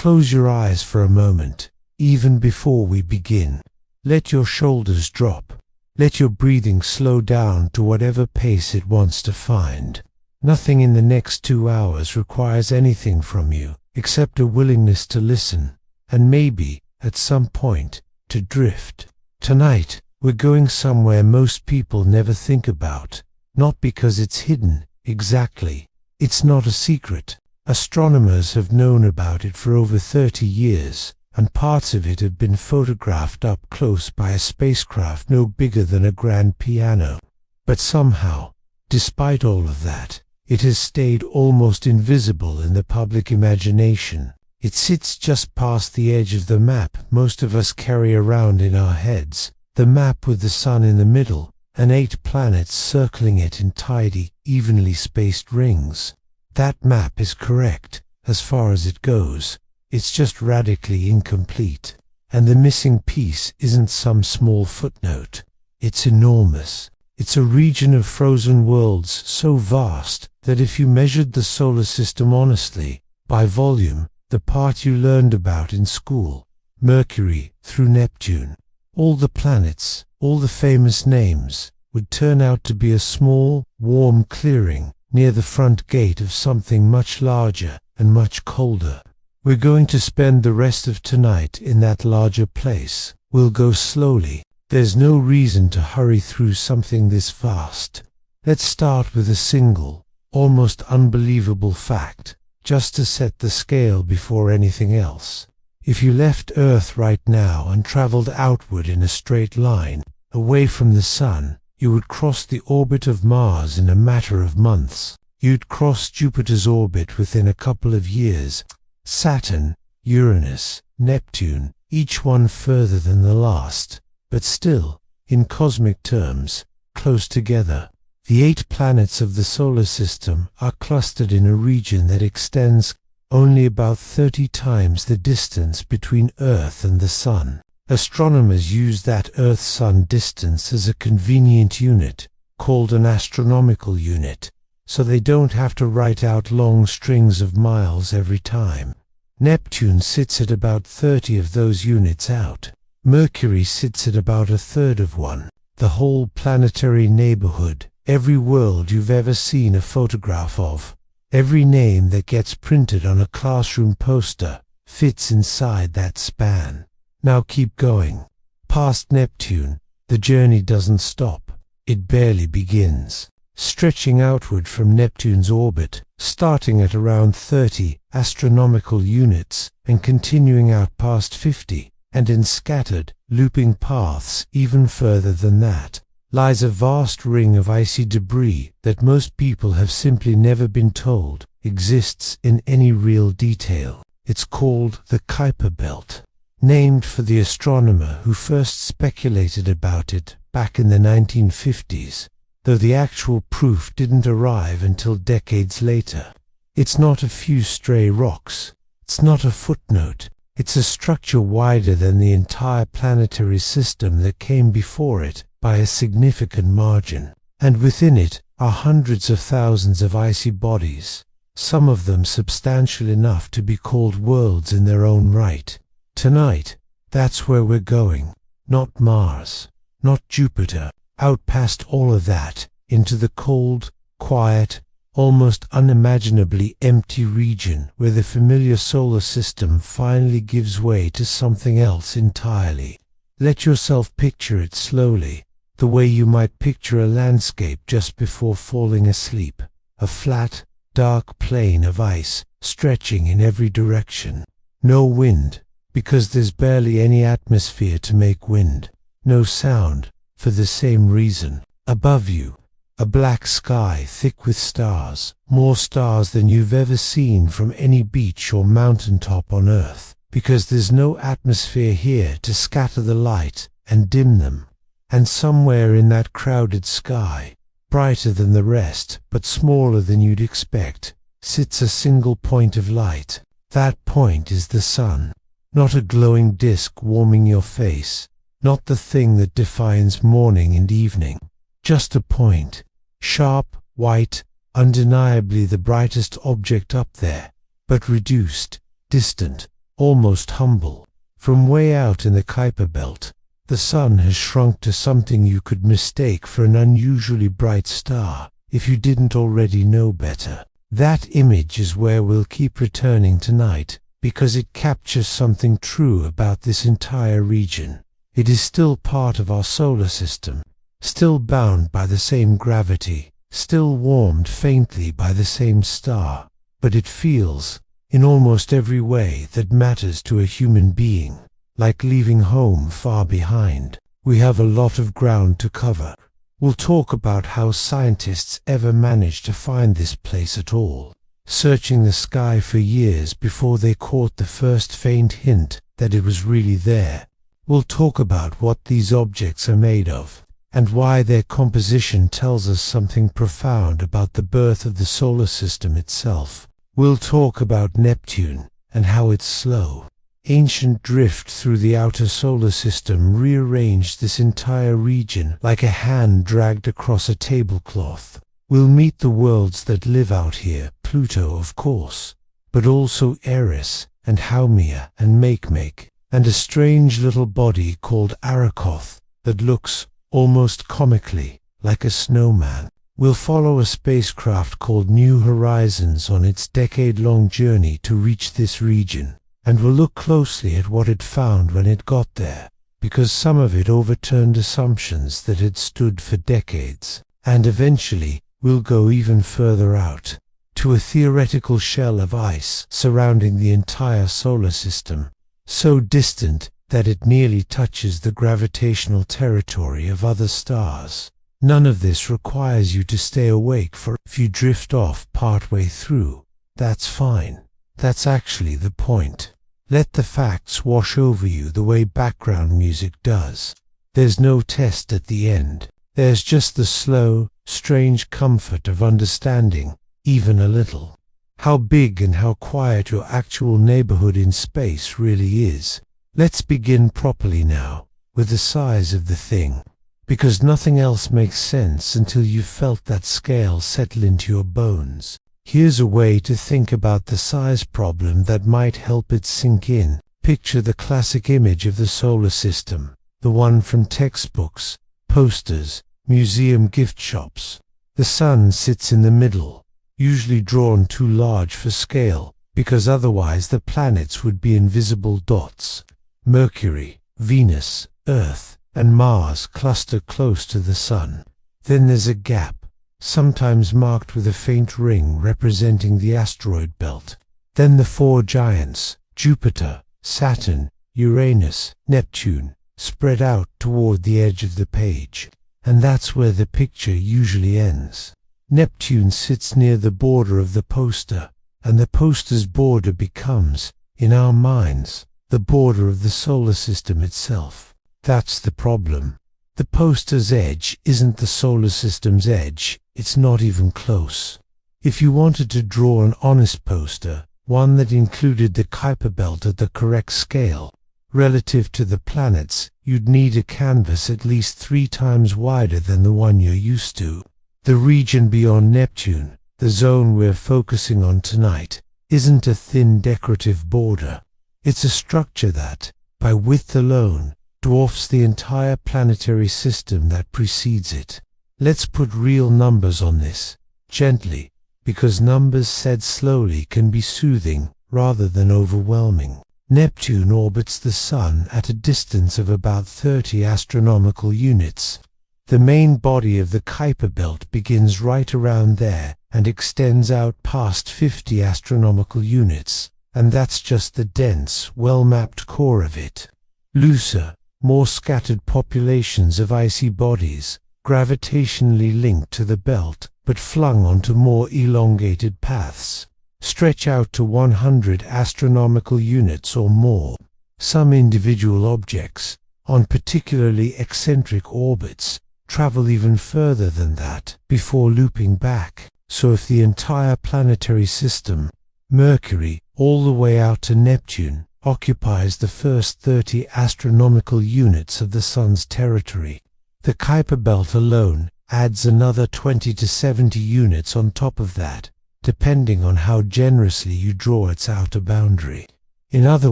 Close your eyes for a moment, even before we begin. Let your shoulders drop. Let your breathing slow down to whatever pace it wants to find. Nothing in the next 2 hours requires anything from you, except a willingness to listen, and maybe, at some point, to drift. Tonight, we're going somewhere most people never think about, not because it's hidden, exactly. It's not a secret. Astronomers have known about it for over 30 years, and parts of it have been photographed up close by a spacecraft no bigger than a grand piano. But somehow, despite all of that, it has stayed almost invisible in the public imagination. It sits just past the edge of the map most of us carry around in our heads, the map with the sun in the middle, and 8 planets circling it in tidy, evenly spaced rings. That map is correct, as far as it goes. It's just radically incomplete. And the missing piece isn't some small footnote. It's enormous. It's a region of frozen worlds so vast that if you measured the solar system honestly, by volume, the part you learned about in school, Mercury through Neptune, all the planets, all the famous names, would turn out to be a small, warm clearing near the front gate of something much larger and much colder. We're going to spend the rest of tonight in that larger place. We'll go slowly. There's no reason to hurry through something this vast. Let's start with a single, almost unbelievable fact, just to set the scale before anything else. If you left Earth right now and traveled outward in a straight line, away from the Sun, you would cross the orbit of Mars in a matter of months. You'd cross Jupiter's orbit within a couple of years. Saturn, Uranus, Neptune, each one further than the last, but still, in cosmic terms, close together. The 8 planets of the solar system are clustered in a region that extends only about 30 times the distance between Earth and the Sun. Astronomers use that Earth-Sun distance as a convenient unit, called an astronomical unit, so they don't have to write out long strings of miles every time. Neptune sits at about 30 of those units out. Mercury sits at about a third of one. The whole planetary neighborhood, every world you've ever seen a photograph of, every name that gets printed on a classroom poster, fits inside that span. Now keep going. Past Neptune, the journey doesn't stop. It barely begins. Stretching outward from Neptune's orbit, starting at around 30 astronomical units and continuing out past 50, and in scattered, looping paths even further than that, lies a vast ring of icy debris that most people have simply never been told exists in any real detail. It's called the Kuiper Belt, named for the astronomer who first speculated about it back in the 1950s, though the actual proof didn't arrive until decades later. It's not a few stray rocks. It's not a footnote. It's a structure wider than the entire planetary system that came before it by a significant margin. And within it are hundreds of thousands of icy bodies, some of them substantial enough to be called worlds in their own right. Tonight, that's where we're going. Not Mars, not Jupiter, out past all of that, into the cold, quiet, almost unimaginably empty region where the familiar solar system finally gives way to something else entirely. Let yourself picture it slowly, the way you might picture a landscape just before falling asleep, a flat, dark plain of ice stretching in every direction. No wind, because there's barely any atmosphere to make wind. No sound, for the same reason. Above you, a black sky thick with stars, more stars than you've ever seen from any beach or mountaintop on Earth, because there's no atmosphere here to scatter the light and dim them. And somewhere in that crowded sky, brighter than the rest but smaller than you'd expect, sits a single point of light. That point is the sun. Not a glowing disk warming your face, not the thing that defines morning and evening. Just a point, sharp, white, undeniably the brightest object up there, but reduced, distant, almost humble. From way out in the Kuiper Belt, the sun has shrunk to something you could mistake for an unusually bright star, if you didn't already know better. That image is where we'll keep returning tonight, because it captures something true about this entire region. It is still part of our solar system, still bound by the same gravity, still warmed faintly by the same star, but it feels, in almost every way that matters to a human being, like leaving home far behind. We have a lot of ground to cover. We'll talk about how scientists ever managed to find this place at all, searching the sky for years before they caught the first faint hint that it was really there. We'll talk about what these objects are made of, and why their composition tells us something profound about the birth of the solar system itself. We'll talk about Neptune, and how its slow, ancient drift through the outer solar system rearranged this entire region like a hand dragged across a tablecloth. We'll meet the worlds that live out here, Pluto of course, but also Eris and Haumea and Makemake, and a strange little body called Arrokoth that looks, almost comically, like a snowman. We'll follow a spacecraft called New Horizons on its decade-long journey to reach this region, and we'll look closely at what it found when it got there, because some of it overturned assumptions that had stood for decades. And eventually, we'll go even further out, to a theoretical shell of ice surrounding the entire solar system, so distant that it nearly touches the gravitational territory of other stars. None of this requires you to stay awake, for if you drift off partway through, that's fine. That's actually the point. Let the facts wash over you the way background music does. There's no test at the end. There's just the slow, strange comfort of understanding, even a little, how big and how quiet your actual neighborhood in space really is. Let's begin properly now, with the size of the thing, because nothing else makes sense until you've felt that scale settle into your bones. Here's a way to think about the size problem that might help it sink in. Picture the classic image of the solar system, the one from textbooks, posters, museum gift shops. The sun sits in the middle, usually drawn too large for scale, because otherwise the planets would be invisible dots. Mercury, Venus, Earth, and Mars cluster close to the sun. Then there's a gap, sometimes marked with a faint ring representing the asteroid belt. Then the four giants, Jupiter, Saturn, Uranus, Neptune, spread out toward the edge of the page. And that's where the picture usually ends. Neptune sits near the border of the poster, and the poster's border becomes, in our minds, the border of the solar system itself. That's the problem. The poster's edge isn't the solar system's edge. It's not even close. If you wanted to draw an honest poster, one that included the Kuiper Belt at the correct scale, relative to the planets, you'd need a canvas at least 3 times wider than the one you're used to. The region beyond Neptune, the zone we're focusing on tonight, isn't a thin decorative border. It's a structure that, by width alone, dwarfs the entire planetary system that precedes it. Let's put real numbers on this, gently, because numbers said slowly can be soothing rather than overwhelming. Neptune orbits the Sun at a distance of about 30 astronomical units. The main body of the Kuiper Belt begins right around there and extends out past 50 astronomical units, and that's just the dense, well-mapped core of it. Looser, more scattered populations of icy bodies, gravitationally linked to the belt, but flung onto more elongated paths, stretch out to 100 astronomical units or more. Some individual objects, on particularly eccentric orbits, travel even further than that before looping back. So if the entire planetary system, Mercury, all the way out to Neptune, occupies the first 30 astronomical units of the Sun's territory, the Kuiper Belt alone adds another 20 to 70 units on top of that, depending on how generously you draw its outer boundary. In other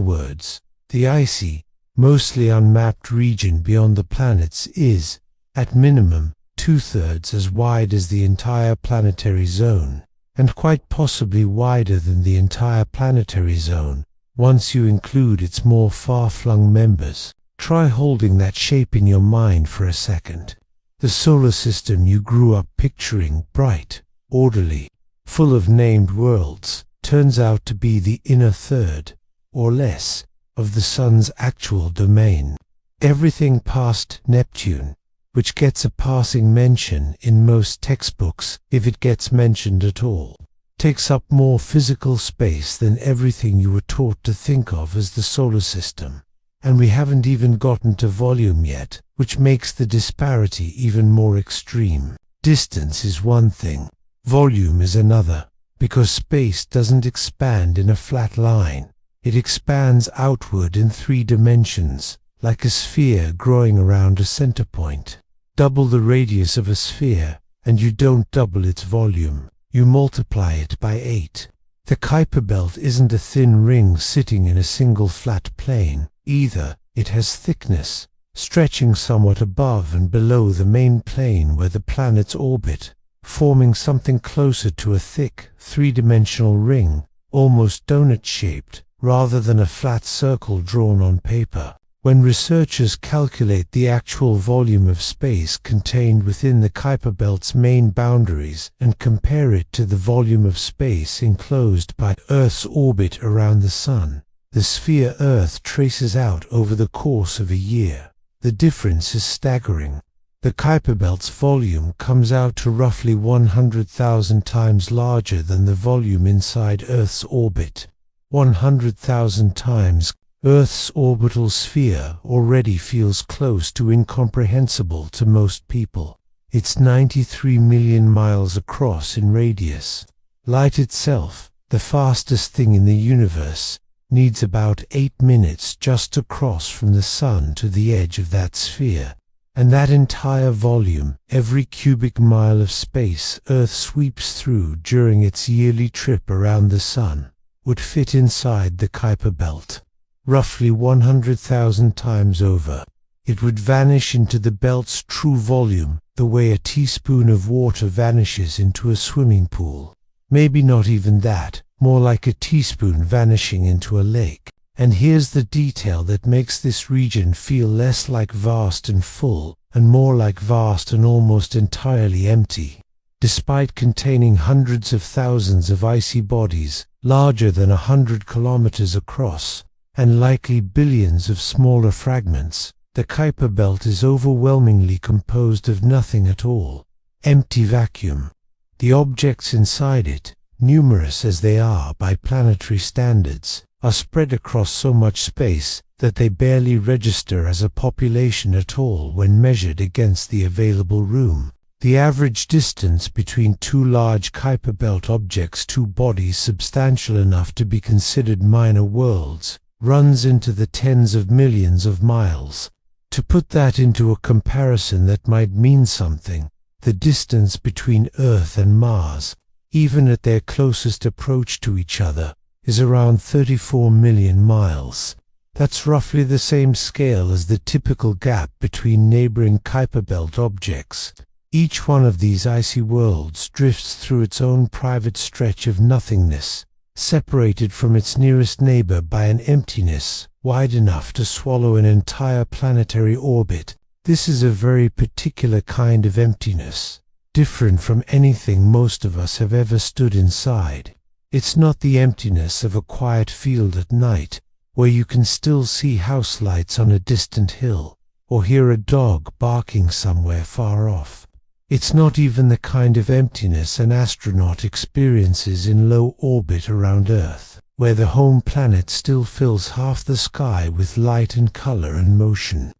words, the icy, mostly unmapped region beyond the planets is, at minimum, 2/3 as wide as the entire planetary zone, and quite possibly wider than the entire planetary zone, once you include its more far-flung members. Try holding that shape in your mind for a second. The solar system you grew up picturing, bright, orderly, full of named worlds, turns out to be the inner third, or less, of the Sun's actual domain. Everything past Neptune, which gets a passing mention in most textbooks if it gets mentioned at all, takes up more physical space than everything you were taught to think of as the solar system. And we haven't even gotten to volume yet, which makes the disparity even more extreme. Distance is one thing, volume is another, because space doesn't expand in a flat line. It expands outward in 3 dimensions, like a sphere growing around a center point. Double the radius of a sphere, and you don't double its volume, you multiply it by 8. The Kuiper Belt isn't a thin ring sitting in a single flat plane. Either, it has thickness, stretching somewhat above and below the main plane where the planets orbit, forming something closer to a thick, 3-dimensional ring, almost donut-shaped, rather than a flat circle drawn on paper. When researchers calculate the actual volume of space contained within the Kuiper Belt's main boundaries and compare it to the volume of space enclosed by Earth's orbit around the Sun, the sphere Earth traces out over the course of a year, the difference is staggering. The Kuiper Belt's volume comes out to roughly 100,000 times larger than the volume inside Earth's orbit. 100,000 times. Earth's orbital sphere already feels close to incomprehensible to most people. It's 93 million miles across in radius. Light itself, the fastest thing in the universe, needs about 8 minutes just to cross from the Sun to the edge of that sphere. And that entire volume, every cubic mile of space Earth sweeps through during its yearly trip around the Sun, would fit inside the Kuiper Belt. Roughly 100,000 times over. It would vanish into the belt's true volume, the way a teaspoon of water vanishes into a swimming pool. Maybe not even that, more like a teaspoon vanishing into a lake. And here's the detail that makes this region feel less like vast and full, and more like vast and almost entirely empty. Despite containing hundreds of thousands of icy bodies, larger than 100 kilometers across, and likely billions of smaller fragments, the Kuiper Belt is overwhelmingly composed of nothing at all. Empty vacuum. The objects inside it, numerous as they are by planetary standards, are spread across so much space that they barely register as a population at all when measured against the available room. The average distance between 2 large Kuiper Belt objects, 2 bodies substantial enough to be considered minor worlds, runs into the tens of millions of miles. To put that into a comparison that might mean something, the distance between Earth and Mars, even at their closest approach to each other, is around 34 million miles. That's roughly the same scale as the typical gap between neighboring Kuiper Belt objects. Each one of these icy worlds drifts through its own private stretch of nothingness, separated from its nearest neighbor by an emptiness wide enough to swallow an entire planetary orbit. This is a very particular kind of emptiness, different from anything most of us have ever stood inside. It's not the emptiness of a quiet field at night, where you can still see house lights on a distant hill, or hear a dog barking somewhere far off. It's not even the kind of emptiness an astronaut experiences in low orbit around Earth, where the home planet still fills half the sky with light and color and motion.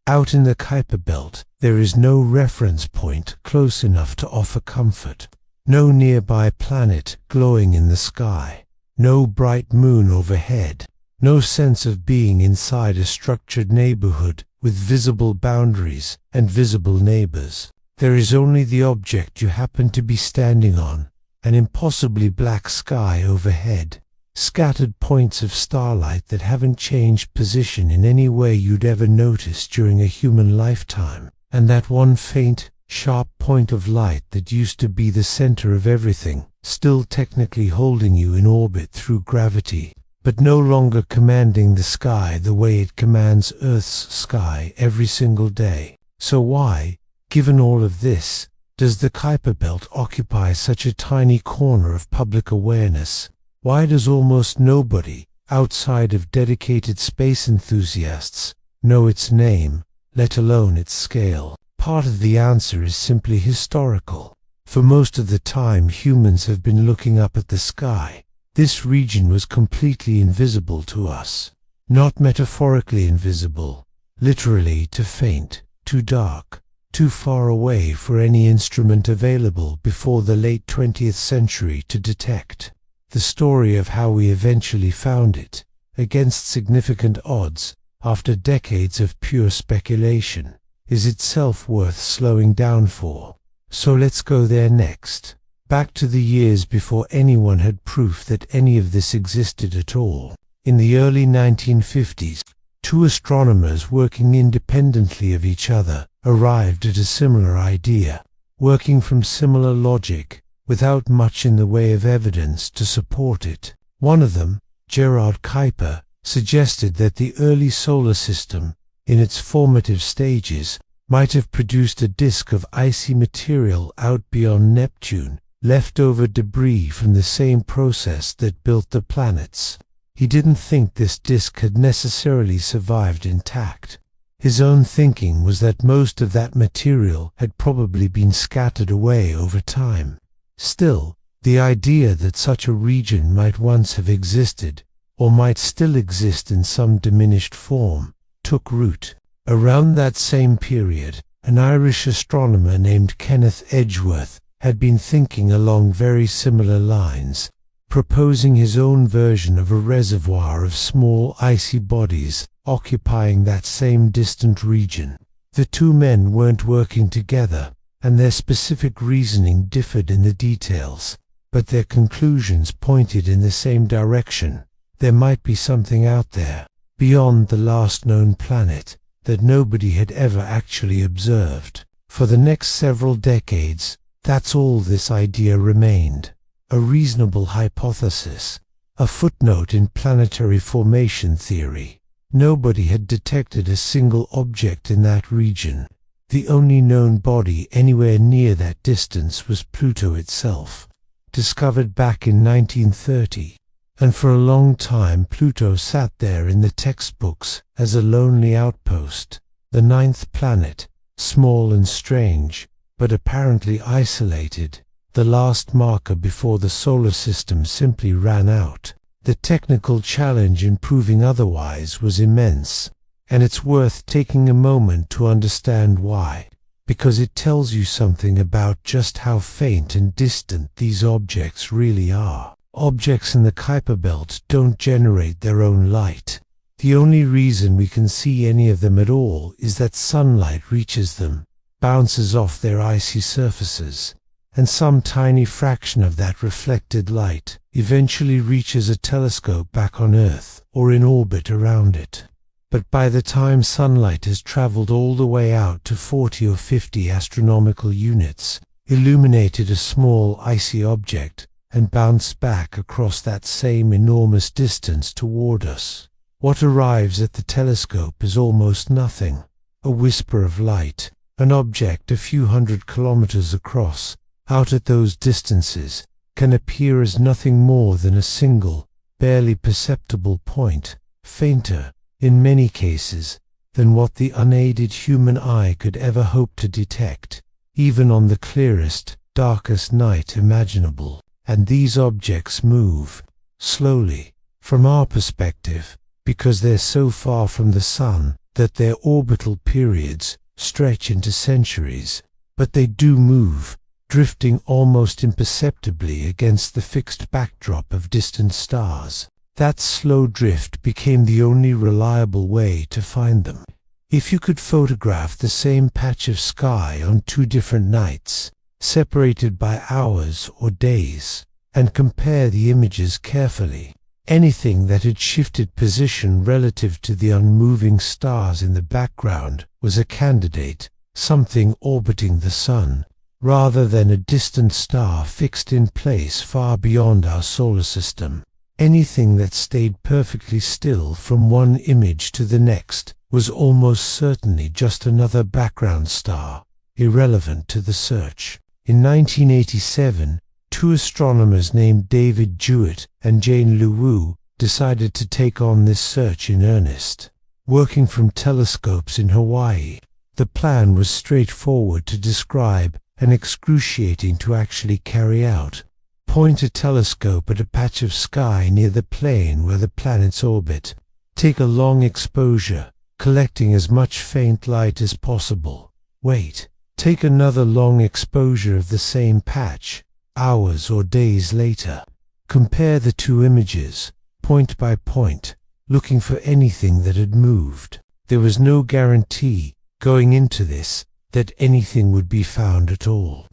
Out in the Kuiper Belt, there is no reference point close enough to offer comfort. No nearby planet glowing in the sky. No bright moon overhead. No sense of being inside a structured neighborhood with visible boundaries and visible neighbors. There is only the object you happen to be standing on, an impossibly black sky overhead. scattered points of starlight that haven't changed position in any way you'd ever notice during a human lifetime, and that one faint, sharp point of light that used to be the center of everything, still technically holding you in orbit through gravity, but no longer commanding the sky the way it commands Earth's sky every single day. So why, given all of this, does the Kuiper Belt occupy such a tiny corner of public awareness? Why does almost nobody, outside of dedicated space enthusiasts, know its name, let alone its scale? Part of the answer is simply historical. For most of the time humans have been looking up at the sky, this region was completely invisible to us. Not metaphorically invisible, literally too faint, too dark, too far away for any instrument available before the late 20th century to detect. The story of how we eventually found it, against significant odds, after decades of pure speculation, is itself worth slowing down for. So let's go there next. Back to the years before anyone had proof that any of this existed at all. In the early 1950s, two astronomers working independently of each other arrived at a similar idea, working from similar logic, without much in the way of evidence to support it. One of them, Gerard Kuiper, suggested that the early solar system, in its formative stages, might have produced a disk of icy material out beyond Neptune, leftover debris from the same process that built the planets. He didn't think this disk had necessarily survived intact. His own thinking was that most of that material had probably been scattered away over time. Still, the idea that such a region might once have existed, or might still exist in some diminished form, took root. Around that same period, an Irish astronomer named Kenneth Edgeworth had been thinking along very similar lines, proposing his own version of a reservoir of small icy bodies occupying that same distant region. The two men weren't working together, and their specific reasoning differed in the details, but their conclusions pointed in the same direction. There might be something out there, beyond the last known planet, that nobody had ever actually observed. For the next several decades, that's all this idea remained. A reasonable hypothesis, a footnote in planetary formation theory. Nobody had detected a single object in that region. The only known body anywhere near that distance was Pluto itself, discovered back in 1930. And for a long time Pluto sat there in the textbooks as a lonely outpost, the ninth planet, small and strange, but apparently isolated, the last marker before the solar system simply ran out. The technical challenge in proving otherwise was immense, and it's worth taking a moment to understand why, because it tells you something about just how faint and distant these objects really are. Objects in the Kuiper Belt don't generate their own light. The only reason we can see any of them at all is that sunlight reaches them, bounces off their icy surfaces, and some tiny fraction of that reflected light eventually reaches a telescope back on Earth or in orbit around it. But by the time sunlight has traveled all the way out to 40 or 50 astronomical units, illuminated a small icy object, and bounced back across that same enormous distance toward us, what arrives at the telescope is almost nothing. A whisper of light, an object a few hundred kilometers across, out at those distances, can appear as nothing more than a single, barely perceptible point, fainter, in many cases, than what the unaided human eye could ever hope to detect, even on the clearest, darkest night imaginable. And these objects move, slowly, from our perspective, because they're so far from the Sun that their orbital periods stretch into centuries, but they do move, drifting almost imperceptibly against the fixed backdrop of distant stars. That slow drift became the only reliable way to find them. If you could photograph the same patch of sky on two different nights, separated by hours or days, and compare the images carefully, Anything that had shifted position relative to the unmoving stars in the background was a candidate, something orbiting the Sun, rather than a distant star fixed in place far beyond our solar system. Anything that stayed perfectly still from one image to the next was almost certainly just another background star, irrelevant to the search. In 1987, two astronomers named David Jewett and Jane Liu decided to take on this search in earnest. Working from telescopes in Hawaii, the plan was straightforward to describe and excruciating to actually carry out. Point a telescope at a patch of sky near the plane where the planets orbit. Take a long exposure, collecting as much faint light as possible. Wait. Take another long exposure of the same patch, hours or days later. Compare the two images, point by point, looking for anything that had moved. There was no guarantee, going into this, that anything would be found at all.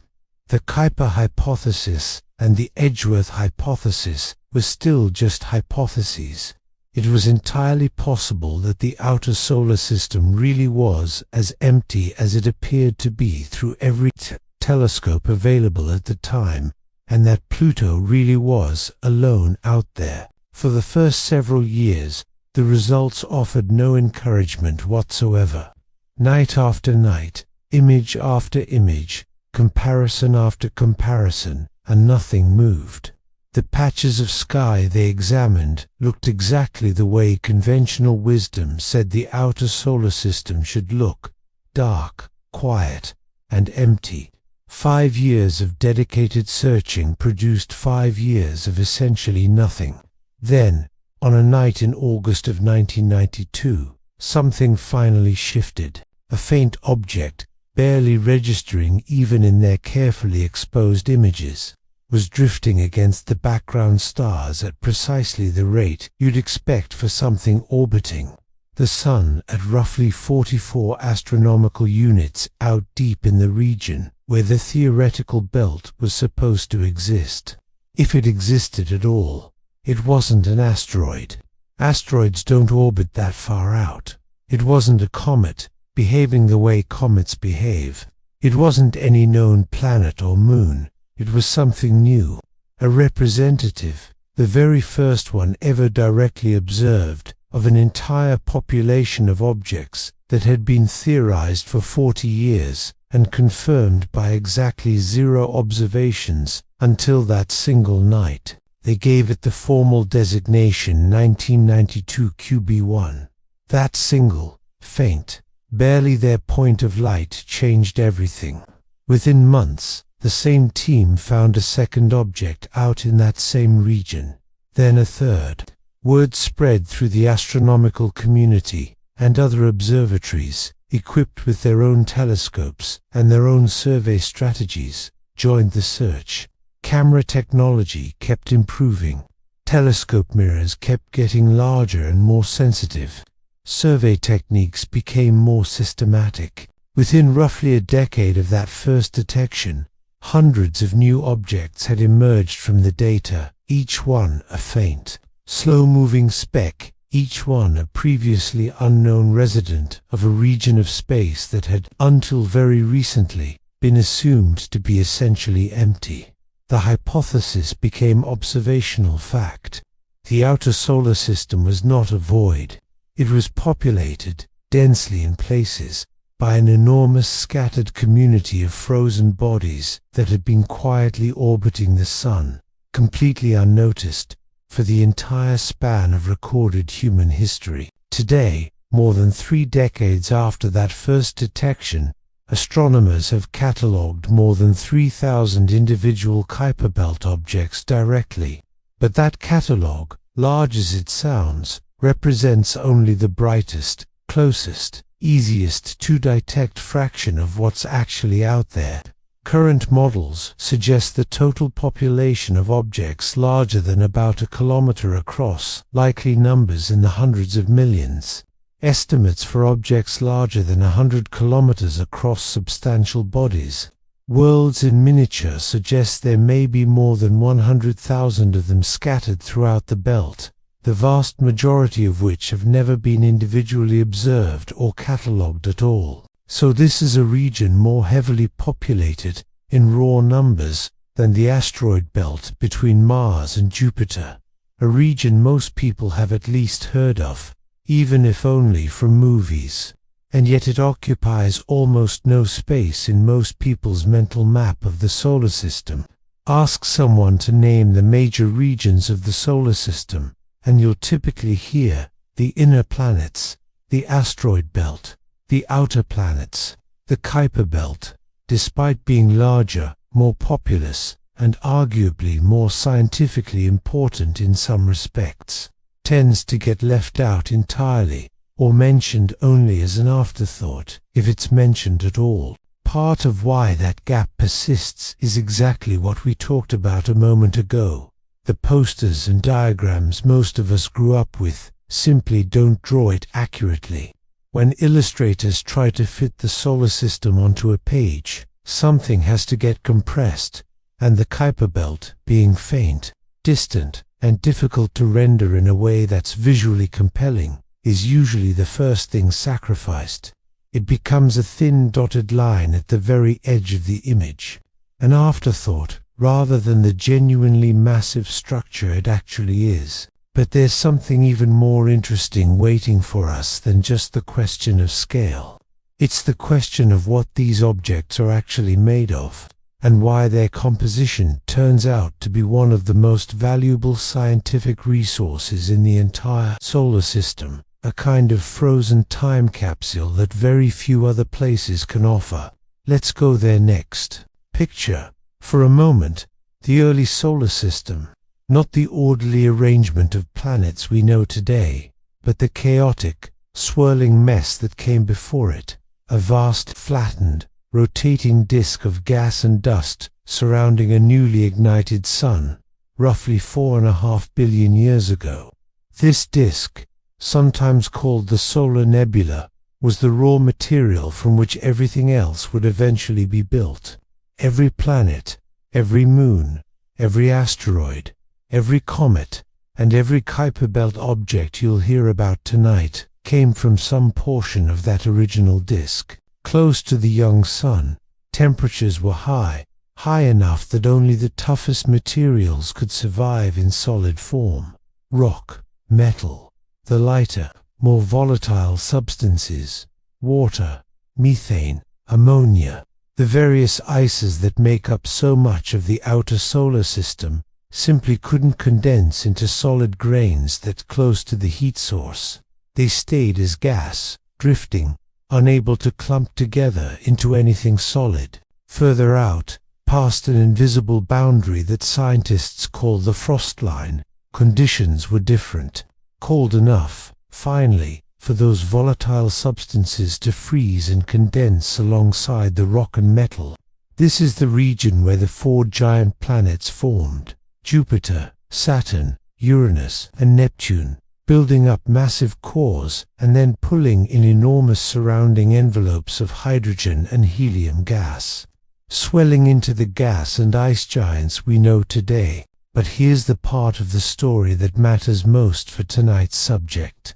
The Kuiper hypothesis and the Edgeworth hypothesis were still just hypotheses. It was entirely possible that the outer solar system really was as empty as it appeared to be through every telescope available at the time, and that Pluto really was alone out there. For the first several years, the results offered no encouragement whatsoever. Night after night, image after image, comparison after comparison, and nothing moved. The patches of sky they examined looked exactly the way conventional wisdom said the outer solar system should look: dark, quiet, and empty. 5 years of dedicated searching produced 5 years of essentially nothing. Then, on a night in August of 1992, something finally shifted. A faint object, barely registering even in their carefully exposed images, was drifting against the background stars at precisely the rate you'd expect for something orbiting the Sun at roughly 44 astronomical units out deep in the region where the theoretical belt was supposed to exist. If it existed at all, it wasn't an asteroid. Asteroids don't orbit that far out. It wasn't a comet, behaving the way comets behave. It wasn't any known planet or moon. It was something new, a representative, the very first one ever directly observed, of an entire population of objects that had been theorized for 40 years and confirmed by exactly 0 observations until that single night. They gave it the formal designation 1992 QB1. That single, faint, barely their point of light changed everything. Within months, the same team found a second object out in that same region, then a third. Word spread through the astronomical community, and other observatories, equipped with their own telescopes and their own survey strategies, joined the search. Camera technology kept improving. Telescope mirrors kept getting larger and more sensitive. Survey techniques became more systematic. Within roughly a decade of that first detection, hundreds of new objects had emerged from the data, each one a faint, slow-moving speck, each one a previously unknown resident of a region of space that had, until very recently, been assumed to be essentially empty. The hypothesis became observational fact. The outer solar system was not a void. It was populated, densely in places, by an enormous scattered community of frozen bodies that had been quietly orbiting the Sun, completely unnoticed, for the entire span of recorded human history. Today, more than 3 decades after that first detection, astronomers have catalogued more than 3,000 individual Kuiper Belt objects directly. But that catalogue, large as it sounds, represents only the brightest, closest, easiest to detect fraction of what's actually out there. Current models suggest the total population of objects larger than about a kilometer across, likely numbers in the hundreds of millions. Estimates for objects larger than 100 kilometers across substantial bodies, worlds in miniature, suggest there may be more than 100,000 of them scattered throughout the belt. the vast majority of which have never been individually observed or catalogued at all. So this is a region more heavily populated in raw numbers than the asteroid belt between Mars and Jupiter, a region most people have at least heard of, even if only from movies. And yet it occupies almost no space in most people's mental map of the solar system. Ask someone to name the major regions of the solar system, and you'll typically hear the inner planets, the asteroid belt, the outer planets, the Kuiper Belt. Despite being larger, more populous, and arguably more scientifically important in some respects, tends to get left out entirely, or mentioned only as an afterthought, if it's mentioned at all. Part of why that gap persists is exactly what we talked about a moment ago. The posters and diagrams most of us grew up with simply don't draw it accurately. When illustrators try to fit the solar system onto a page, something has to get compressed, and the Kuiper Belt, being faint, distant, and difficult to render in a way that's visually compelling, is usually the first thing sacrificed. It becomes a thin dotted line at the very edge of the image, an afterthought rather than the genuinely massive structure it actually is. But there's something even more interesting waiting for us than just the question of scale. It's the question of what these objects are actually made of, and why their composition turns out to be one of the most valuable scientific resources in the entire solar system. A kind of frozen time capsule that very few other places can offer. Let's go there next. Picture, for a moment, the early solar system, not the orderly arrangement of planets we know today, but the chaotic, swirling mess that came before it, a vast, flattened, rotating disk of gas and dust surrounding a newly ignited sun, roughly 4.5 billion years ago. This disk, sometimes called the solar nebula, was the raw material from which everything else would eventually be built. Every planet, every moon, every asteroid, every comet, and every Kuiper Belt object you'll hear about tonight came from some portion of that original disk. Close to the young sun, temperatures were high enough that only the toughest materials could survive in solid form. Rock, metal, the lighter, more volatile substances, water, methane, ammonia, the various ices that make up so much of the outer solar system simply couldn't condense into solid grains that close to the heat source. They stayed as gas, drifting, unable to clump together into anything solid. Further out, past an invisible boundary that scientists call the frost line, conditions were different. Cold enough, finally, for those volatile substances to freeze and condense alongside the rock and metal. This is the region where the 4 giant planets formed: Jupiter, Saturn, Uranus, and Neptune, building up massive cores and then pulling in enormous surrounding envelopes of hydrogen and helium gas, swelling into the gas and ice giants we know today. But here's the part of the story that matters most for tonight's subject.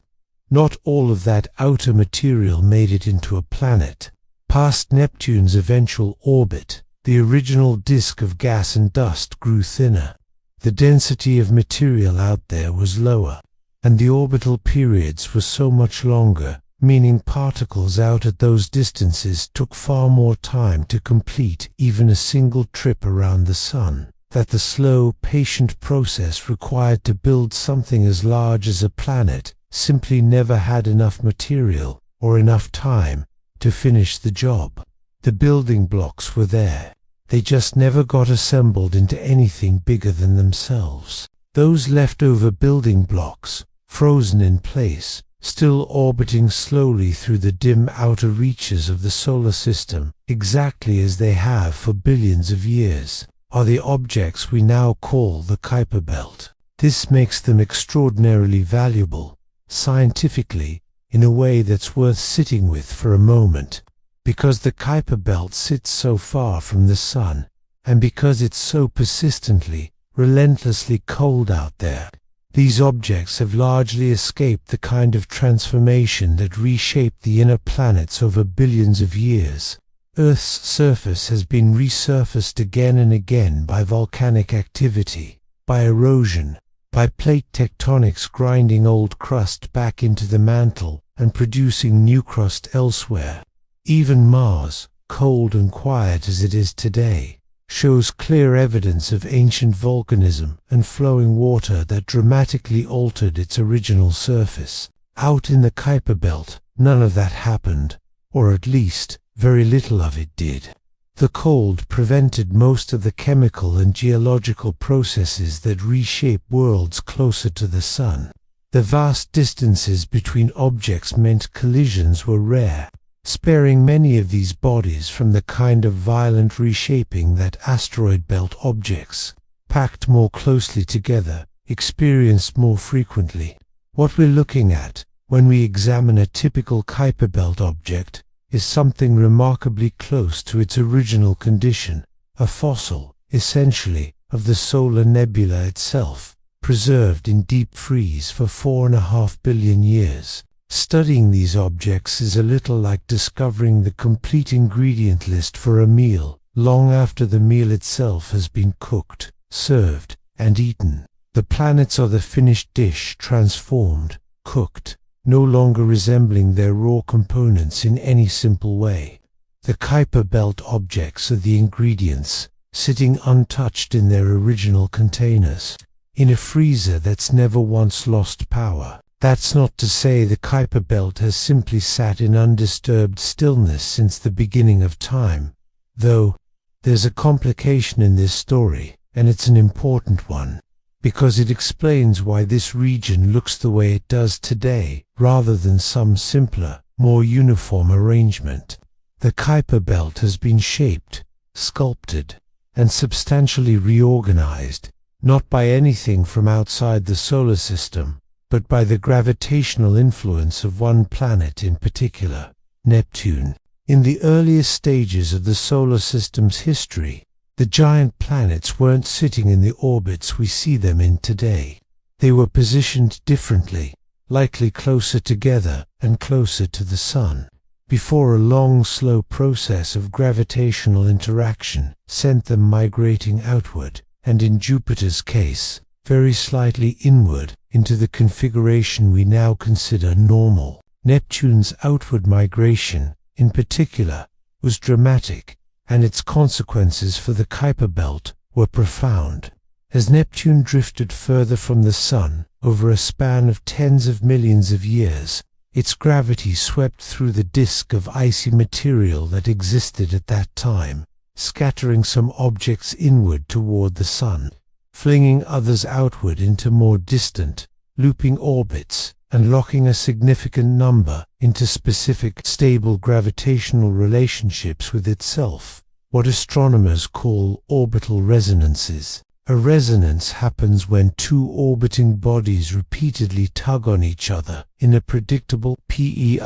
Not all of that outer material made it into a planet. Past Neptune's eventual orbit, the original disk of gas and dust grew thinner. The density of material out there was lower, and the orbital periods were so much longer, meaning particles out at those distances took far more time to complete even a single trip around the sun, that the slow, patient process required to build something as large as a planet simply never had enough material or enough time to finish the job. The building blocks were there. They just never got assembled into anything bigger than themselves. Those leftover building blocks, frozen in place, still orbiting slowly through the dim outer reaches of the solar system, exactly as they have for billions of years, are the objects we now call the Kuiper Belt. This makes them extraordinarily valuable, scientifically, in a way that's worth sitting with for a moment, because the Kuiper Belt sits so far from the sun, and because it's so persistently, relentlessly cold out there. These objects have largely escaped the kind of transformation that reshaped the inner planets over billions of years. Earth's surface has been resurfaced again and again by volcanic activity, by erosion, by plate tectonics grinding old crust back into the mantle and producing new crust elsewhere. Even Mars, cold and quiet as it is today, shows clear evidence of ancient volcanism and flowing water that dramatically altered its original surface. Out in the Kuiper Belt, none of that happened, or at least, very little of it did. The cold prevented most of the chemical and geological processes that reshape worlds closer to the Sun. The vast distances between objects meant collisions were rare, sparing many of these bodies from the kind of violent reshaping that asteroid belt objects, packed more closely together, experienced more frequently. What we're looking at, when we examine a typical Kuiper Belt object, is something remarkably close to its original condition, a fossil, essentially, of the solar nebula itself, preserved in deep freeze for 4.5 billion years. Studying these objects is a little like discovering the complete ingredient list for a meal, long after the meal itself has been cooked, served, and eaten. The planets are the finished dish, transformed, cooked, no longer resembling their raw components in any simple way. The Kuiper Belt objects are the ingredients, sitting untouched in their original containers, in a freezer that's never once lost power. That's not to say the Kuiper Belt has simply sat in undisturbed stillness since the beginning of time, though there's a complication in this story, and it's an important one, because it explains why this region looks the way it does today, rather than some simpler, more uniform arrangement. The Kuiper Belt has been shaped, sculpted, and substantially reorganized, not by anything from outside the solar system, but by the gravitational influence of one planet in particular, Neptune. In the earliest stages of the solar system's history, the giant planets weren't sitting in the orbits we see them in today. They were positioned differently, likely closer together and closer to the Sun, before a long, slow process of gravitational interaction sent them migrating outward, and in Jupiter's case, very slightly inward into the configuration we now consider normal. Neptune's outward migration, in particular, was dramatic, and its consequences for the Kuiper Belt were profound. As Neptune drifted further from the Sun over a span of tens of millions of years, its gravity swept through the disk of icy material that existed at that time, scattering some objects inward toward the Sun, flinging others outward into more distant, looping orbits, and locking a significant number into specific, stable gravitational relationships with itself, what astronomers call orbital resonances. A resonance happens when two orbiting bodies repeatedly tug on each other in a predictable periodic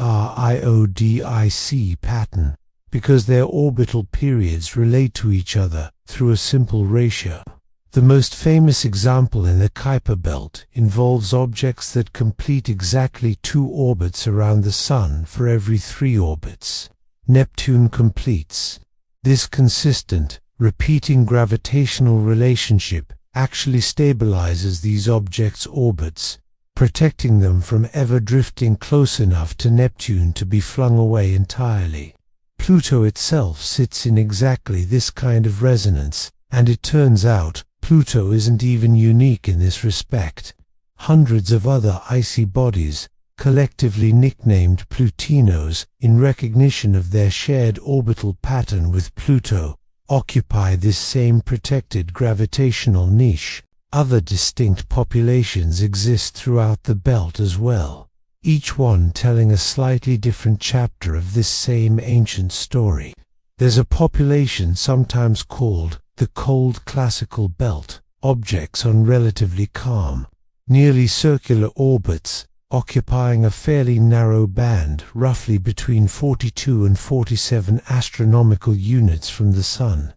pattern, because their orbital periods relate to each other through a simple ratio. The most famous example in the Kuiper Belt involves objects that complete exactly 2 orbits around the Sun for every 3 orbits. Neptune completes. This consistent, repeating gravitational relationship actually stabilizes these objects' orbits, protecting them from ever drifting close enough to Neptune to be flung away entirely. Pluto itself sits in exactly this kind of resonance, and it turns out Pluto isn't even unique in this respect. Hundreds of other icy bodies, collectively nicknamed Plutinos in recognition of their shared orbital pattern with Pluto, occupy this same protected gravitational niche. Other distinct populations exist throughout the belt as well, each one telling a slightly different chapter of this same ancient story. There's a population sometimes called the cold classical belt, objects on relatively calm, nearly circular orbits, occupying a fairly narrow band roughly between 42 and 47 astronomical units from the Sun.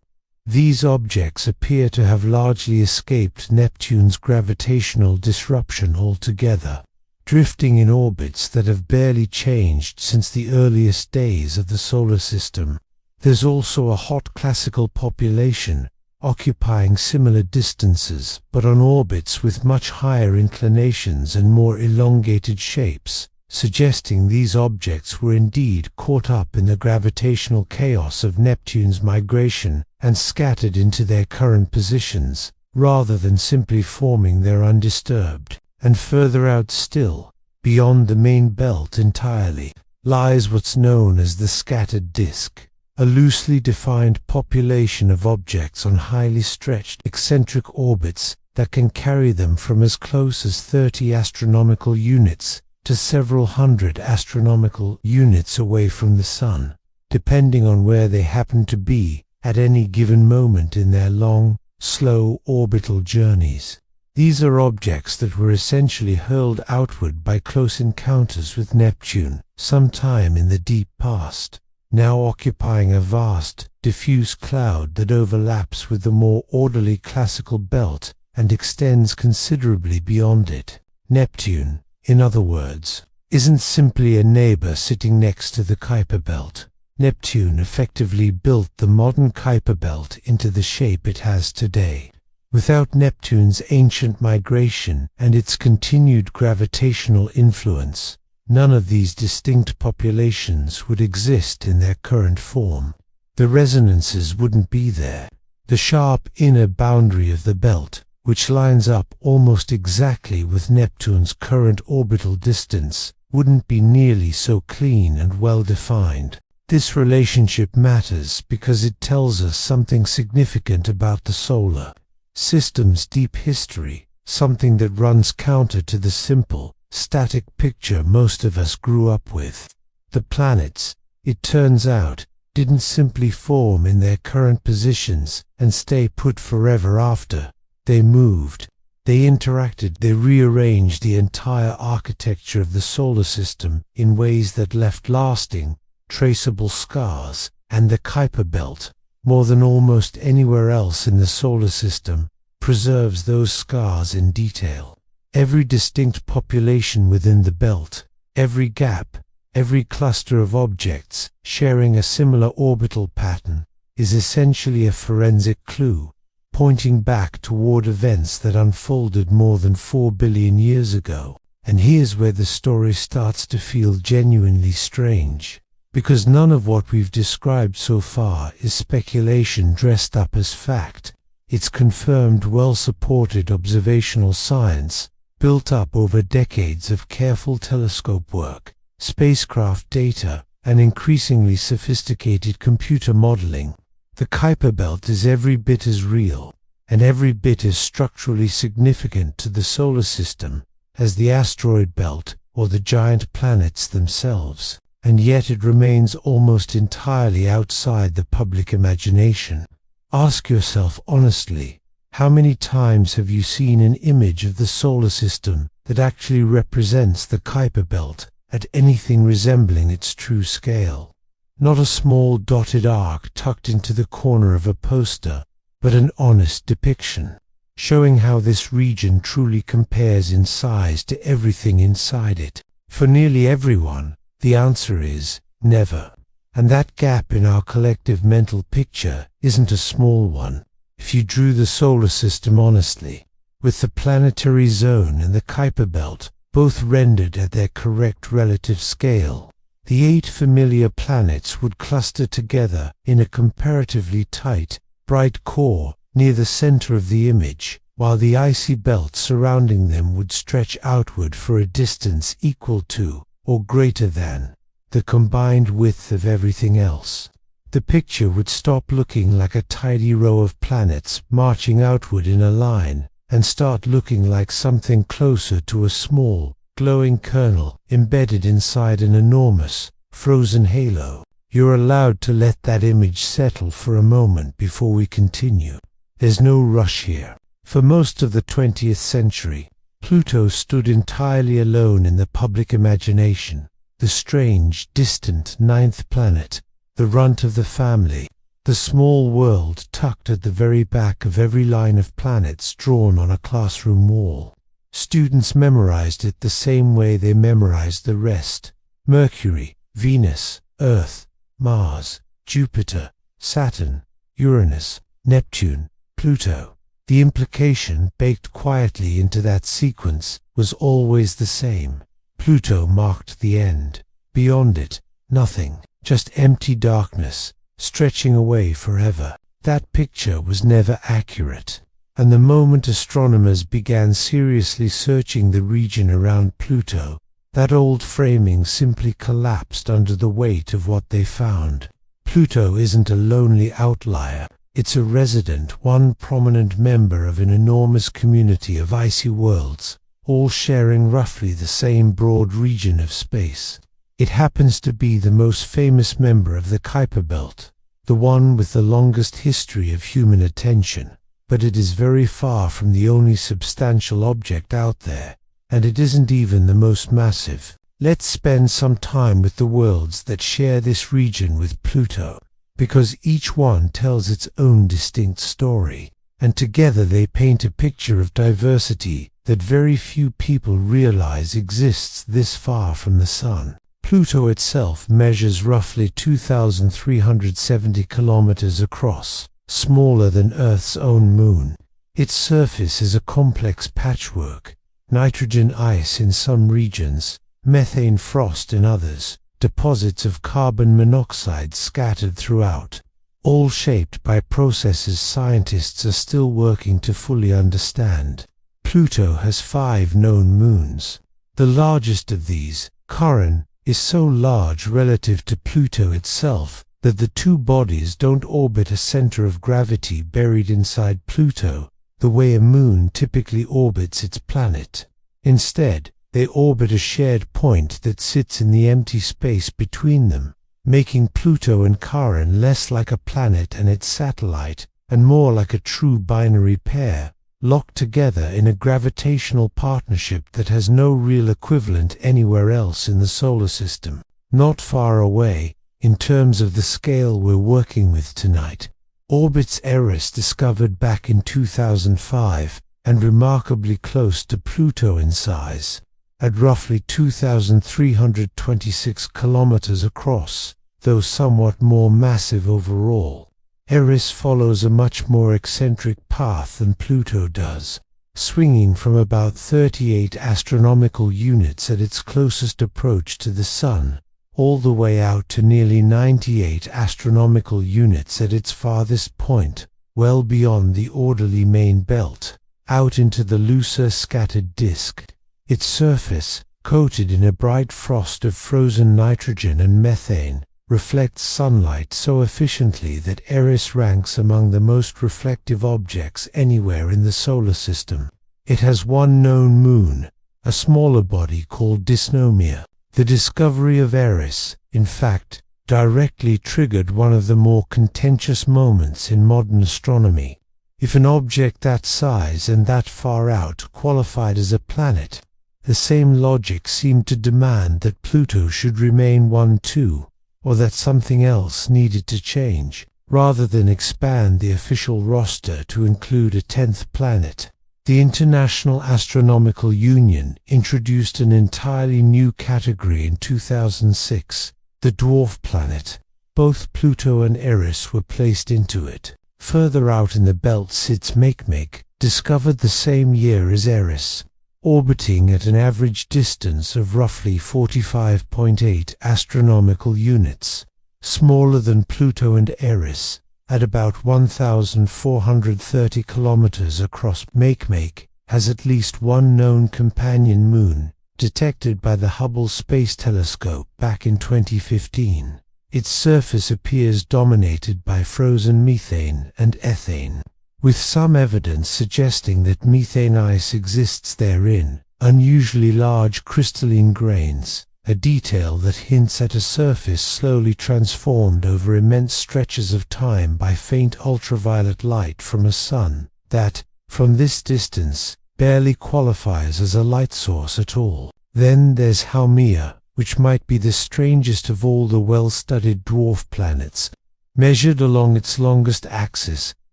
These objects appear to have largely escaped Neptune's gravitational disruption altogether, drifting in orbits that have barely changed since the earliest days of the solar system. There's also a hot classical population, occupying similar distances but on orbits with much higher inclinations and more elongated shapes, suggesting these objects were indeed caught up in the gravitational chaos of Neptune's migration and scattered into their current positions, rather than simply forming there undisturbed. And further out still, beyond the main belt entirely, lies what's known as the scattered disk, a loosely defined population of objects on highly stretched eccentric orbits that can carry them from as close as 30 astronomical units to several hundred astronomical units away from the Sun, depending on where they happen to be at any given moment in their long, slow orbital journeys. These are objects that were essentially hurled outward by close encounters with Neptune sometime in the deep past, now occupying a vast, diffuse cloud that overlaps with the more orderly classical belt and extends considerably beyond it. Neptune, in other words, isn't simply a neighbor sitting next to the Kuiper Belt. Neptune effectively built the modern Kuiper Belt into the shape it has today. Without Neptune's ancient migration and its continued gravitational influence, none of these distinct populations would exist in their current form. The resonances wouldn't be there. The sharp inner boundary of the belt, which lines up almost exactly with Neptune's current orbital distance, wouldn't be nearly so clean and well-defined. This relationship matters because it tells us something significant about the solar system's deep history, something that runs counter to the simple, static picture most of us grew up with. The planets, it turns out, didn't simply form in their current positions and stay put forever after. They moved, they interacted, they rearranged the entire architecture of the solar system in ways that left lasting, traceable scars, and the Kuiper Belt, more than almost anywhere else in the solar system, preserves those scars in detail. Every distinct population within the belt, every gap, every cluster of objects sharing a similar orbital pattern, is essentially a forensic clue, pointing back toward events that unfolded more than 4 billion years ago. And here's where the story starts to feel genuinely strange, because none of what we've described so far is speculation dressed up as fact. It's confirmed, well-supported observational science, built up over decades of careful telescope work, spacecraft data, and increasingly sophisticated computer modeling. The Kuiper Belt is every bit as real, and every bit as structurally significant to the solar system as the asteroid belt or the giant planets themselves, and yet it remains almost entirely outside the public imagination. Ask yourself honestly, how many times have you seen an image of the solar system that actually represents the Kuiper Belt at anything resembling its true scale? Not a small dotted arc tucked into the corner of a poster, but an honest depiction, showing how this region truly compares in size to everything inside it. For nearly everyone, the answer is never. And that gap in our collective mental picture isn't a small one. If you drew the solar system honestly, with the planetary zone and the Kuiper Belt both rendered at their correct relative scale, the 8 familiar planets would cluster together in a comparatively tight, bright core near the center of the image, while the icy belt surrounding them would stretch outward for a distance equal to, or greater than, the combined width of everything else. The picture would stop looking like a tidy row of planets marching outward in a line and start looking like something closer to a small, glowing kernel embedded inside an enormous, frozen halo. You're allowed to let that image settle for a moment before we continue. There's no rush here. For most of the 20th century, Pluto stood entirely alone in the public imagination, the strange, distant 9th planet, the runt of the family, the small world tucked at the very back of every line of planets drawn on a classroom wall. Students memorized it the same way they memorized the rest: Mercury, Venus, Earth, Mars, Jupiter, Saturn, Uranus, Neptune, Pluto. The implication, baked quietly into that sequence, was always the same. Pluto marked the end. Beyond it, nothing, just empty darkness, stretching away forever. That picture was never accurate, and the moment astronomers began seriously searching the region around Pluto, that old framing simply collapsed under the weight of what they found. Pluto isn't a lonely outlier. It's a resident, one prominent member of an enormous community of icy worlds, all sharing roughly the same broad region of space. It happens to be the most famous member of the Kuiper Belt, the one with the longest history of human attention, but it is very far from the only substantial object out there, and it isn't even the most massive. Let's spend some time with the worlds that share this region with Pluto, because each one tells its own distinct story, and together they paint a picture of diversity that very few people realize exists this far from the Sun. Pluto itself measures roughly 2,370 kilometers across, smaller than Earth's own moon. Its surface is a complex patchwork: nitrogen ice in some regions, methane frost in others, deposits of carbon monoxide scattered throughout, all shaped by processes scientists are still working to fully understand. Pluto has 5 known moons. The largest of these, Charon, is so large relative to Pluto itself that the two bodies don't orbit a center of gravity buried inside Pluto, the way a moon typically orbits its planet. Instead, they orbit a shared point that sits in the empty space between them, making Pluto and Charon less like a planet and its satellite, and more like a true binary pair, locked together in a gravitational partnership that has no real equivalent anywhere else in the solar system. Not far away, in terms of the scale we're working with tonight, orbits Eris, discovered back in 2005, and remarkably close to Pluto in size, at roughly 2,326 kilometers across, though somewhat more massive overall. Eris follows a much more eccentric path than Pluto does, swinging from about 38 astronomical units at its closest approach to the Sun, all the way out to nearly 98 astronomical units at its farthest point, well beyond the orderly main belt, out into the looser scattered disk. Its surface, coated in a bright frost of frozen nitrogen and methane, reflects sunlight so efficiently that Eris ranks among the most reflective objects anywhere in the solar system. It has one known moon, a smaller body called Dysnomia. The discovery of Eris, in fact, directly triggered one of the more contentious moments in modern astronomy. If an object that size and that far out qualified as a planet, the same logic seemed to demand that Pluto should remain one too, or that something else needed to change, rather than expand the official roster to include a 10th planet. The International Astronomical Union introduced an entirely new category in 2006, the dwarf planet. Both Pluto and Eris were placed into it. Further out in the belt sits Makemake, discovered the same year as Eris, orbiting at an average distance of roughly 45.8 astronomical units, smaller than Pluto and Eris, at about 1,430 kilometers across. Makemake has at least one known companion moon, detected by the Hubble Space Telescope back in 2015. Its surface appears dominated by frozen methane and ethane, with some evidence suggesting that methane ice exists therein, unusually large crystalline grains, a detail that hints at a surface slowly transformed over immense stretches of time by faint ultraviolet light from a sun that, from this distance, barely qualifies as a light source at all. Then there's Haumea, which might be the strangest of all the well-studied dwarf planets, Measured along its longest axis,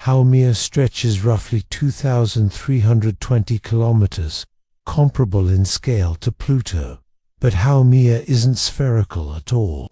Haumea stretches roughly 2,320 kilometers, comparable in scale to Pluto. But Haumea isn't spherical at all.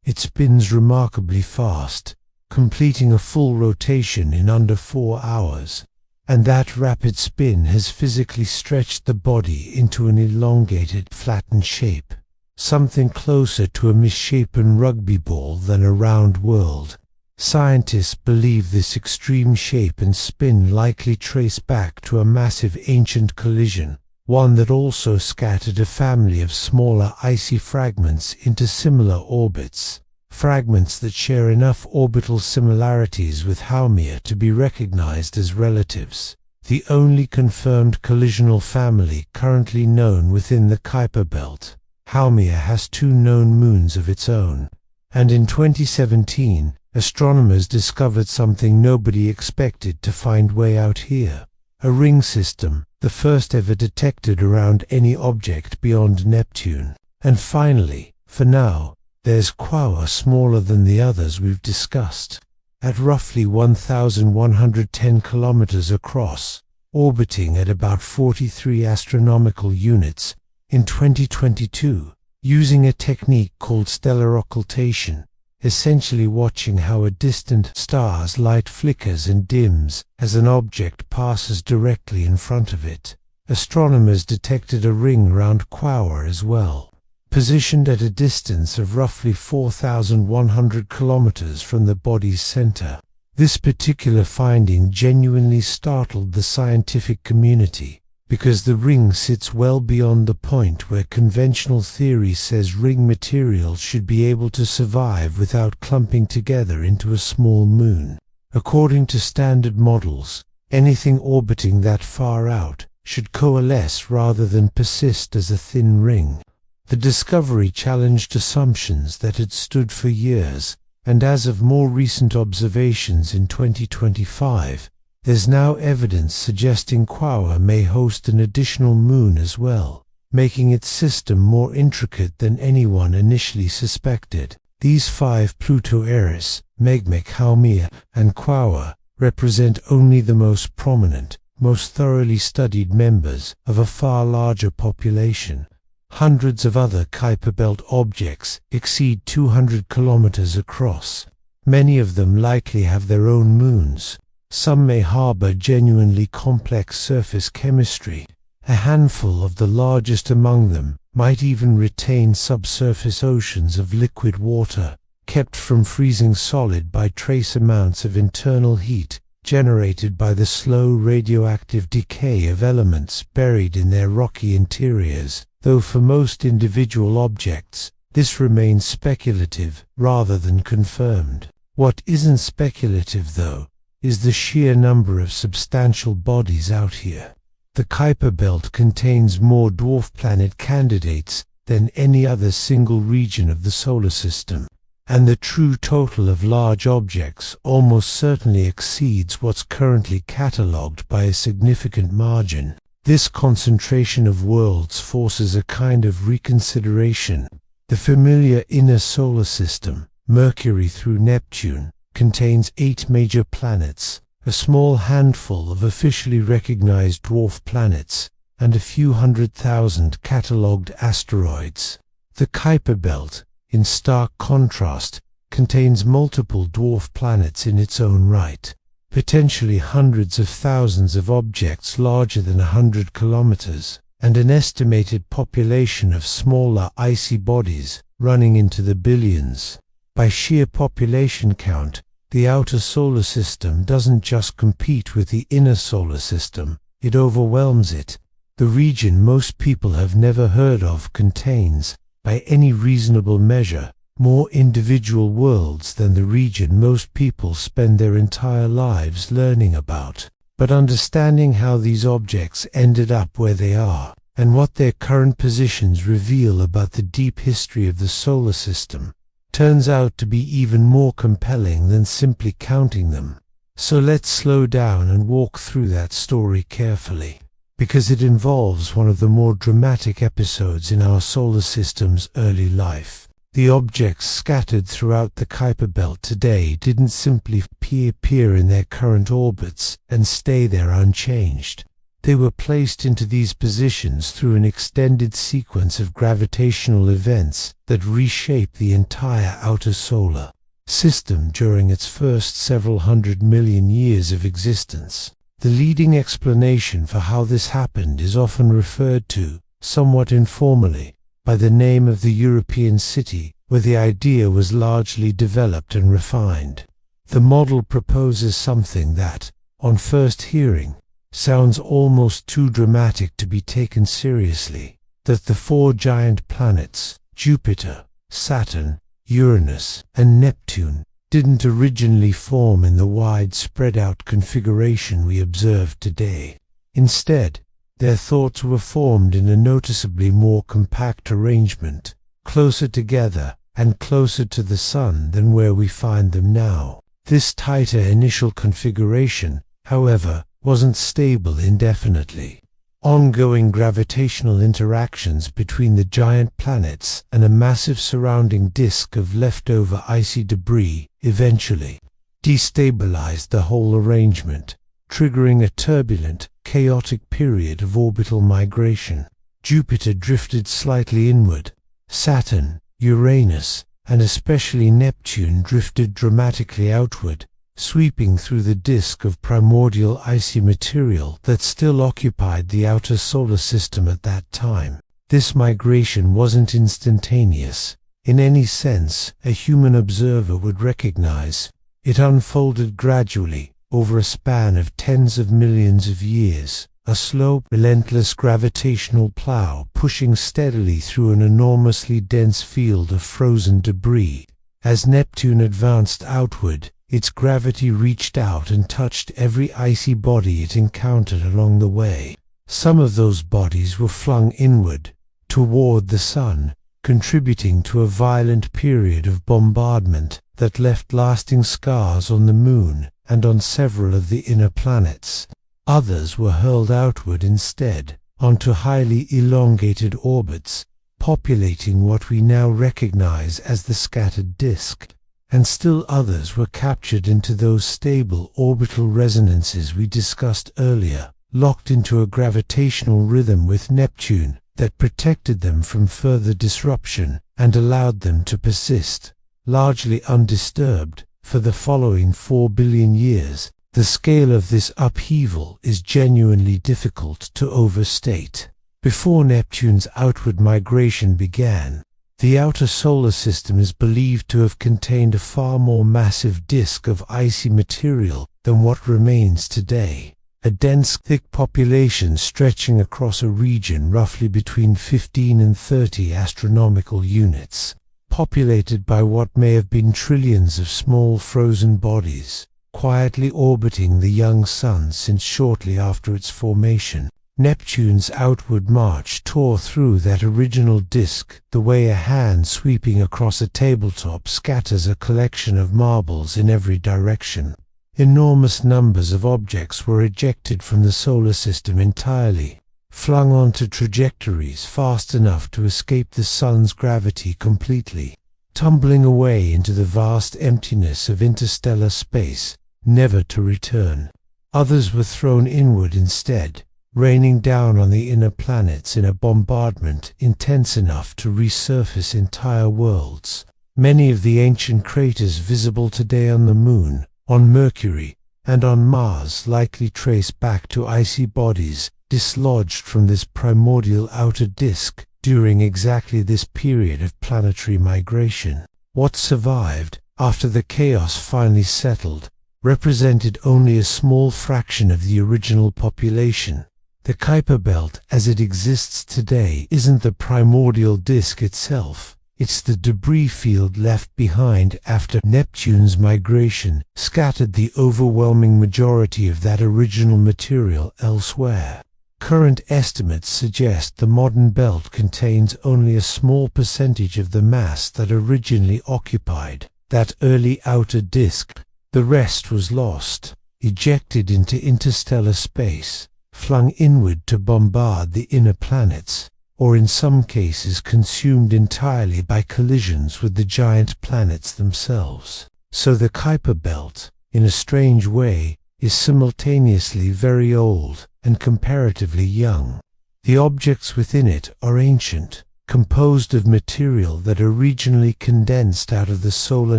It spins remarkably fast, completing a full rotation in under 4 hours. And that rapid spin has physically stretched the body into an elongated, flattened shape, something closer to a misshapen rugby ball than a round world. Scientists believe this extreme shape and spin likely trace back to a massive ancient collision, one that also scattered a family of smaller icy fragments into similar orbits, fragments that share enough orbital similarities with Haumea to be recognized as relatives. The only confirmed collisional family currently known within the Kuiper Belt. Haumea has 2 known moons of its own, and in 2017, astronomers discovered something nobody expected to find way out here. A ring system, the first ever detected around any object beyond Neptune. And finally, for now, there's Quaoar, smaller than the others we've discussed, at roughly 1,110 kilometers across, orbiting at about 43 astronomical units in 2022, using a technique called stellar occultation, essentially watching how a distant star's light flickers and dims as an object passes directly in front of it. Astronomers detected a ring around Quaoar as well, positioned at a distance of roughly 4,100 kilometers from the body's center. This particular finding genuinely startled the scientific community, because the ring sits well beyond the point where conventional theory says ring materials should be able to survive without clumping together into a small moon. According to standard models, anything orbiting that far out should coalesce rather than persist as a thin ring. The discovery challenged assumptions that had stood for years, and as of more recent observations in 2025, there's now evidence suggesting Quaoar may host an additional moon as well, making its system more intricate than anyone initially suspected. These 5 Pluto Eris, Meghmek, Haumea, and Quaoar represent only the most prominent, most thoroughly studied members of a far larger population. Hundreds of other Kuiper Belt objects exceed 200 kilometers across. Many of them likely have their own moons. Some may harbor genuinely complex surface chemistry. A handful of the largest among them might even retain subsurface oceans of liquid water, kept from freezing solid by trace amounts of internal heat generated by the slow radioactive decay of elements buried in their rocky interiors. Though for most individual objects, this remains speculative rather than confirmed. What isn't speculative, though, is the sheer number of substantial bodies out here. The Kuiper Belt contains more dwarf planet candidates than any other single region of the solar system, and the true total of large objects almost certainly exceeds what's currently catalogued by a significant margin. This concentration of worlds forces a kind of reconsideration. The familiar inner solar system, Mercury through Neptune, contains 8 major planets, a small handful of officially recognized dwarf planets, and a few 100,000 catalogued asteroids. The Kuiper Belt, in stark contrast, contains multiple dwarf planets in its own right, potentially hundreds of thousands of objects larger than 100 kilometers, and an estimated population of smaller icy bodies running into the billions. By sheer population count, the outer solar system doesn't just compete with the inner solar system, it overwhelms it. The region most people have never heard of contains, by any reasonable measure, more individual worlds than the region most people spend their entire lives learning about. But understanding how these objects ended up where they are, and what their current positions reveal about the deep history of the solar system, turns out to be even more compelling than simply counting them. So let's slow down and walk through that story carefully, because it involves one of the more dramatic episodes in our solar system's early life. The objects scattered throughout the Kuiper Belt today didn't simply appear in their current orbits and stay there unchanged. They were placed into these positions through an extended sequence of gravitational events that reshaped the entire outer solar system during its first several 100 million years of existence. The leading explanation for how this happened is often referred to, somewhat informally, by the name of the European city where the idea was largely developed and refined. The model proposes something that, on first hearing, sounds almost too dramatic to be taken seriously: that the four giant planets, Jupiter, Saturn, Uranus, and Neptune, didn't originally form in the wide spread-out configuration we observe today. Instead, their thoughts were formed in a noticeably more compact arrangement, closer together and closer to the Sun than where we find them now. This tighter initial configuration, however, wasn't stable indefinitely. Ongoing gravitational interactions between the giant planets and a massive surrounding disk of leftover icy debris eventually destabilized the whole arrangement, triggering a turbulent, chaotic period of orbital migration. Jupiter drifted slightly inward. Saturn, Uranus, and especially Neptune drifted dramatically outward, sweeping through the disk of primordial icy material that still occupied the outer solar system at that time. This migration wasn't instantaneous, in any sense a human observer would recognize. It unfolded gradually, over a span of tens of millions of years, a slow, relentless gravitational plow pushing steadily through an enormously dense field of frozen debris. As Neptune advanced outward, its gravity reached out and touched every icy body it encountered along the way. Some of those bodies were flung inward, toward the Sun, contributing to a violent period of bombardment that left lasting scars on the Moon and on several of the inner planets. Others were hurled outward instead, onto highly elongated orbits, populating what we now recognize as the scattered disk. And still others were captured into those stable orbital resonances we discussed earlier, locked into a gravitational rhythm with Neptune that protected them from further disruption and allowed them to persist, largely undisturbed, for the following 4 billion years. The scale of this upheaval is genuinely difficult to overstate. Before Neptune's outward migration began, the outer solar system is believed to have contained a far more massive disk of icy material than what remains today. A dense, thick population stretching across a region roughly between 15 and 30 astronomical units, populated by what may have been trillions of small frozen bodies, quietly orbiting the young Sun since shortly after its formation. Neptune's outward march tore through that original disk the way a hand sweeping across a tabletop scatters a collection of marbles in every direction. Enormous numbers of objects were ejected from the solar system entirely, flung onto trajectories fast enough to escape the Sun's gravity completely, tumbling away into the vast emptiness of interstellar space, never to return. Others were thrown inward instead, raining down on the inner planets in a bombardment intense enough to resurface entire worlds. Many of the ancient craters visible today on the Moon, on Mercury, and on Mars likely trace back to icy bodies dislodged from this primordial outer disk during exactly this period of planetary migration. What survived, after the chaos finally settled, represented only a small fraction of the original population. The Kuiper Belt as it exists today isn't the primordial disk itself, it's the debris field left behind after Neptune's migration scattered the overwhelming majority of that original material elsewhere. Current estimates suggest the modern belt contains only a small percentage of the mass that originally occupied that early outer disk. The rest was lost, ejected into interstellar space, flung inward to bombard the inner planets, or in some cases consumed entirely by collisions with the giant planets themselves. So the Kuiper Belt, in a strange way, is simultaneously very old and comparatively young. The objects within it are ancient, composed of material that originally condensed out of the solar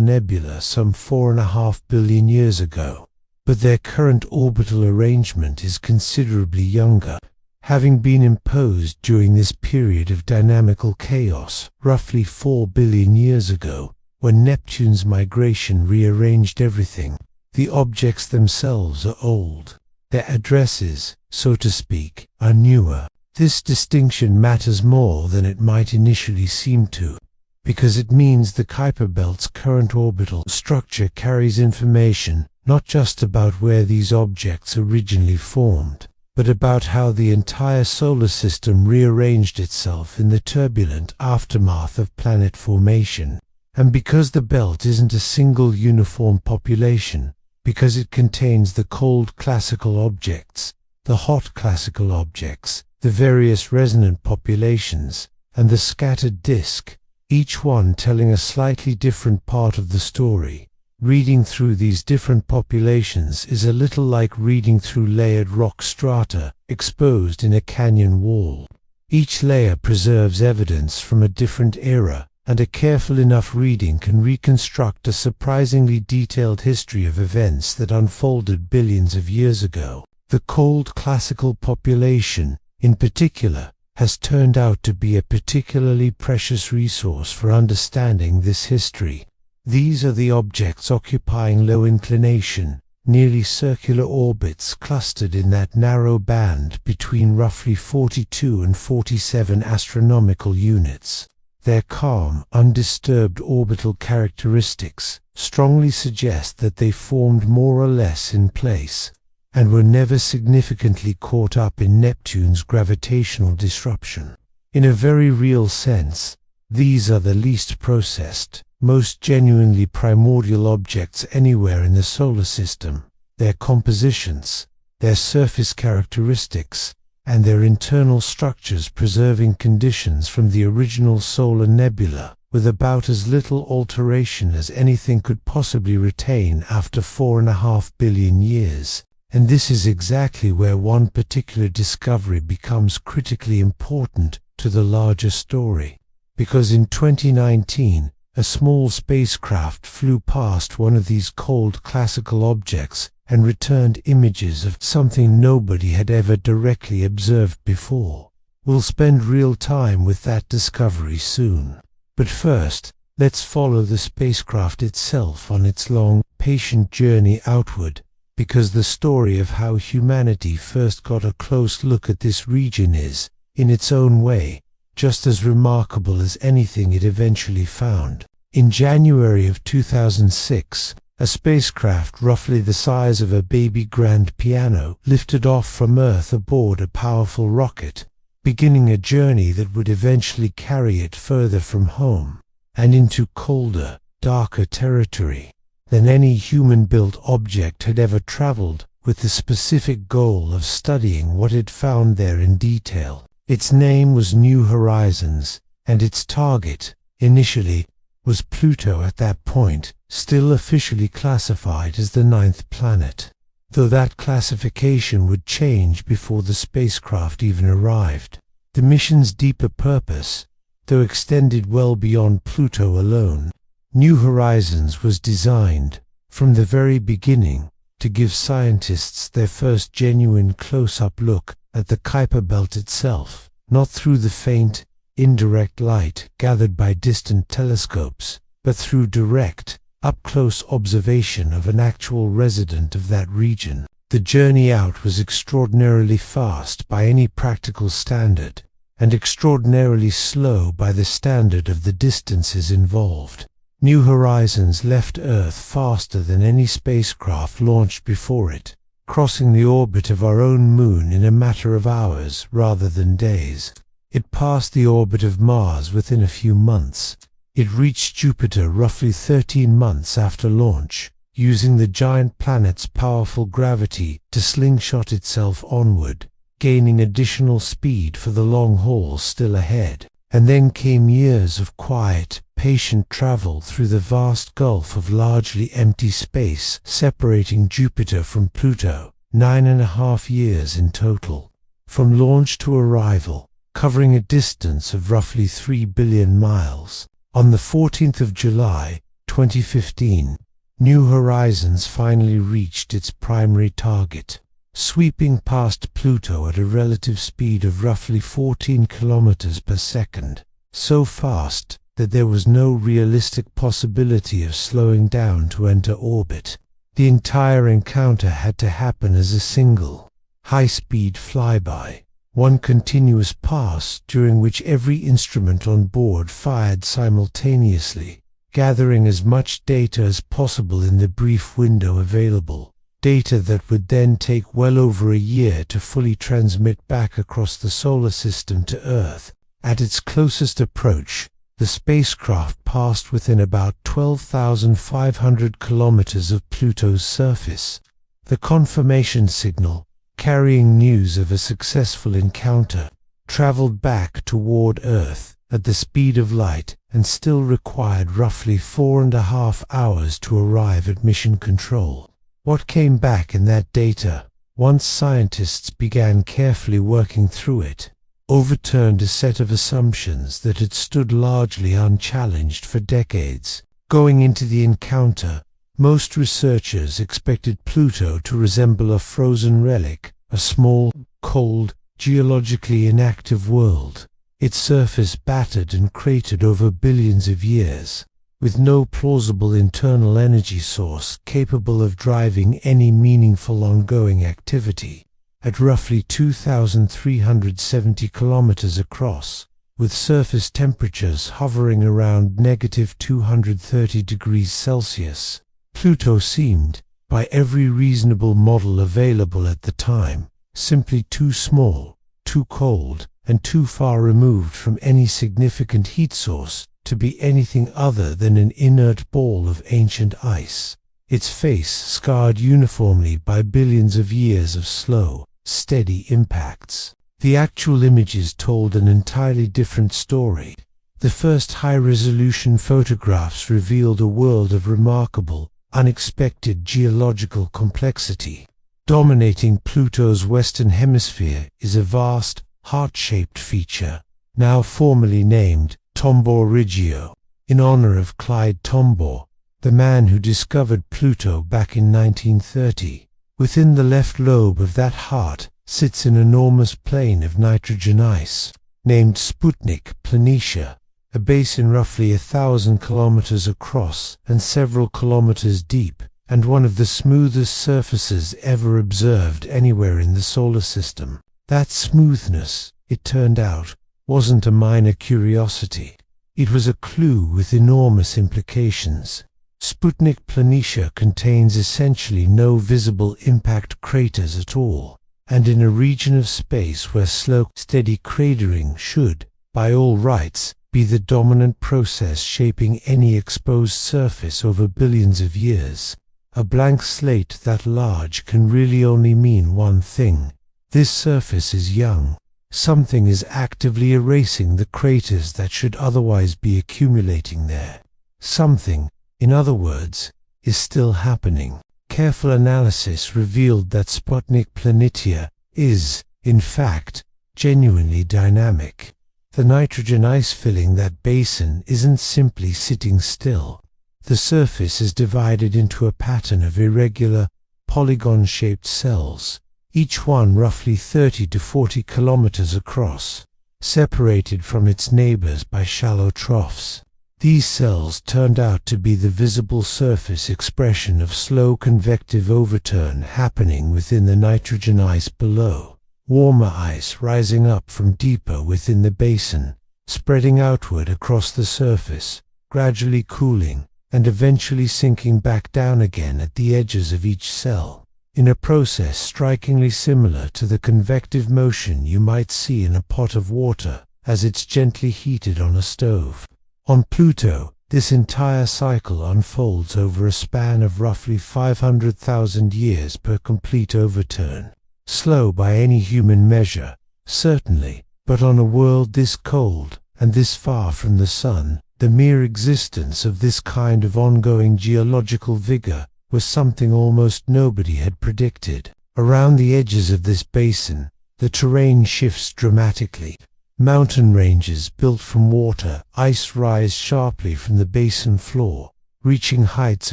nebula some 4.5 billion years ago. But their current orbital arrangement is considerably younger, having been imposed during this period of dynamical chaos, roughly 4 billion years ago, when Neptune's migration rearranged everything. The objects themselves are old. Their addresses, so to speak, are newer. This distinction matters more than it might initially seem to, because it means the Kuiper Belt's current orbital structure carries information not just about where these objects originally formed, but about how the entire solar system rearranged itself in the turbulent aftermath of planet formation. And because the belt isn't a single uniform population, because it contains the cold classical objects, the hot classical objects, the various resonant populations, and the scattered disk, each one telling a slightly different part of the story. Reading through these different populations is a little like reading through layered rock strata exposed in a canyon wall. Each layer preserves evidence from a different era, and a careful enough reading can reconstruct a surprisingly detailed history of events that unfolded billions of years ago. The cold classical population, in particular, has turned out to be a particularly precious resource for understanding this history. These are the objects occupying low-inclination, nearly circular orbits clustered in that narrow band between roughly 42 and 47 astronomical units. Their calm, undisturbed orbital characteristics strongly suggest that they formed more or less in place, and were never significantly caught up in Neptune's gravitational disruption. In a very real sense, these are the least processed, most genuinely primordial objects anywhere in the solar system. Their compositions, their surface characteristics, and their internal structures preserving conditions from the original solar nebula, with about as little alteration as anything could possibly retain after 4.5 billion years. And this is exactly where one particular discovery becomes critically important to the larger story. Because in 2019, a small spacecraft flew past one of these cold classical objects and returned images of something nobody had ever directly observed before. We'll spend real time with that discovery soon. But first, let's follow the spacecraft itself on its long, patient journey outward, because the story of how humanity first got a close look at this region is, in its own way, just as remarkable as anything it eventually found. In January of 2006, a spacecraft roughly the size of a baby grand piano lifted off from Earth aboard a powerful rocket, beginning a journey that would eventually carry it further from home, and into colder, darker territory than any human-built object had ever traveled, with the specific goal of studying what it found there in detail. Its name was New Horizons, and its target, initially, was Pluto at that point, still officially classified as the 9th planet, though that classification would change before the spacecraft even arrived. The mission's deeper purpose, though extended well beyond Pluto alone, New Horizons was designed, from the very beginning, to give scientists their first genuine close-up look at the Kuiper Belt itself, not through the faint, indirect light gathered by distant telescopes, but through direct, up-close observation of an actual resident of that region. The journey out was extraordinarily fast by any practical standard, and extraordinarily slow by the standard of the distances involved. New Horizons left Earth faster than any spacecraft launched before it, crossing the orbit of our own moon in a matter of hours rather than days. It passed the orbit of Mars within a few months. It reached Jupiter roughly 13 months after launch, using the giant planet's powerful gravity to slingshot itself onward, gaining additional speed for the long haul still ahead. And then came years of quiet, patient travel through the vast gulf of largely empty space separating Jupiter from Pluto, 9.5 years in total. From launch to arrival, covering a distance of roughly 3 billion miles. On the 14th of July, 2015, New Horizons finally reached its primary target, sweeping past Pluto at a relative speed of roughly 14 kilometers per second, so fast that there was no realistic possibility of slowing down to enter orbit. The entire encounter had to happen as a single, high-speed flyby, one continuous pass during which every instrument on board fired simultaneously, gathering as much data as possible in the brief window available. Data that would then take well over a year to fully transmit back across the solar system to Earth. At its closest approach, the spacecraft passed within about 12,500 kilometers of Pluto's surface. The confirmation signal, carrying news of a successful encounter, traveled back toward Earth at the speed of light and still required roughly 4.5 hours to arrive at mission control. What came back in that data, once scientists began carefully working through it, overturned a set of assumptions that had stood largely unchallenged for decades. Going into the encounter, most researchers expected Pluto to resemble a frozen relic, a small, cold, geologically inactive world, its surface battered and cratered over billions of years, with no plausible internal energy source capable of driving any meaningful ongoing activity. At roughly 2,370 kilometers across, with surface temperatures hovering around -230 degrees Celsius, Pluto seemed, by every reasonable model available at the time, simply too small, too cold, and too far removed from any significant heat source to be anything other than an inert ball of ancient ice, its face scarred uniformly by billions of years of slow, steady impacts. The actual images told an entirely different story. The first high-resolution photographs revealed a world of remarkable, unexpected geological complexity. Dominating Pluto's western hemisphere is a vast, heart-shaped feature, now formally named Tombaugh Regio, in honor of Clyde Tombaugh, the man who discovered Pluto back in 1930. Within the left lobe of that heart sits an enormous plain of nitrogen ice, named Sputnik Planitia, a basin roughly 1,000 kilometers across and several kilometers deep, and one of the smoothest surfaces ever observed anywhere in the solar system. That smoothness, it turned out, wasn't a minor curiosity. It was a clue with enormous implications. Sputnik Planitia contains essentially no visible impact craters at all, and in a region of space where slow, steady cratering should, by all rights, be the dominant process shaping any exposed surface over billions of years. A blank slate that large can really only mean one thing. This surface is young. Something is actively erasing the craters that should otherwise be accumulating there. Something, in other words, is still happening. Careful analysis revealed that Sputnik Planitia is, in fact, genuinely dynamic. The nitrogen ice filling that basin isn't simply sitting still. The surface is divided into a pattern of irregular, polygon-shaped cells, each one roughly 30 to 40 kilometers across, separated from its neighbors by shallow troughs. These cells turned out to be the visible surface expression of slow convective overturn happening within the nitrogen ice below. Warmer ice rising up from deeper within the basin, spreading outward across the surface, gradually cooling, and eventually sinking back down again at the edges of each cell, in a process strikingly similar to the convective motion you might see in a pot of water as it's gently heated on a stove. On Pluto, this entire cycle unfolds over a span of roughly 500,000 years per complete overturn. Slow by any human measure, certainly, but on a world this cold and this far from the sun, the mere existence of this kind of ongoing geological vigor was something almost nobody had predicted. Around the edges of this basin, the terrain shifts dramatically. Mountain ranges built from water ice rise sharply from the basin floor, reaching heights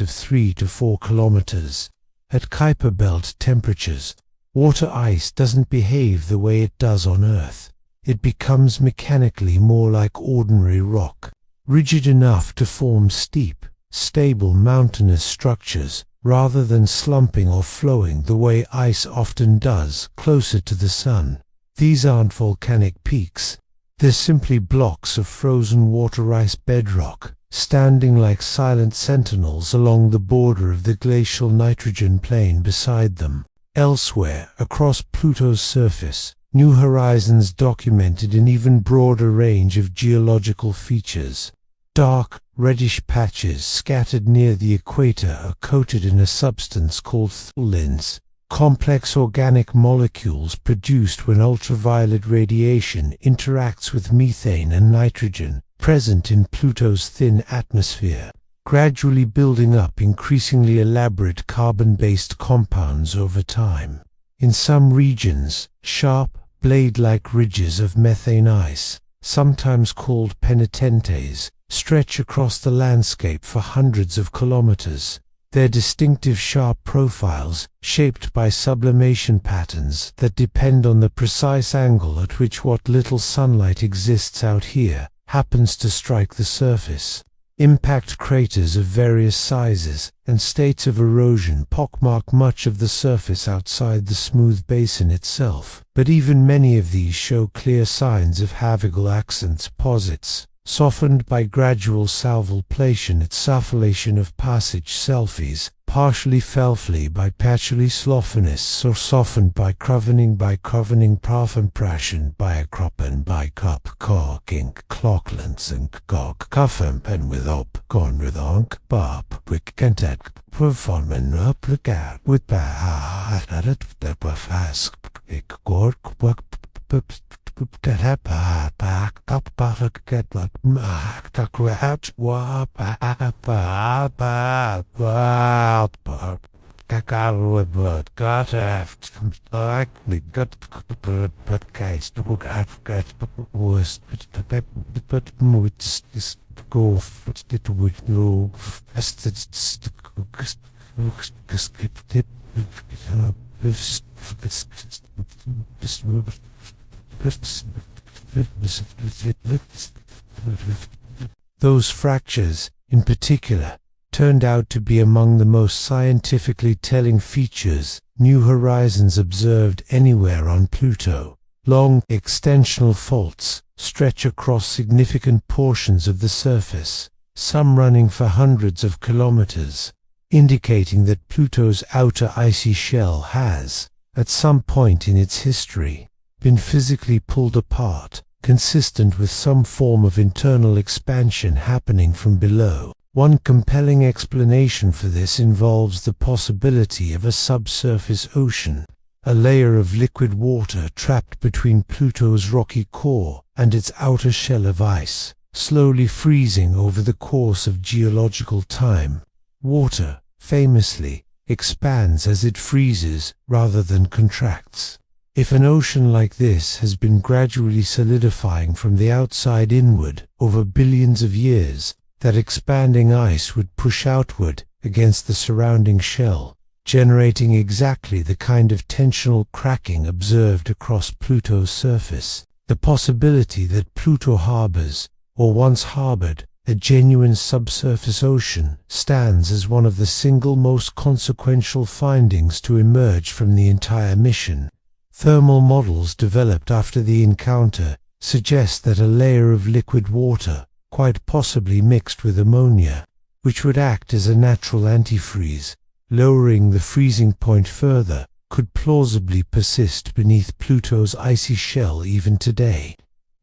of 3 to 4 kilometers. At Kuiper Belt temperatures, water ice doesn't behave the way it does on Earth. It becomes mechanically more like ordinary rock, rigid enough to form steep, stable mountainous structures, rather than slumping or flowing the way ice often does closer to the sun. These aren't volcanic peaks. They're simply blocks of frozen water ice bedrock, standing like silent sentinels along the border of the glacial nitrogen plain beside them. Elsewhere, across Pluto's surface, New Horizons documented an even broader range of geological features. Dark, reddish patches scattered near the equator are coated in a substance called tholins, complex organic molecules produced when ultraviolet radiation interacts with methane and nitrogen, present in Pluto's thin atmosphere, gradually building up increasingly elaborate carbon-based compounds over time. In some regions, sharp, blade-like ridges of methane ice, sometimes called penitentes, stretch across the landscape for hundreds of kilometers. Their distinctive sharp profiles, shaped by sublimation patterns that depend on the precise angle at which what little sunlight exists out here happens to strike the surface. Impact craters of various sizes and states of erosion pockmark much of the surface outside the smooth basin itself, but even many of these show clear signs of havigal accents posits, softened by gradual salvulation at sufflation of passage selfies, partially felfly by patchily sloffiness, or softened by crovaning profenprassion by a croppen by cup corking clocklands and gog cuffempen with op gone with onk bop wickkentet performen uplegat with bah that was fast ik gork work that happened back up get what the crowd wap got after like we got but guys look I've got was but it's go it with no as those fractures, in particular, turned out to be among the most scientifically telling features New Horizons observed anywhere on Pluto. Long, extensional faults stretch across significant portions of the surface, some running for hundreds of kilometers, indicating that Pluto's outer icy shell has, at some point in its history, been physically pulled apart, consistent with some form of internal expansion happening from below. One compelling explanation for this involves the possibility of a subsurface ocean, a layer of liquid water trapped between Pluto's rocky core and its outer shell of ice, slowly freezing over the course of geological time. Water, famously, expands as it freezes rather than contracts. If an ocean like this has been gradually solidifying from the outside inward over billions of years, that expanding ice would push outward against the surrounding shell, generating exactly the kind of tensional cracking observed across Pluto's surface. The possibility that Pluto harbors, or once harbored, a genuine subsurface ocean stands as one of the single most consequential findings to emerge from the entire mission. Thermal models developed after the encounter suggest that a layer of liquid water, quite possibly mixed with ammonia, which would act as a natural antifreeze, lowering the freezing point further, could plausibly persist beneath Pluto's icy shell even today.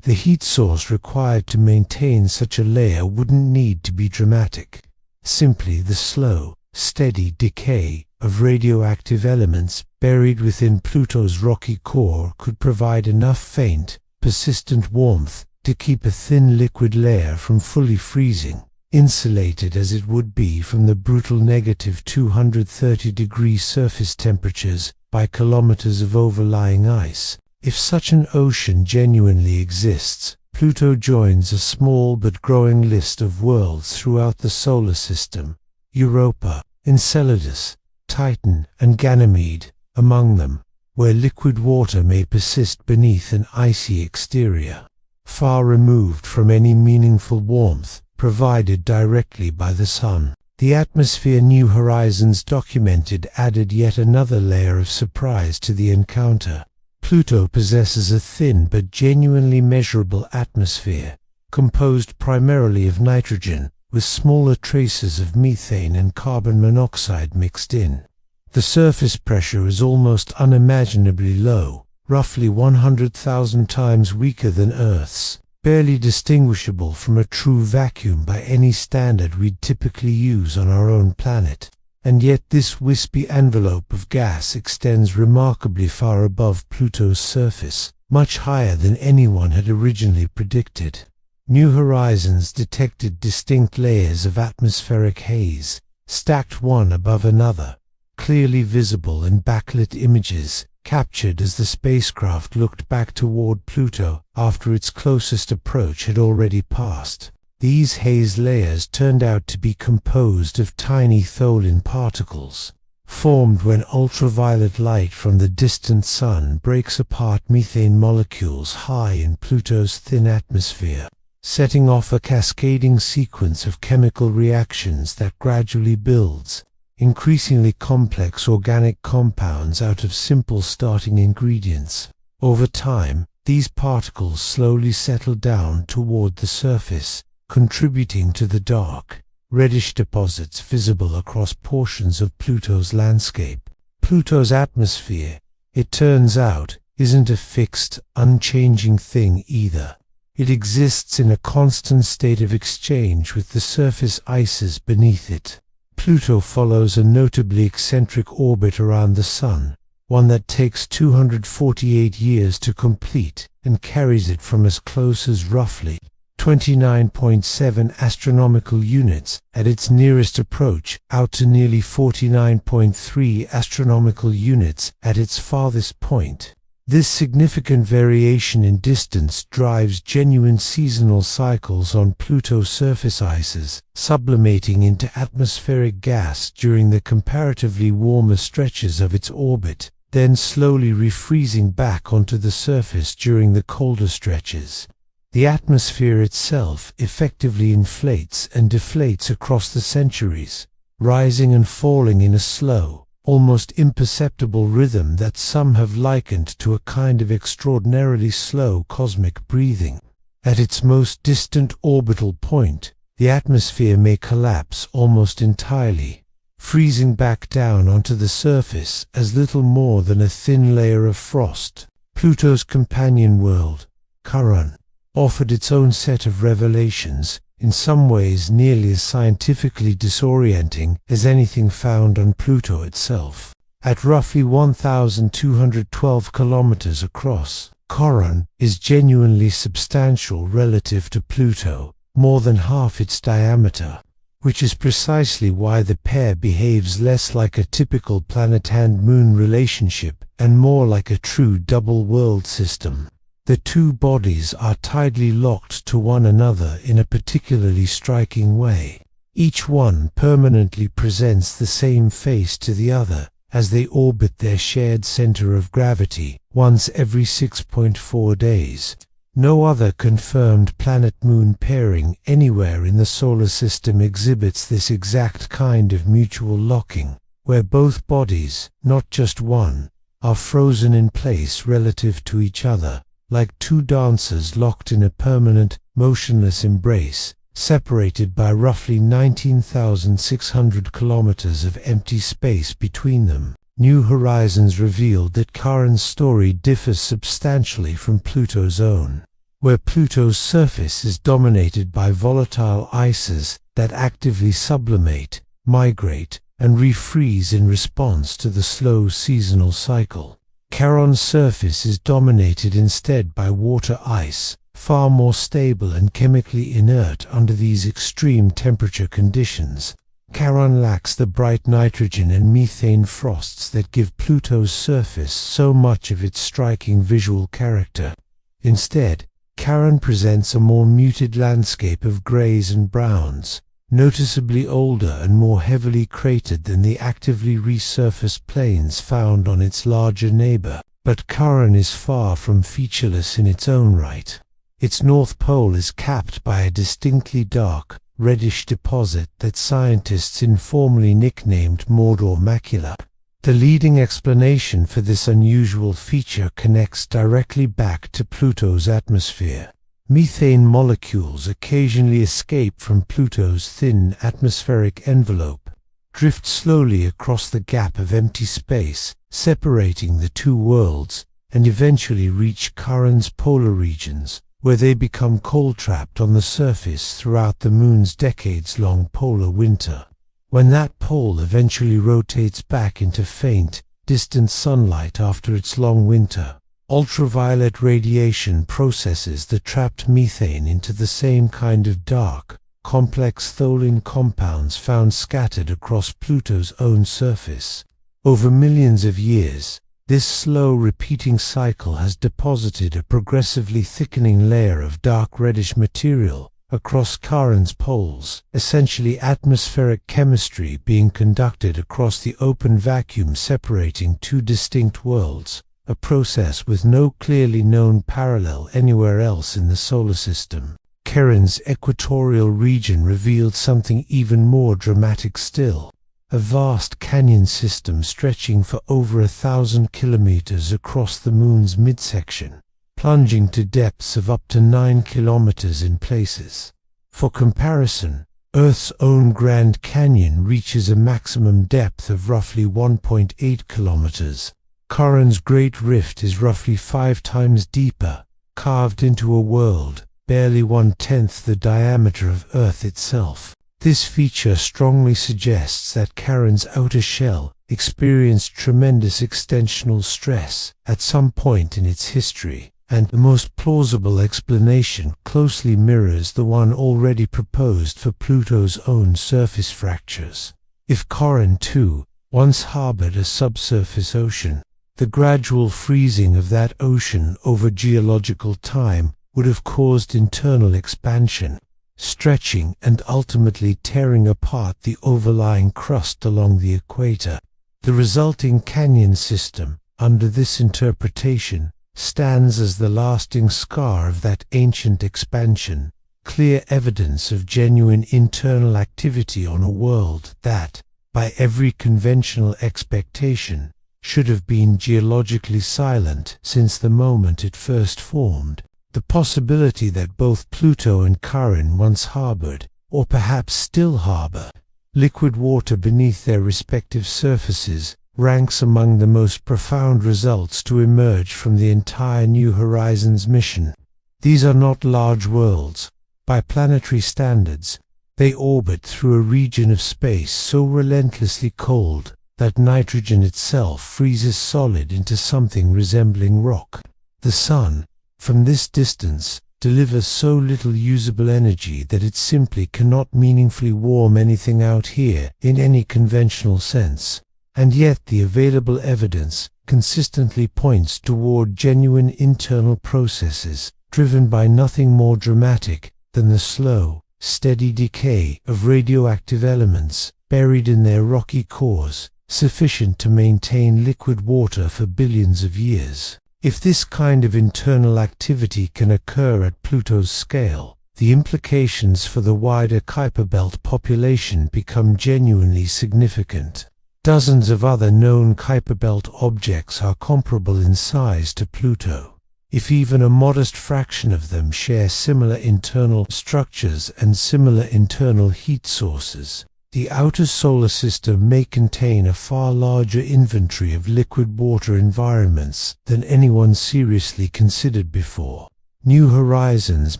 The heat source required to maintain such a layer wouldn't need to be dramatic. Simply the slow, steady decay of radioactive elements buried within Pluto's rocky core could provide enough faint, persistent warmth to keep a thin liquid layer from fully freezing, insulated as it would be from the brutal -230-degree surface temperatures by kilometers of overlying ice. If such an ocean genuinely exists, Pluto joins a small but growing list of worlds throughout the solar system, Europa, Enceladus, Titan, and Ganymede among them, where liquid water may persist beneath an icy exterior, far removed from any meaningful warmth provided directly by the sun. The atmosphere New Horizons documented added yet another layer of surprise to the encounter. Pluto possesses a thin but genuinely measurable atmosphere, composed primarily of nitrogen, with smaller traces of methane and carbon monoxide mixed in. The surface pressure is almost unimaginably low, roughly 100,000 times weaker than Earth's, barely distinguishable from a true vacuum by any standard we'd typically use on our own planet. And yet this wispy envelope of gas extends remarkably far above Pluto's surface, much higher than anyone had originally predicted. New Horizons detected distinct layers of atmospheric haze, stacked one above another, clearly visible in backlit images captured as the spacecraft looked back toward Pluto after its closest approach had already passed. These haze layers turned out to be composed of tiny tholin particles, formed when ultraviolet light from the distant sun breaks apart methane molecules high in Pluto's thin atmosphere, setting off a cascading sequence of chemical reactions that gradually builds increasingly complex organic compounds out of simple starting ingredients. Over time, these particles slowly settle down toward the surface, contributing to the dark, reddish deposits visible across portions of Pluto's landscape. Pluto's atmosphere, it turns out, isn't a fixed, unchanging thing either. It exists in a constant state of exchange with the surface ices beneath it. Pluto follows a notably eccentric orbit around the Sun, one that takes 248 years to complete and carries it from as close as roughly 29.7 astronomical units at its nearest approach out to nearly 49.3 astronomical units at its farthest point. This significant variation in distance drives genuine seasonal cycles on Pluto's surface ices, sublimating into atmospheric gas during the comparatively warmer stretches of its orbit, then slowly refreezing back onto the surface during the colder stretches. The atmosphere itself effectively inflates and deflates across the centuries, rising and falling in a slow, almost imperceptible rhythm that some have likened to a kind of extraordinarily slow cosmic breathing. At its most distant orbital point, the atmosphere may collapse almost entirely, freezing back down onto the surface as little more than a thin layer of frost. Pluto's companion world, Charon, offered its own set of revelations, in some ways nearly as scientifically disorienting as anything found on Pluto itself. At roughly 1,212 kilometers across, Charon is genuinely substantial relative to Pluto, more than half its diameter, which is precisely why the pair behaves less like a typical planet and moon relationship and more like a true double-world system. The two bodies are tidally locked to one another in a particularly striking way. Each one permanently presents the same face to the other as they orbit their shared center of gravity once every 6.4 days. No other confirmed planet-moon pairing anywhere in the solar system exhibits this exact kind of mutual locking, where both bodies, not just one, are frozen in place relative to each other, like two dancers locked in a permanent, motionless embrace, separated by roughly 19,600 kilometers of empty space between them. New Horizons revealed that Charon's story differs substantially from Pluto's own, where Pluto's surface is dominated by volatile ices that actively sublimate, migrate, and refreeze in response to the slow seasonal cycle. Charon's surface is dominated instead by water ice, far more stable and chemically inert under these extreme temperature conditions. Charon lacks the bright nitrogen and methane frosts that give Pluto's surface so much of its striking visual character. Instead, Charon presents a more muted landscape of greys and browns, noticeably older and more heavily cratered than the actively resurfaced plains found on its larger neighbor. But Charon is far from featureless in its own right. Its north pole is capped by a distinctly dark, reddish deposit that scientists informally nicknamed Mordor Macula. The leading explanation for this unusual feature connects directly back to Pluto's atmosphere. Methane molecules occasionally escape from Pluto's thin atmospheric envelope, drift slowly across the gap of empty space separating the two worlds, and eventually reach Charon's polar regions, where they become cold-trapped on the surface throughout the Moon's decades-long polar winter. When that pole eventually rotates back into faint, distant sunlight after its long winter, ultraviolet radiation processes the trapped methane into the same kind of dark, complex tholin compounds found scattered across Pluto's own surface. Over millions of years, this slow repeating cycle has deposited a progressively thickening layer of dark reddish material across Charon's poles, essentially atmospheric chemistry being conducted across the open vacuum separating two distinct worlds, a process with no clearly known parallel anywhere else in the solar system. Charon's equatorial region revealed something even more dramatic still. A vast canyon system stretching for over 1,000 kilometers across the Moon's midsection, plunging to depths of up to 9 kilometers in places. For comparison, Earth's own Grand Canyon reaches a maximum depth of roughly 1.8 kilometers. Charon's Great Rift is roughly 5 times deeper, carved into a world barely 1/10 the diameter of Earth itself. This feature strongly suggests that Charon's outer shell experienced tremendous extensional stress at some point in its history, and the most plausible explanation closely mirrors the one already proposed for Pluto's own surface fractures. If Charon, too, once harbored a subsurface ocean, the gradual freezing of that ocean over geological time would have caused internal expansion, stretching and ultimately tearing apart the overlying crust along the equator. The resulting canyon system, under this interpretation, stands as the lasting scar of that ancient expansion, clear evidence of genuine internal activity on a world that, by every conventional expectation, should have been geologically silent since the moment it first formed. The possibility that both Pluto and Charon once harbored, or perhaps still harbor, liquid water beneath their respective surfaces ranks among the most profound results to emerge from the entire New Horizons mission. These are not large worlds. By planetary standards, they orbit through a region of space so relentlessly cold that nitrogen itself freezes solid into something resembling rock. The Sun, from this distance, delivers so little usable energy that it simply cannot meaningfully warm anything out here in any conventional sense. And yet the available evidence consistently points toward genuine internal processes driven by nothing more dramatic than the slow, steady decay of radioactive elements buried in their rocky cores, sufficient to maintain liquid water for billions of years. If this kind of internal activity can occur at Pluto's scale, the implications for the wider Kuiper Belt population become genuinely significant. Dozens of other known Kuiper Belt objects are comparable in size to Pluto. If even a modest fraction of them share similar internal structures and similar internal heat sources, the outer solar system may contain a far larger inventory of liquid water environments than anyone seriously considered before. New Horizons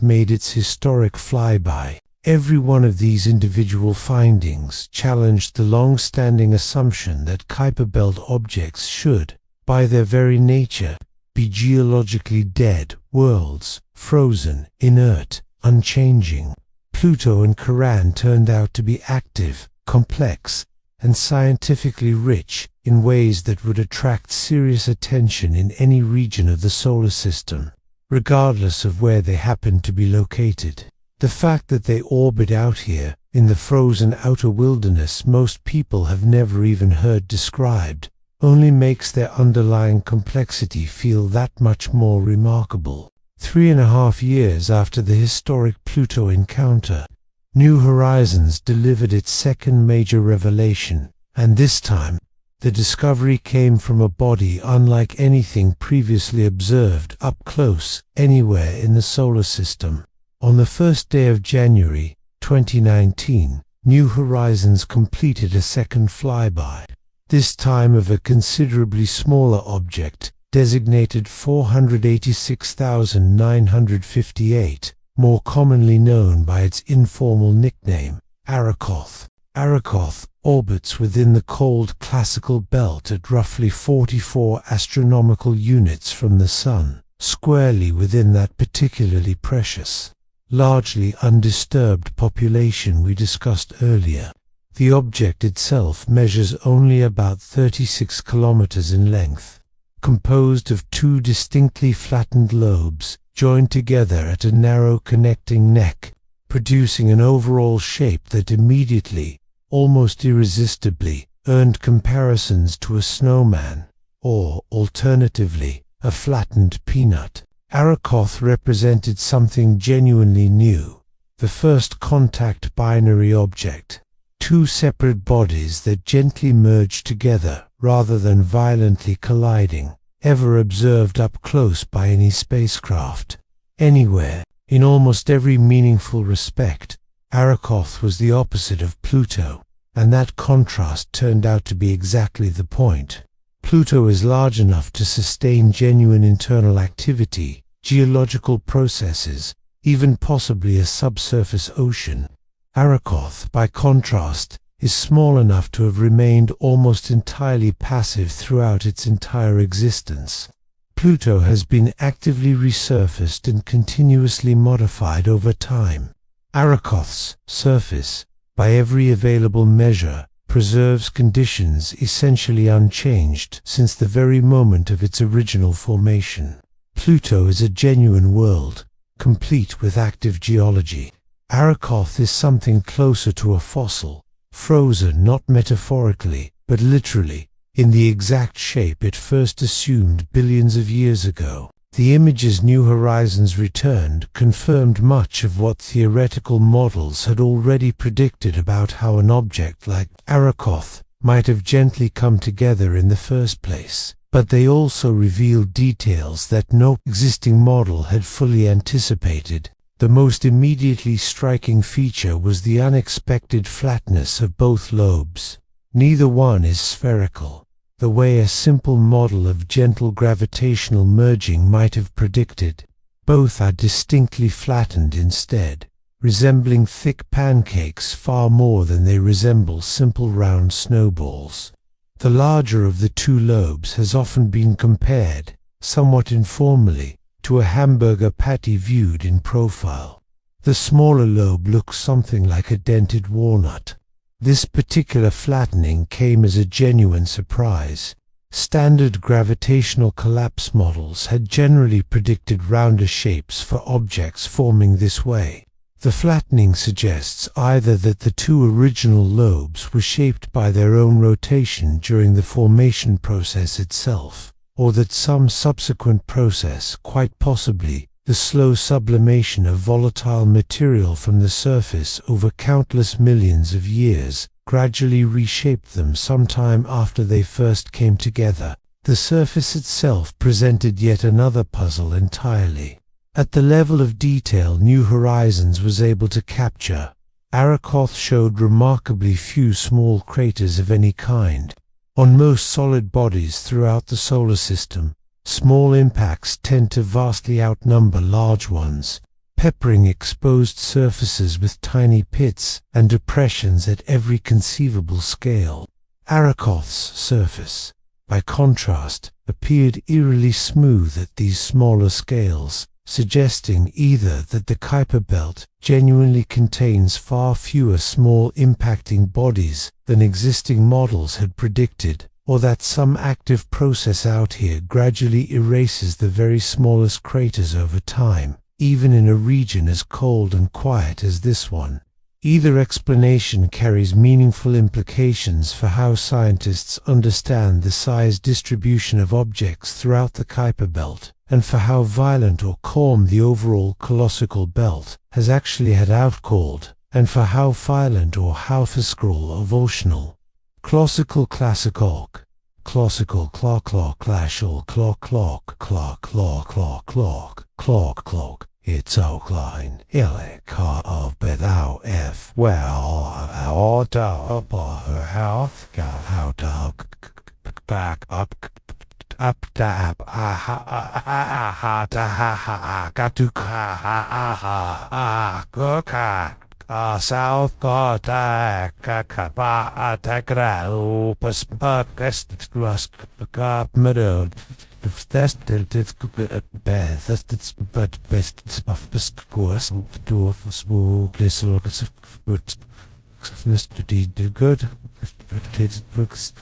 made its historic flyby, Every one of these individual findings challenged the long-standing assumption that Kuiper Belt objects should, by their very nature, be geologically dead worlds, frozen, inert, unchanging. Pluto and Charon turned out to be active, complex, and scientifically rich in ways that would attract serious attention in any region of the solar system, regardless of where they happen to be located. The fact that they orbit out here, in the frozen outer wilderness most people have never even heard described, only makes their underlying complexity feel that much more remarkable. 3.5 years after the historic Pluto encounter, New Horizons delivered its second major revelation, and this time, the discovery came from a body unlike anything previously observed up close anywhere in the solar system. On the first day of January 2019, New Horizons completed a second flyby, this time of a considerably smaller object, designated 486,958, more commonly known by its informal nickname, Arrokoth. Arrokoth orbits within the cold classical belt at roughly 44 astronomical units from the Sun, squarely within that particularly precious, largely undisturbed population we discussed earlier. The object itself measures only about 36 kilometers in length, composed of two distinctly flattened lobes joined together at a narrow connecting neck, producing an overall shape that immediately, almost irresistibly, earned comparisons to a snowman, or, alternatively, a flattened peanut. Arrokoth represented something genuinely new, the first contact binary object, two separate bodies that gently merged together rather than violently colliding, ever observed up close by any spacecraft. Anywhere, in almost every meaningful respect, Arrokoth was the opposite of Pluto, and that contrast turned out to be exactly the point. Pluto is large enough to sustain genuine internal activity, geological processes, even possibly a subsurface ocean. Arrokoth, by contrast, is small enough to have remained almost entirely passive throughout its entire existence. Pluto has been actively resurfaced and continuously modified over time. Arrokoth's surface, by every available measure, preserves conditions essentially unchanged since the very moment of its original formation. Pluto is a genuine world, complete with active geology. Arrokoth is something closer to a fossil, frozen not metaphorically, but literally, in the exact shape it first assumed billions of years ago. The images New Horizons returned confirmed much of what theoretical models had already predicted about how an object like Arrokoth might have gently come together in the first place, but they also revealed details that no existing model had fully anticipated. The most immediately striking feature was the unexpected flatness of both lobes. Neither one is spherical, the way a simple model of gentle gravitational merging might have predicted. Both are distinctly flattened instead, resembling thick pancakes far more than they resemble simple round snowballs. The larger of the two lobes has often been compared, somewhat informally, to a hamburger patty viewed in profile. The smaller lobe looks something like a dented walnut. This particular flattening came as a genuine surprise. Standard gravitational collapse models had generally predicted rounder shapes for objects forming this way. The flattening suggests either that the two original lobes were shaped by their own rotation during the formation process itself, or that some subsequent process, quite possibly the slow sublimation of volatile material from the surface over countless millions of years, gradually reshaped them sometime after they first came together. The surface itself presented yet another puzzle entirely. At the level of detail New Horizons was able to capture, Arrokoth showed remarkably few small craters of any kind. On most solid bodies throughout the solar system, small impacts tend to vastly outnumber large ones, peppering exposed surfaces with tiny pits and depressions at every conceivable scale. Arrokoth's surface, by contrast, appeared eerily smooth at these smaller scales, suggesting either that the Kuiper Belt genuinely contains far fewer small impacting bodies than existing models had predicted, or that some active process out here gradually erases the very smallest craters over time, even in a region as cold and quiet as this one. Either explanation carries meaningful implications for how scientists understand the size distribution of objects throughout the Kuiper Belt, and for how violent or calm the overall colossal belt has actually had outcalled, and for how violent or how fiscal or vocational. Classical It's outline Illica of Bedau F. Well, out of how back up dab South God Kaba Tagra Opus Best Middle that's but best of the course to smoke this the good books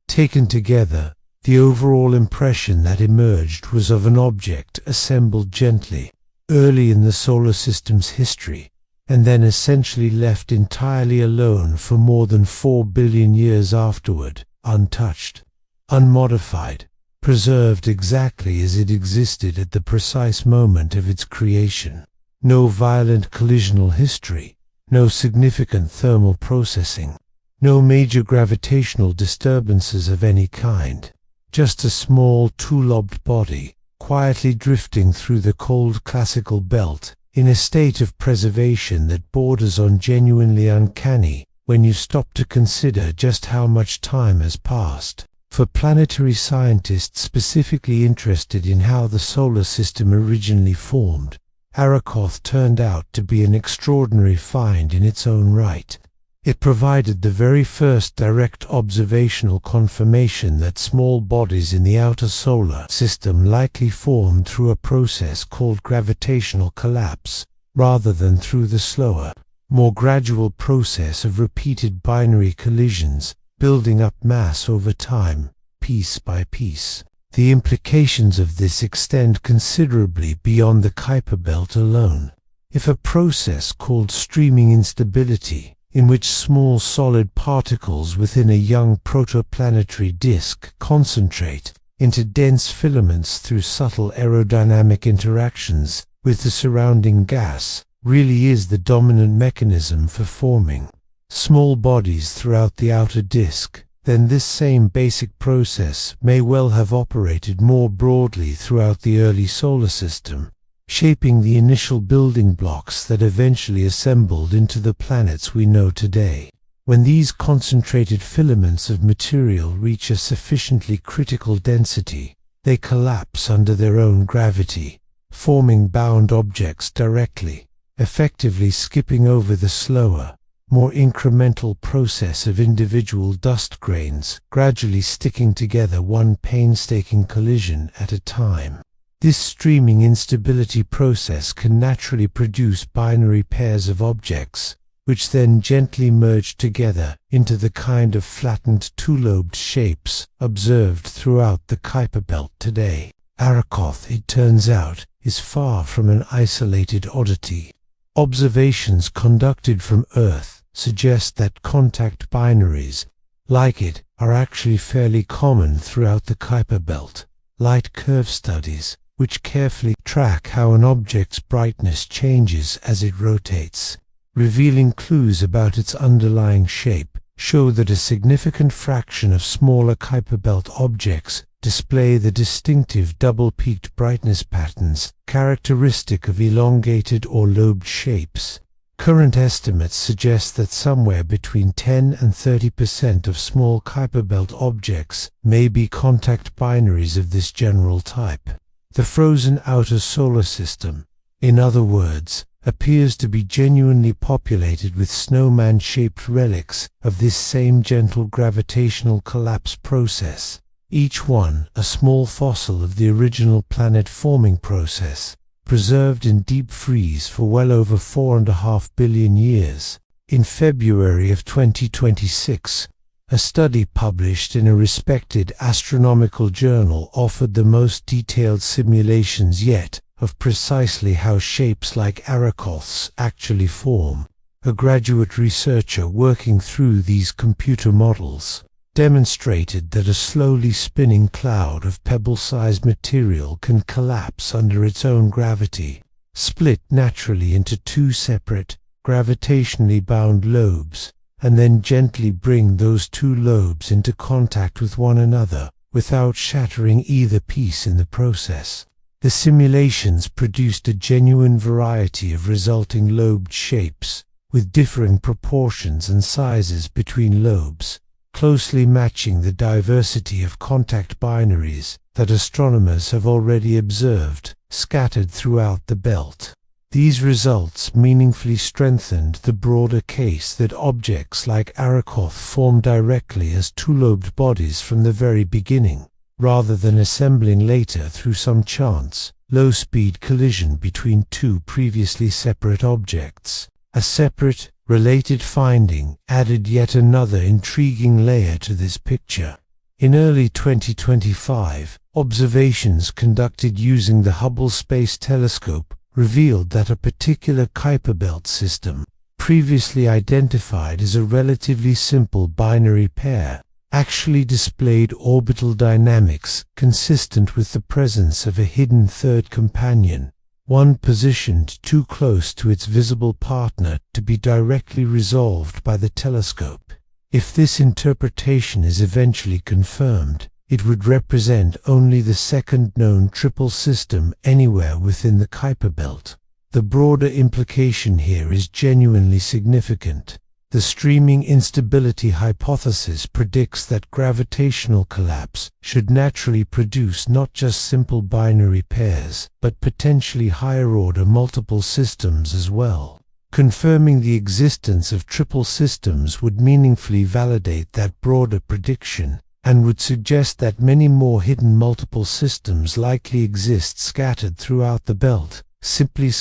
Taken together, the overall impression that emerged was of an object assembled gently, early in the solar system's history, and then essentially left entirely alone for more than 4 billion years afterward, untouched, unmodified, preserved exactly as it existed at the precise moment of its creation. No violent collisional history, no significant thermal processing, no major gravitational disturbances of any kind, just a small two-lobed body, quietly drifting through the cold classical belt, in a state of preservation that borders on genuinely uncanny when you stop to consider just how much time has passed. For planetary scientists specifically interested in how the solar system originally formed, Arrokoth turned out to be an extraordinary find in its own right. It provided the very first direct observational confirmation that small bodies in the outer solar system likely formed through a process called gravitational collapse, rather than through the slower, more gradual process of repeated binary collisions, building up mass over time, piece by piece. The implications of this extend considerably beyond the Kuiper Belt alone. If a process called streaming instability, in which small solid particles within a young protoplanetary disk concentrate into dense filaments through subtle aerodynamic interactions with the surrounding gas, really is the dominant mechanism for forming small bodies throughout the outer disk, then this same basic process may well have operated more broadly throughout the early solar system, shaping the initial building blocks that eventually assembled into the planets we know today. When these concentrated filaments of material reach a sufficiently critical density, they collapse under their own gravity, forming bound objects directly, effectively skipping over the slower, more incremental process of individual dust grains gradually sticking together one painstaking collision at a time. This streaming instability process can naturally produce binary pairs of objects, which then gently merge together into the kind of flattened two-lobed shapes observed throughout the Kuiper Belt today. Arrokoth, it turns out, is far from an isolated oddity. Observations conducted from Earth suggest that contact binaries, like it, are actually fairly common throughout the Kuiper Belt. Light curve studies, which carefully track how an object's brightness changes as it rotates, revealing clues about its underlying shape, show that a significant fraction of smaller Kuiper Belt objects display the distinctive double-peaked brightness patterns characteristic of elongated or lobed shapes. Current estimates suggest that somewhere between 10 and 30% of small Kuiper Belt objects may be contact binaries of this general type. The frozen outer solar system, in other words, appears to be genuinely populated with snowman-shaped relics of this same gentle gravitational collapse process, each one a small fossil of the original planet-forming process, preserved in deep freeze for well over 4.5 billion years. In February of 2026, a study published in a respected astronomical journal offered the most detailed simulations yet of precisely how shapes like Arrokoths actually form. A graduate researcher working through these computer models demonstrated that a slowly spinning cloud of pebble-sized material can collapse under its own gravity, split naturally into two separate, gravitationally bound lobes, and then gently bring those two lobes into contact with one another without shattering either piece in the process. The simulations produced a genuine variety of resulting lobed shapes, with differing proportions and sizes between lobes, closely matching the diversity of contact binaries that astronomers have already observed scattered throughout the belt. These results meaningfully strengthened the broader case that objects like Arrokoth form directly as two-lobed bodies from the very beginning, rather than assembling later through some chance, low-speed collision between two previously separate objects. A separate, related finding added yet another intriguing layer to this picture. In early 2025, observations conducted using the Hubble Space Telescope revealed that a particular Kuiper Belt system, previously identified as a relatively simple binary pair, actually displayed orbital dynamics consistent with the presence of a hidden third companion, one positioned too close to its visible partner to be directly resolved by the telescope. If this interpretation is eventually confirmed, it would represent only the second known triple system anywhere within the Kuiper Belt. The broader implication here is genuinely significant. The streaming instability hypothesis predicts that gravitational collapse should naturally produce not just simple binary pairs, but potentially higher-order multiple systems as well. Confirming the existence of triple systems would meaningfully validate that broader prediction, and would suggest that many more hidden multiple systems likely exist scattered throughout the belt, simply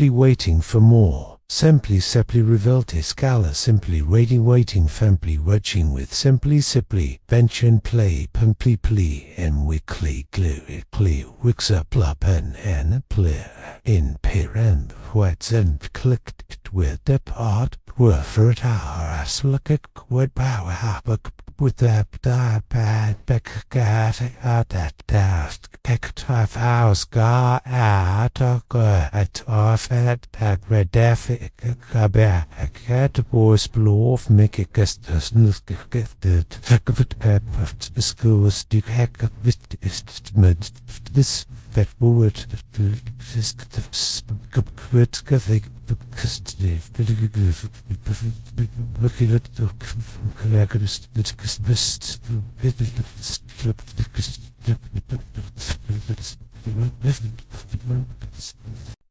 waiting for more. Simply revelte scala simply waiting femply watching with simply bench and play ply and weekly glue wixa plapen and play in parent what's and clicked with the part for it hours look at what power happen with that bad back got at that task picked 5 hours got at off at red defi back at boys blow off make it gets the schools do hack with this that would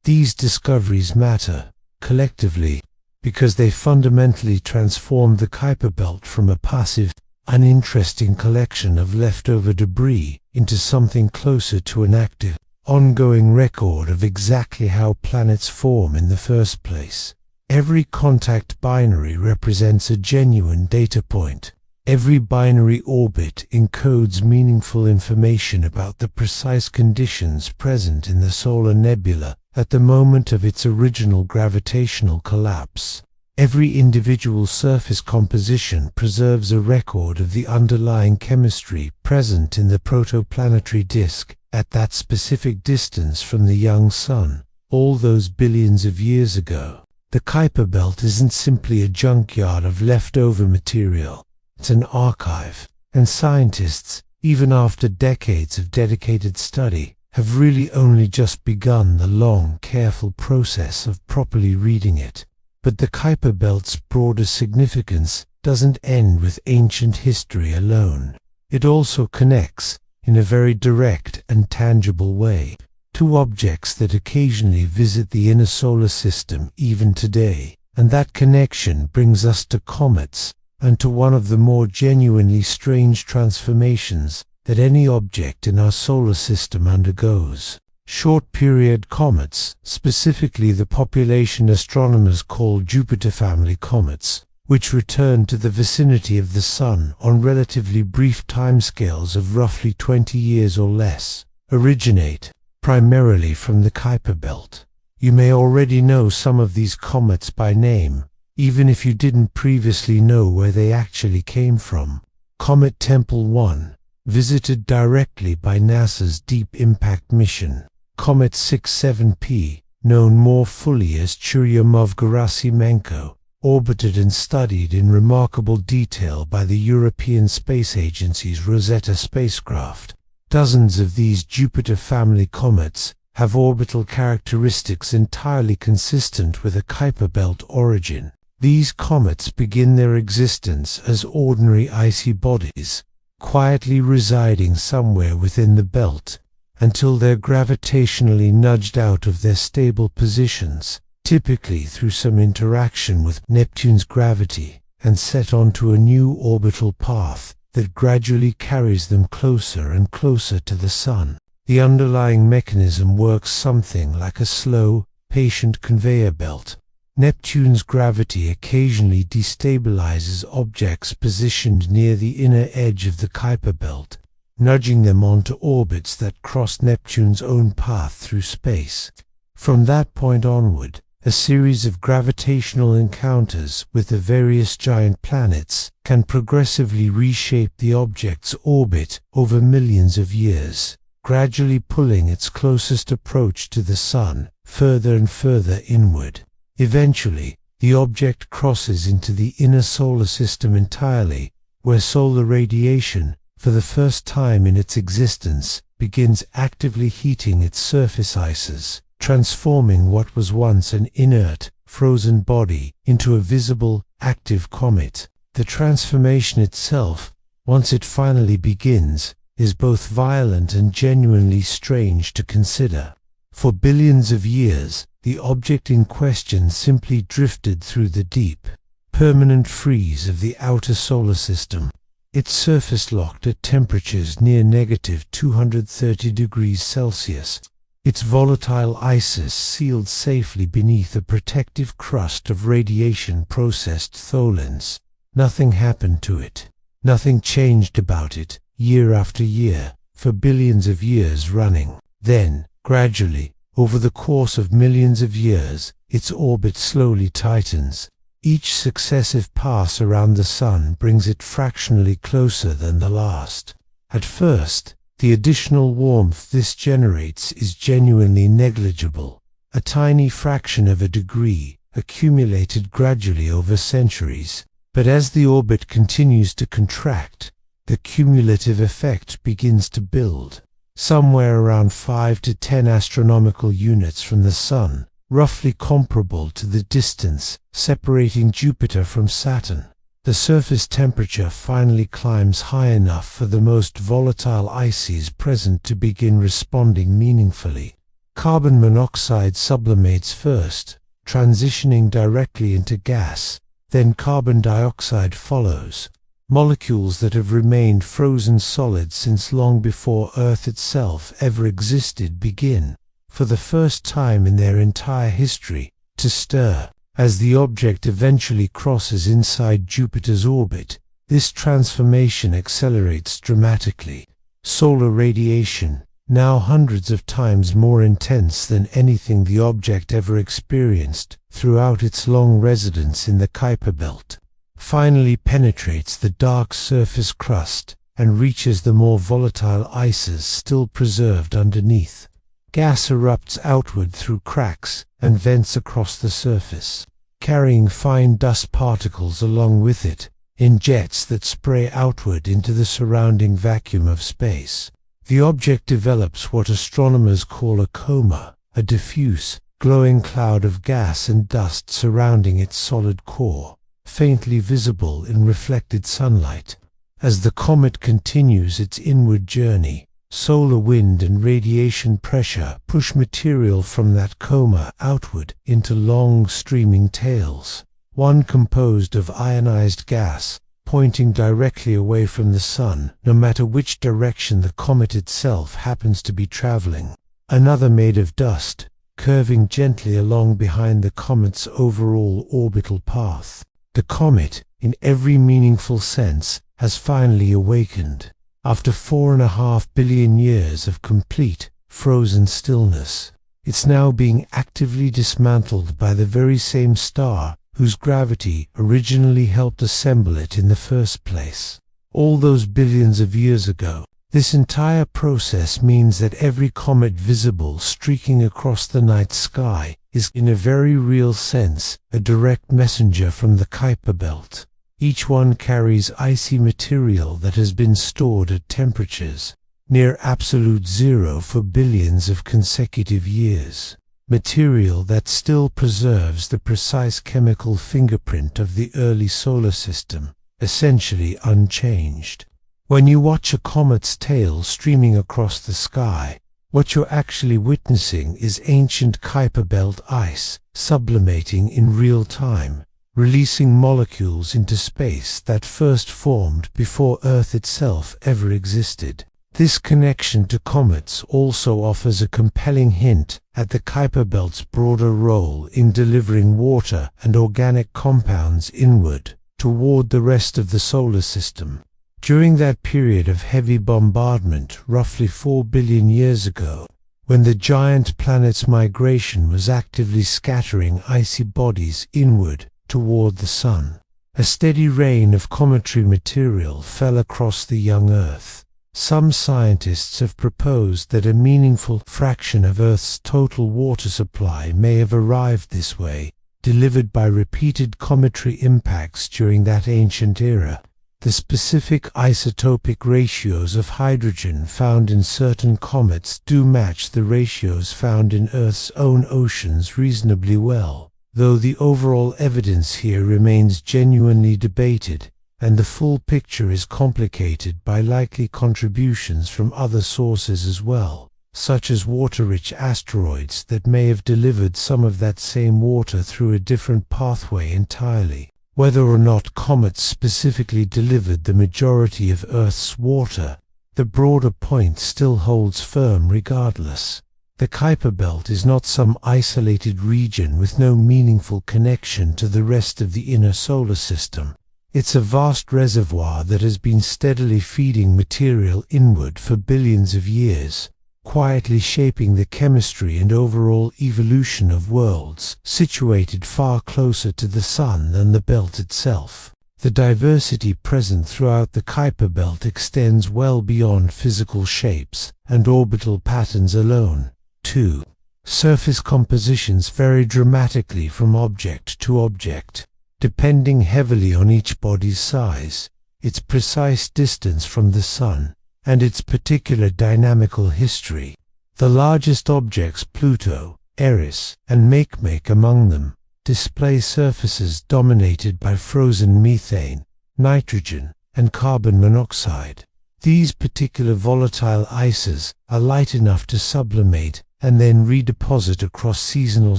These discoveries matter, collectively, because they fundamentally transform the Kuiper Belt from a passive, uninteresting collection of leftover debris into something closer to an active, ongoing record of exactly how planets form in the first place. Every contact binary represents a genuine data point. Every binary orbit encodes meaningful information about the precise conditions present in the solar nebula at the moment of its original gravitational collapse. Every individual surface composition preserves a record of the underlying chemistry present in the protoplanetary disk at that specific distance from the young sun, all those billions of years ago. The Kuiper Belt isn't simply a junkyard of leftover material. It's an archive, and scientists, even after decades of dedicated study, have really only just begun the long, careful process of properly reading it. But the Kuiper Belt's broader significance doesn't end with ancient history alone. It also connects, in a very direct and tangible way, to objects that occasionally visit the inner solar system even today. And that connection brings us to comets, and to one of the more genuinely strange transformations that any object in our solar system undergoes. Short-period comets, specifically the population astronomers call Jupiter family comets, which return to the vicinity of the Sun on relatively brief timescales of roughly 20 years or less, originate primarily from the Kuiper Belt. You may already know some of these comets by name, even if you didn't previously know where they actually came from. Comet Tempel 1, visited directly by NASA's Deep Impact mission. Comet 67P, known more fully as Churyumov-Gerasimenko, orbited and studied in remarkable detail by the European Space Agency's Rosetta spacecraft. Dozens of these Jupiter family comets have orbital characteristics entirely consistent with a Kuiper Belt origin. These comets begin their existence as ordinary icy bodies, quietly residing somewhere within the belt, until they're gravitationally nudged out of their stable positions, typically through some interaction with Neptune's gravity, and set onto a new orbital path that gradually carries them closer and closer to the Sun. The underlying mechanism works something like a slow, patient conveyor belt. Neptune's gravity occasionally destabilizes objects positioned near the inner edge of the Kuiper Belt, nudging them onto orbits that cross Neptune's own path through space. From that point onward, a series of gravitational encounters with the various giant planets can progressively reshape the object's orbit over millions of years, gradually pulling its closest approach to the Sun further and further inward. Eventually, the object crosses into the inner solar system entirely, where solar radiation, for the first time in its existence, begins actively heating its surface ices, transforming what was once an inert, frozen body into a visible, active comet. The transformation itself, once it finally begins, is both violent and genuinely strange to consider. For billions of years, the object in question simply drifted through the deep, permanent freeze of the outer solar system. Its surface locked at temperatures near -230 degrees Celsius. Its volatile ices sealed safely beneath a protective crust of radiation-processed tholins. Nothing happened to it. Nothing changed about it, year after year, for billions of years running. Then, gradually, over the course of millions of years, its orbit slowly tightens. Each successive pass around the Sun brings it fractionally closer than the last. At first, the additional warmth this generates is genuinely negligible, a tiny fraction of a degree, accumulated gradually over centuries. But as the orbit continues to contract, the cumulative effect begins to build. Somewhere around 5 to 10 astronomical units from the Sun, roughly comparable to the distance separating Jupiter from Saturn, the surface temperature finally climbs high enough for the most volatile ices present to begin responding meaningfully. Carbon monoxide sublimates first, transitioning directly into gas, then carbon dioxide follows. Molecules that have remained frozen solid since long before Earth itself ever existed begin, for the first time in their entire history, to stir. As the object eventually crosses inside Jupiter's orbit, this transformation accelerates dramatically. Solar radiation, now hundreds of times more intense than anything the object ever experienced throughout its long residence in the Kuiper Belt, finally penetrates the dark surface crust and reaches the more volatile ices still preserved underneath. Gas erupts outward through cracks and vents across the surface, carrying fine dust particles along with it, in jets that spray outward into the surrounding vacuum of space. the object develops what astronomers call a coma, a diffuse, glowing cloud of gas and dust surrounding its solid core, faintly visible in reflected sunlight. As the comet continues its inward journey, solar wind and radiation pressure push material from that coma outward into long streaming tails, one composed of ionized gas, pointing directly away from the Sun, no matter which direction the comet itself happens to be traveling. Another made of dust, curving gently along behind the comet's overall orbital path. The comet, in every meaningful sense, has finally awakened. After 4.5 billion years of complete, frozen stillness, it's now being actively dismantled by the very same star whose gravity originally helped assemble it in the first place. All those billions of years ago, this entire process means that every comet visible streaking across the night sky is, in a very real sense, a direct messenger from the Kuiper Belt. Each one carries icy material that has been stored at temperatures near absolute zero for billions of consecutive years. Material that still preserves the precise chemical fingerprint of the early solar system, essentially unchanged. When you watch a comet's tail streaming across the sky, what you're actually witnessing is ancient Kuiper Belt ice sublimating in real time, releasing molecules into space that first formed before Earth itself ever existed. This connection to comets also offers a compelling hint at the Kuiper Belt's broader role in delivering water and organic compounds inward, toward the rest of the solar system. During that period of heavy bombardment, roughly 4 billion years ago, when the giant planet's migration was actively scattering icy bodies inward toward the Sun, a steady rain of cometary material fell across the young Earth. Some scientists have proposed that a meaningful fraction of Earth's total water supply may have arrived this way, delivered by repeated cometary impacts during that ancient era. The specific isotopic ratios of hydrogen found in certain comets do match the ratios found in Earth's own oceans reasonably well, though the overall evidence here remains genuinely debated, and the full picture is complicated by likely contributions from other sources as well, such as water-rich asteroids that may have delivered some of that same water through a different pathway entirely. Whether or not comets specifically delivered the majority of Earth's water, the broader point still holds firm regardless. The Kuiper Belt is not some isolated region with no meaningful connection to the rest of the inner solar system. It's a vast reservoir that has been steadily feeding material inward for billions of years, quietly shaping the chemistry and overall evolution of worlds situated far closer to the Sun than the belt itself. The diversity present throughout the Kuiper Belt extends well beyond physical shapes and orbital patterns alone, too. Surface compositions vary dramatically from object to object, depending heavily on each body's size, its precise distance from the Sun, and its particular dynamical history. The largest objects, Pluto, Eris, and Makemake among them, display surfaces dominated by frozen methane, nitrogen, and carbon monoxide. These particular volatile ices are light enough to sublimate and then redeposit across seasonal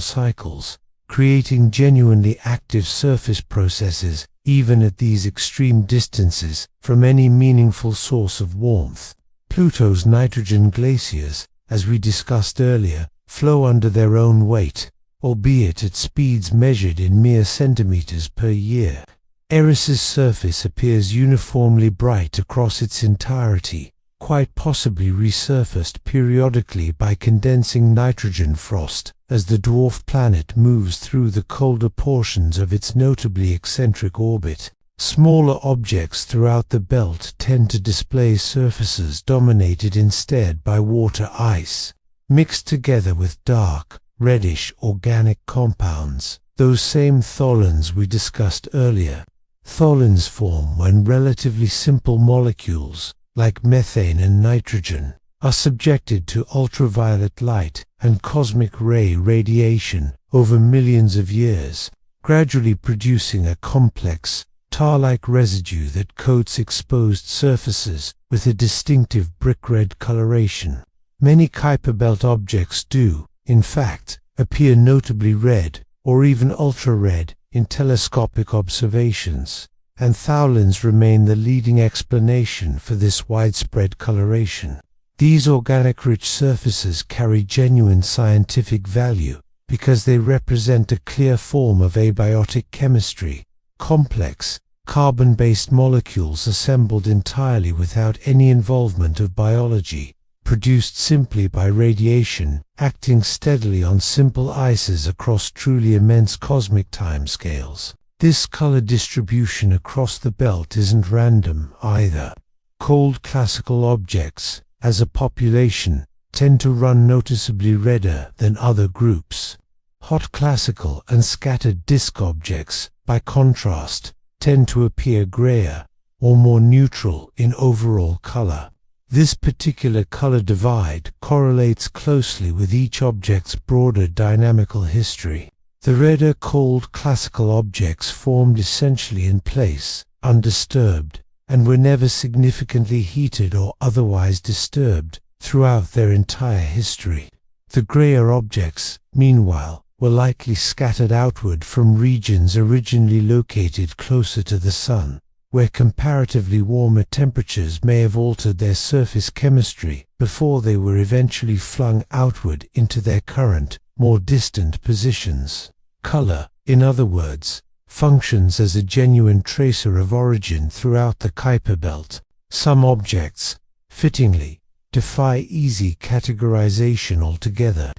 cycles, creating genuinely active surface processes even at these extreme distances from any meaningful source of warmth. Pluto's nitrogen glaciers, as we discussed earlier, flow under their own weight, albeit at speeds measured in mere centimeters per year. Eris's surface appears uniformly bright across its entirety, quite possibly resurfaced periodically by condensing nitrogen frost as the dwarf planet moves through the colder portions of its notably eccentric orbit. Smaller objects throughout the belt tend to display surfaces dominated instead by water ice, mixed together with dark, reddish organic compounds, those same tholins we discussed earlier. Tholins form when relatively simple molecules, like methane and nitrogen, are subjected to ultraviolet light and cosmic ray radiation over millions of years, gradually producing a complex, tar-like residue that coats exposed surfaces with a distinctive brick-red coloration. Many Kuiper Belt objects do, in fact, appear notably red or even ultra-red in telescopic observations, and tholins remain the leading explanation for this widespread coloration. These organic-rich surfaces carry genuine scientific value because they represent a clear form of abiotic chemistry, complex, carbon-based molecules assembled entirely without any involvement of biology, produced simply by radiation, acting steadily on simple ices across truly immense cosmic timescales. This color distribution across the belt isn't random either. Cold classical objects, as a population, tend to run noticeably redder than other groups. Hot classical and scattered disk objects, by contrast, tend to appear grayer or more neutral in overall color. This particular color divide correlates closely with each object's broader dynamical history. The redder cold classical objects formed essentially in place, undisturbed, and were never significantly heated or otherwise disturbed throughout their entire history. The grayer objects, meanwhile, were likely scattered outward from regions originally located closer to the Sun, where comparatively warmer temperatures may have altered their surface chemistry before they were eventually flung outward into their current, more distant positions. Color, in other words, functions as a genuine tracer of origin throughout the Kuiper Belt. Some objects, fittingly, defy easy categorization altogether.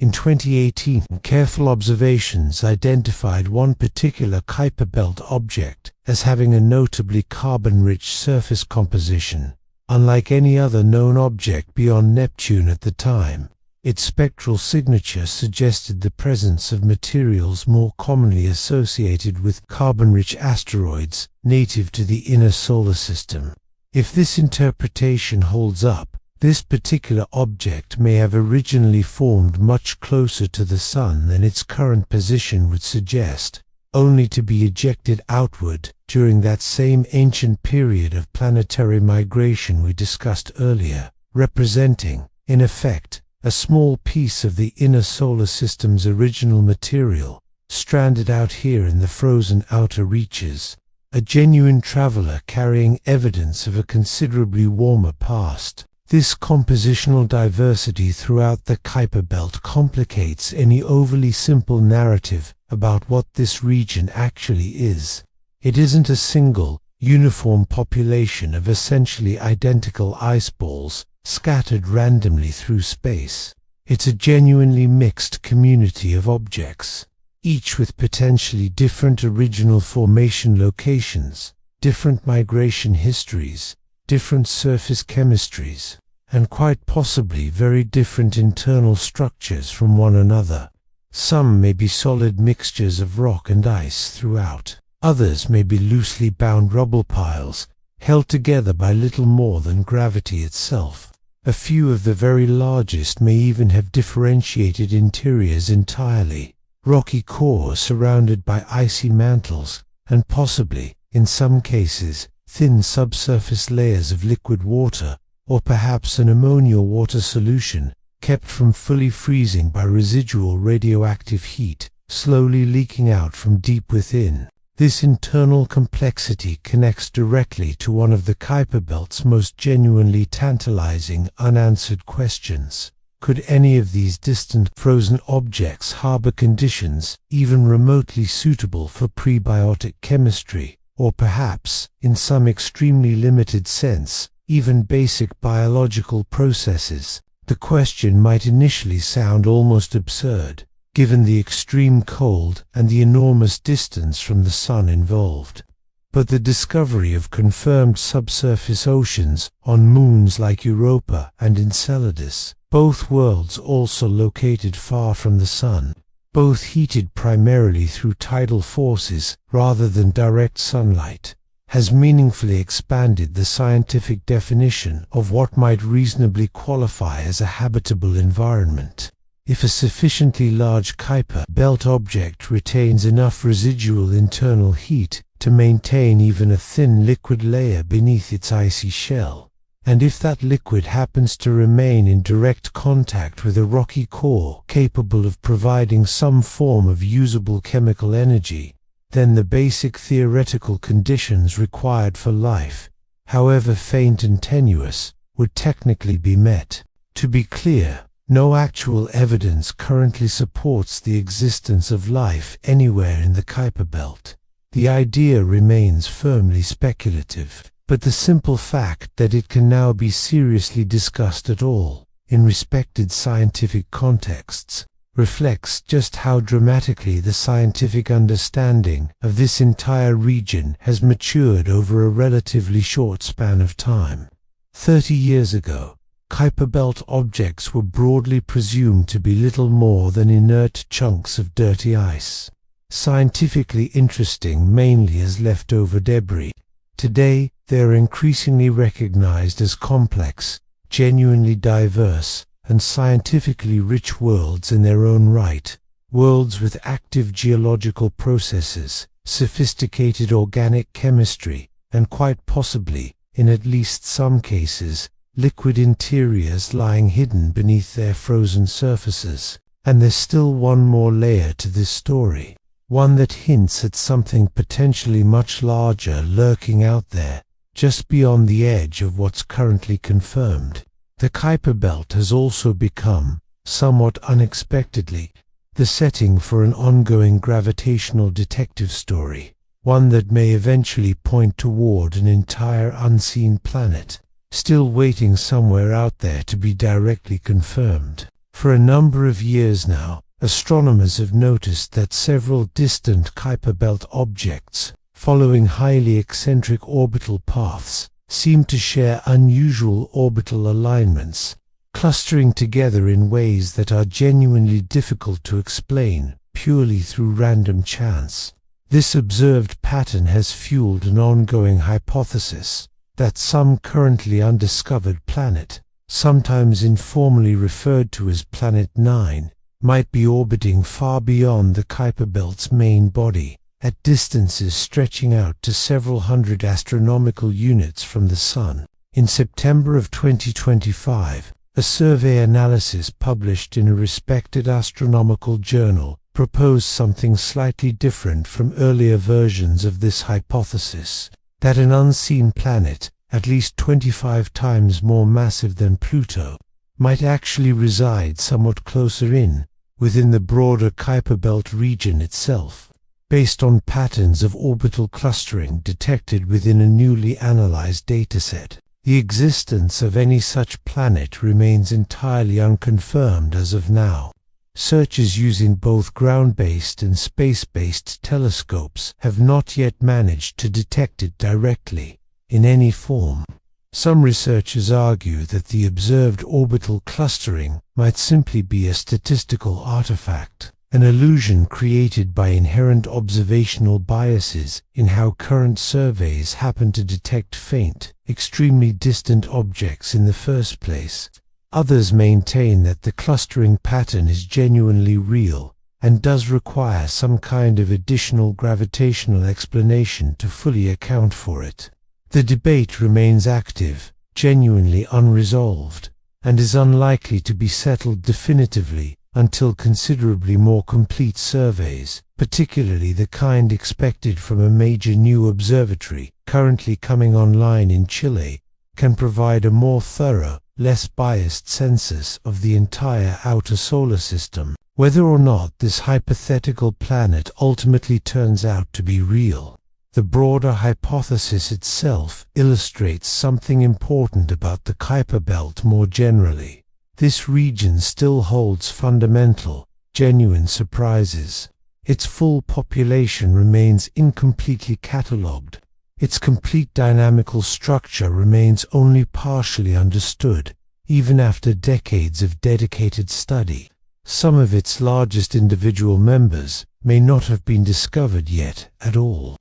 In 2018, careful observations identified one particular Kuiper Belt object as having a notably carbon-rich surface composition. Unlike any other known object beyond Neptune at the time, its spectral signature suggested the presence of materials more commonly associated with carbon-rich asteroids native to the inner solar system. If this interpretation holds up, this particular object may have originally formed much closer to the Sun than its current position would suggest, only to be ejected outward during that same ancient period of planetary migration we discussed earlier, representing, in effect, a small piece of the inner solar system's original material, stranded out here in the frozen outer reaches, a genuine traveler carrying evidence of a considerably warmer past. This compositional diversity throughout the Kuiper Belt complicates any overly simple narrative about what this region actually is. It isn't a single, uniform population of essentially identical ice balls scattered randomly through space. It's a genuinely mixed community of objects, each with potentially different original formation locations, different migration histories, different surface chemistries, and quite possibly very different internal structures from one another. Some may be solid mixtures of rock and ice throughout. Others may be loosely bound rubble piles, held together by little more than gravity itself. A few of the very largest may even have differentiated interiors entirely, rocky cores surrounded by icy mantles, and possibly, in some cases, thin subsurface layers of liquid water, or perhaps an ammonia water solution, kept from fully freezing by residual radioactive heat, slowly leaking out from deep within. This internal complexity connects directly to one of the Kuiper Belt's most genuinely tantalizing unanswered questions. Could any of these distant frozen objects harbor conditions even remotely suitable for prebiotic chemistry, or perhaps, in some extremely limited sense, even basic biological processes? The question might initially sound almost absurd, given the extreme cold and the enormous distance from the Sun involved. But the discovery of confirmed subsurface oceans on moons like Europa and Enceladus, both worlds also located far from the Sun, both heated primarily through tidal forces rather than direct sunlight, has meaningfully expanded the scientific definition of what might reasonably qualify as a habitable environment. If a sufficiently large Kuiper Belt object retains enough residual internal heat to maintain even a thin liquid layer beneath its icy shell, and if that liquid happens to remain in direct contact with a rocky core capable of providing some form of usable chemical energy, then the basic theoretical conditions required for life, however faint and tenuous, would technically be met. To be clear, no actual evidence currently supports the existence of life anywhere in the Kuiper Belt. The idea remains firmly speculative, but the simple fact that it can now be seriously discussed at all, in respected scientific contexts, reflects just how dramatically the scientific understanding of this entire region has matured over a relatively short span of time. 30 years ago, Kuiper Belt objects were broadly presumed to be little more than inert chunks of dirty ice, scientifically interesting mainly as leftover debris. Today, they are increasingly recognized as complex, genuinely diverse, and scientifically rich worlds in their own right, worlds with active geological processes, sophisticated organic chemistry, and quite possibly, in at least some cases, liquid interiors lying hidden beneath their frozen surfaces. And there's still one more layer to this story, one that hints at something potentially much larger lurking out there, just beyond the edge of what's currently confirmed. The Kuiper Belt has also become, somewhat unexpectedly, the setting for an ongoing gravitational detective story, one that may eventually point toward an entire unseen planet, still waiting somewhere out there to be directly confirmed. For a number of years now, astronomers have noticed that several distant Kuiper Belt objects, following highly eccentric orbital paths, seem to share unusual orbital alignments, clustering together in ways that are genuinely difficult to explain purely through random chance. This observed pattern has fueled an ongoing hypothesis that some currently undiscovered planet, sometimes informally referred to as Planet 9, might be orbiting far beyond the Kuiper Belt's main body, at distances stretching out to several hundred astronomical units from the Sun. In September of 2025, a survey analysis published in a respected astronomical journal proposed something slightly different from earlier versions of this hypothesis, that an unseen planet, at least 25 times more massive than Pluto, might actually reside somewhat closer within the broader Kuiper Belt region itself, based on patterns of orbital clustering detected within a newly analyzed dataset. The existence of any such planet remains entirely unconfirmed as of now. Searches using both ground-based and space-based telescopes have not yet managed to detect it directly, in any form. Some researchers argue that the observed orbital clustering might simply be a statistical artifact, an illusion created by inherent observational biases in how current surveys happen to detect faint, extremely distant objects in the first place. Others maintain that the clustering pattern is genuinely real and does require some kind of additional gravitational explanation to fully account for it. The debate remains active, genuinely unresolved, and is unlikely to be settled definitively until considerably more complete surveys, particularly the kind expected from a major new observatory currently coming online in Chile, can provide a more thorough, less biased census of the entire outer solar system. Whether or not this hypothetical planet ultimately turns out to be real, the broader hypothesis itself illustrates something important about the Kuiper Belt more generally. This region still holds fundamental, genuine surprises. Its full population remains incompletely catalogued. Its complete dynamical structure remains only partially understood, even after decades of dedicated study. Some of its largest individual members may not have been discovered yet at all.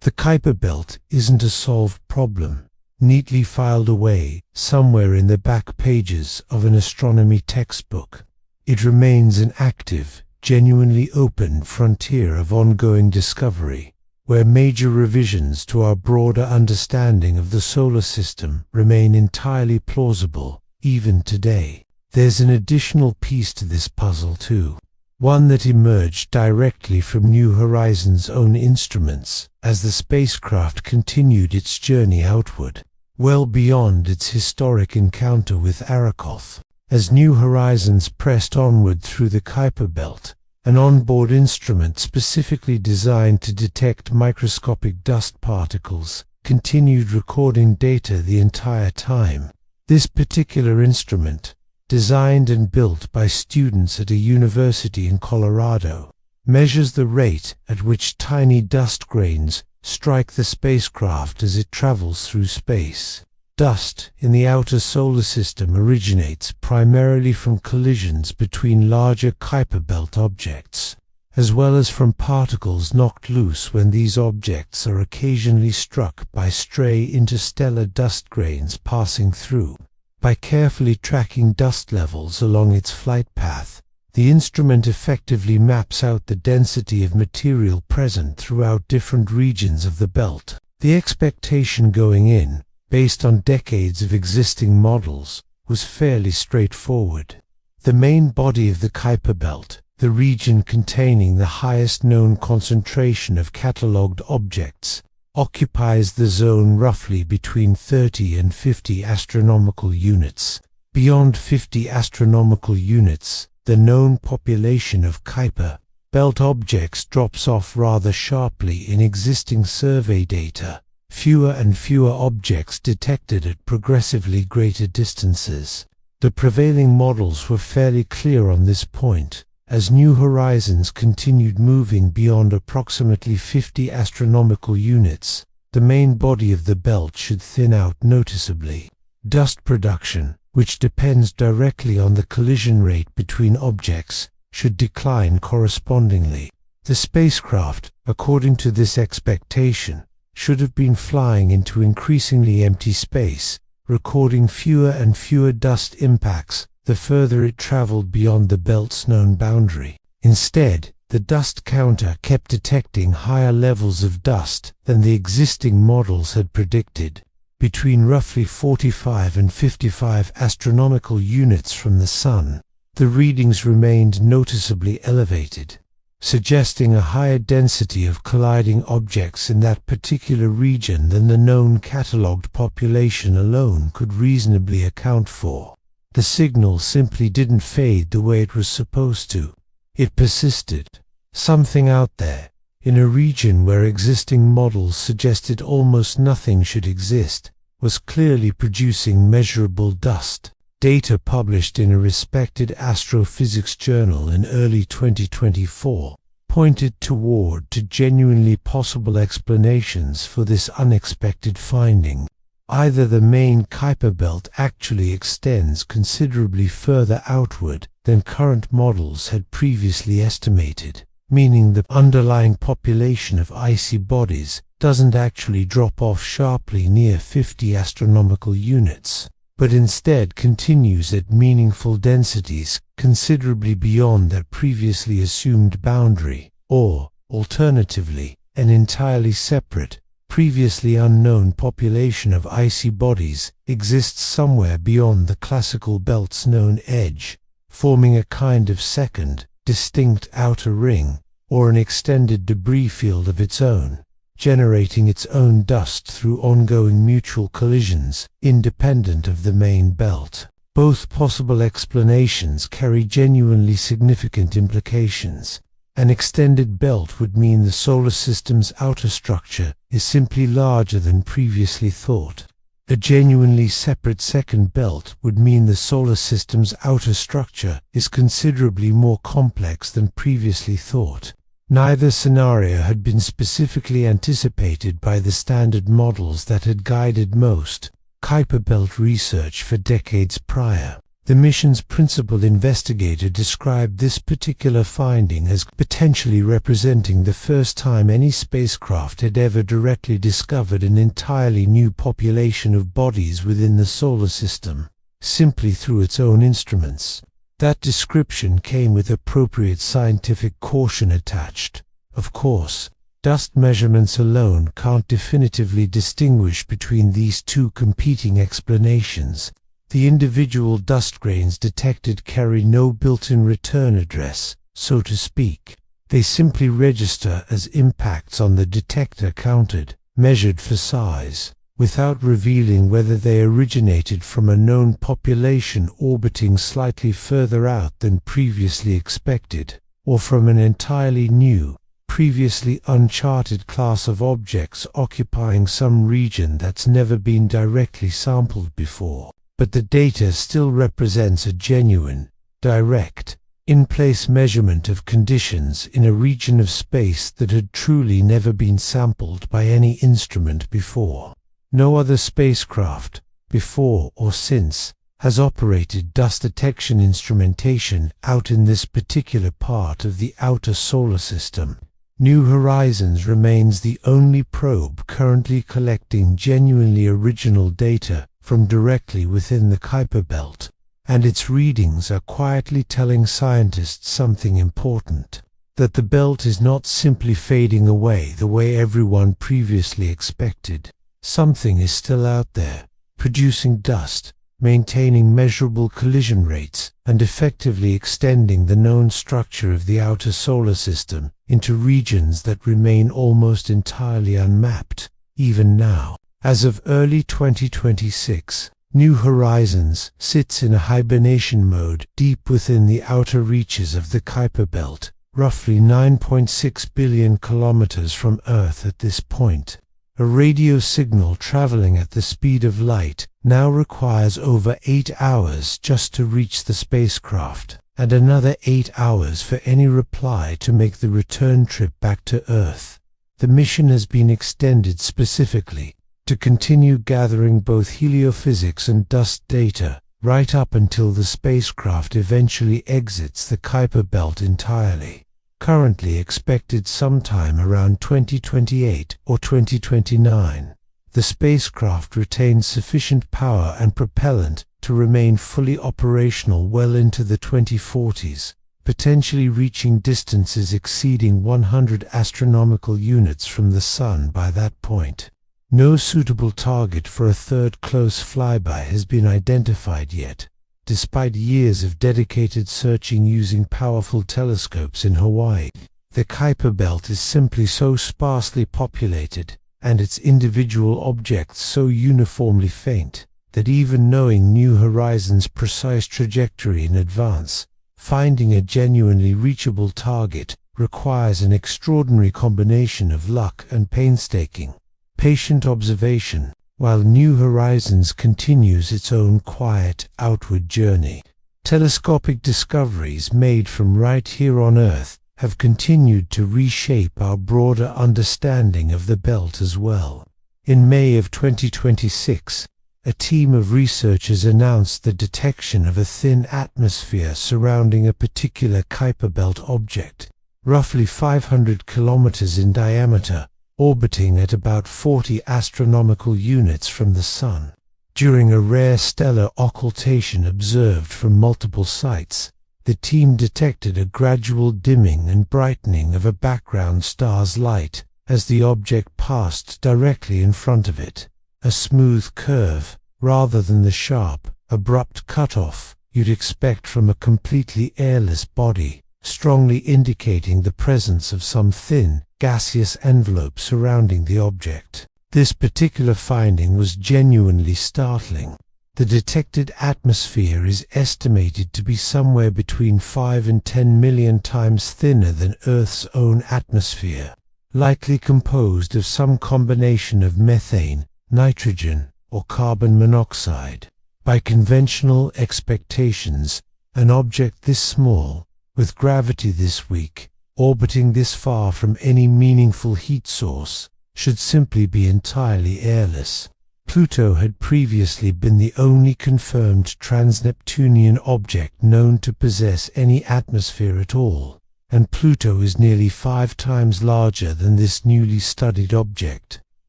The Kuiper Belt isn't a solved problem, neatly filed away somewhere in the back pages of an astronomy textbook. It remains an active, genuinely open frontier of ongoing discovery, where major revisions to our broader understanding of the solar system remain entirely plausible, even today. There's an additional piece to this puzzle too, one that emerged directly from New Horizons' own instruments as the spacecraft continued its journey outward, well beyond its historic encounter with Arrokoth. As New Horizons pressed onward through the Kuiper Belt, an onboard instrument specifically designed to detect microscopic dust particles continued recording data the entire time. This particular instrument, designed and built by students at a university in Colorado, measures the rate at which tiny dust grains strike the spacecraft as it travels through space. Dust in the outer solar system originates primarily from collisions between larger Kuiper Belt objects, as well as from particles knocked loose when these objects are occasionally struck by stray interstellar dust grains passing through. By carefully tracking dust levels along its flight path, the instrument effectively maps out the density of material present throughout different regions of the belt. The expectation going in, based on decades of existing models, was fairly straightforward. The main body of the Kuiper Belt, the region containing the highest known concentration of catalogued objects, occupies the zone roughly between 30 and 50 astronomical units. Beyond 50 astronomical units, the known population of Kuiper Belt objects drops off rather sharply in existing survey data. Fewer and fewer objects detected at progressively greater distances. The prevailing models were fairly clear on this point. As New Horizons continued moving beyond approximately 50 astronomical units, the main body of the belt should thin out noticeably. Dust production, which depends directly on the collision rate between objects, should decline correspondingly. The spacecraft, according to this expectation, should have been flying into increasingly empty space, recording fewer and fewer dust impacts the further it traveled beyond the belt's known boundary. Instead, the dust counter kept detecting higher levels of dust than the existing models had predicted. Between roughly 45 and 55 astronomical units from the Sun, the readings remained noticeably elevated, suggesting a higher density of colliding objects in that particular region than the known catalogued population alone could reasonably account for. The signal simply didn't fade the way it was supposed to. It persisted. Something out there, in a region where existing models suggested almost nothing should exist, was clearly producing measurable dust. Data published in a respected astrophysics journal in early 2024 pointed toward genuinely possible explanations for this unexpected finding. Either the main Kuiper Belt actually extends considerably further outward than current models had previously estimated, meaning the underlying population of icy bodies doesn't actually drop off sharply near 50 astronomical units, but instead continues at meaningful densities considerably beyond their previously assumed boundary, or, alternatively, an entirely separate, previously unknown population of icy bodies exists somewhere beyond the classical belt's known edge, forming a kind of second, distinct outer ring, or an extended debris field of its own, generating its own dust through ongoing mutual collisions, independent of the main belt. Both possible explanations carry genuinely significant implications. An extended belt would mean the solar system's outer structure is simply larger than previously thought. A genuinely separate second belt would mean the solar system's outer structure is considerably more complex than previously thought. Neither scenario had been specifically anticipated by the standard models that had guided most Kuiper Belt research for decades prior. The mission's principal investigator described this particular finding as potentially representing the first time any spacecraft had ever directly discovered an entirely new population of bodies within the solar system, simply through its own instruments. That description came with appropriate scientific caution attached. Of course, dust measurements alone can't definitively distinguish between these two competing explanations. The individual dust grains detected carry no built-in return address, so to speak. They simply register as impacts on the detector counted, measured for size, without revealing whether they originated from a known population orbiting slightly further out than previously expected, or from an entirely new, previously uncharted class of objects occupying some region that's never been directly sampled before. But the data still represents a genuine, direct, in-place measurement of conditions in a region of space that had truly never been sampled by any instrument before. No other spacecraft, before or since, has operated dust detection instrumentation out in this particular part of the outer solar system. New Horizons remains the only probe currently collecting genuinely original data from directly within the Kuiper Belt, and its readings are quietly telling scientists something important, that the belt is not simply fading away the way everyone previously expected. Something is still out there, producing dust, maintaining measurable collision rates, and effectively extending the known structure of the outer solar system into regions that remain almost entirely unmapped, even now. As of early 2026, New Horizons sits in a hibernation mode deep within the outer reaches of the Kuiper Belt, roughly 9.6 billion kilometers from Earth at this point. A radio signal traveling at the speed of light now requires over 8 hours just to reach the spacecraft, and another 8 hours for any reply to make the return trip back to Earth. The mission has been extended specifically to continue gathering both heliophysics and dust data right up until the spacecraft eventually exits the Kuiper Belt entirely. Currently expected sometime around 2028 or 2029. The spacecraft retains sufficient power and propellant to remain fully operational well into the 2040s, potentially reaching distances exceeding 100 astronomical units from the Sun by that point. No suitable target for a third close flyby has been identified yet, despite years of dedicated searching using powerful telescopes in Hawaii. The Kuiper Belt is simply so sparsely populated, and its individual objects so uniformly faint, that even knowing New Horizons' precise trajectory in advance, finding a genuinely reachable target requires an extraordinary combination of luck and painstaking, patient observation, while New Horizons continues its own quiet, outward journey. Telescopic discoveries made from right here on Earth have continued to reshape our broader understanding of the belt as well. In May of 2026, a team of researchers announced the detection of a thin atmosphere surrounding a particular Kuiper Belt object, roughly 500 kilometers in diameter, orbiting at about 40 astronomical units from the Sun. During a rare stellar occultation observed from multiple sites, the team detected a gradual dimming and brightening of a background star's light as the object passed directly in front of it, a smooth curve, rather than the sharp, abrupt cutoff you'd expect from a completely airless body, strongly indicating the presence of some thin, gaseous envelope surrounding the object. This particular finding was genuinely startling. The detected atmosphere is estimated to be somewhere between 5 and 10 million times thinner than Earth's own atmosphere, likely composed of some combination of methane, nitrogen, or carbon monoxide. By conventional expectations, an object this small, with gravity this weak, orbiting this far from any meaningful heat source, should simply be entirely airless. Pluto had previously been the only confirmed trans-Neptunian object known to possess any atmosphere at all, and Pluto is nearly 5 times larger than this newly studied object.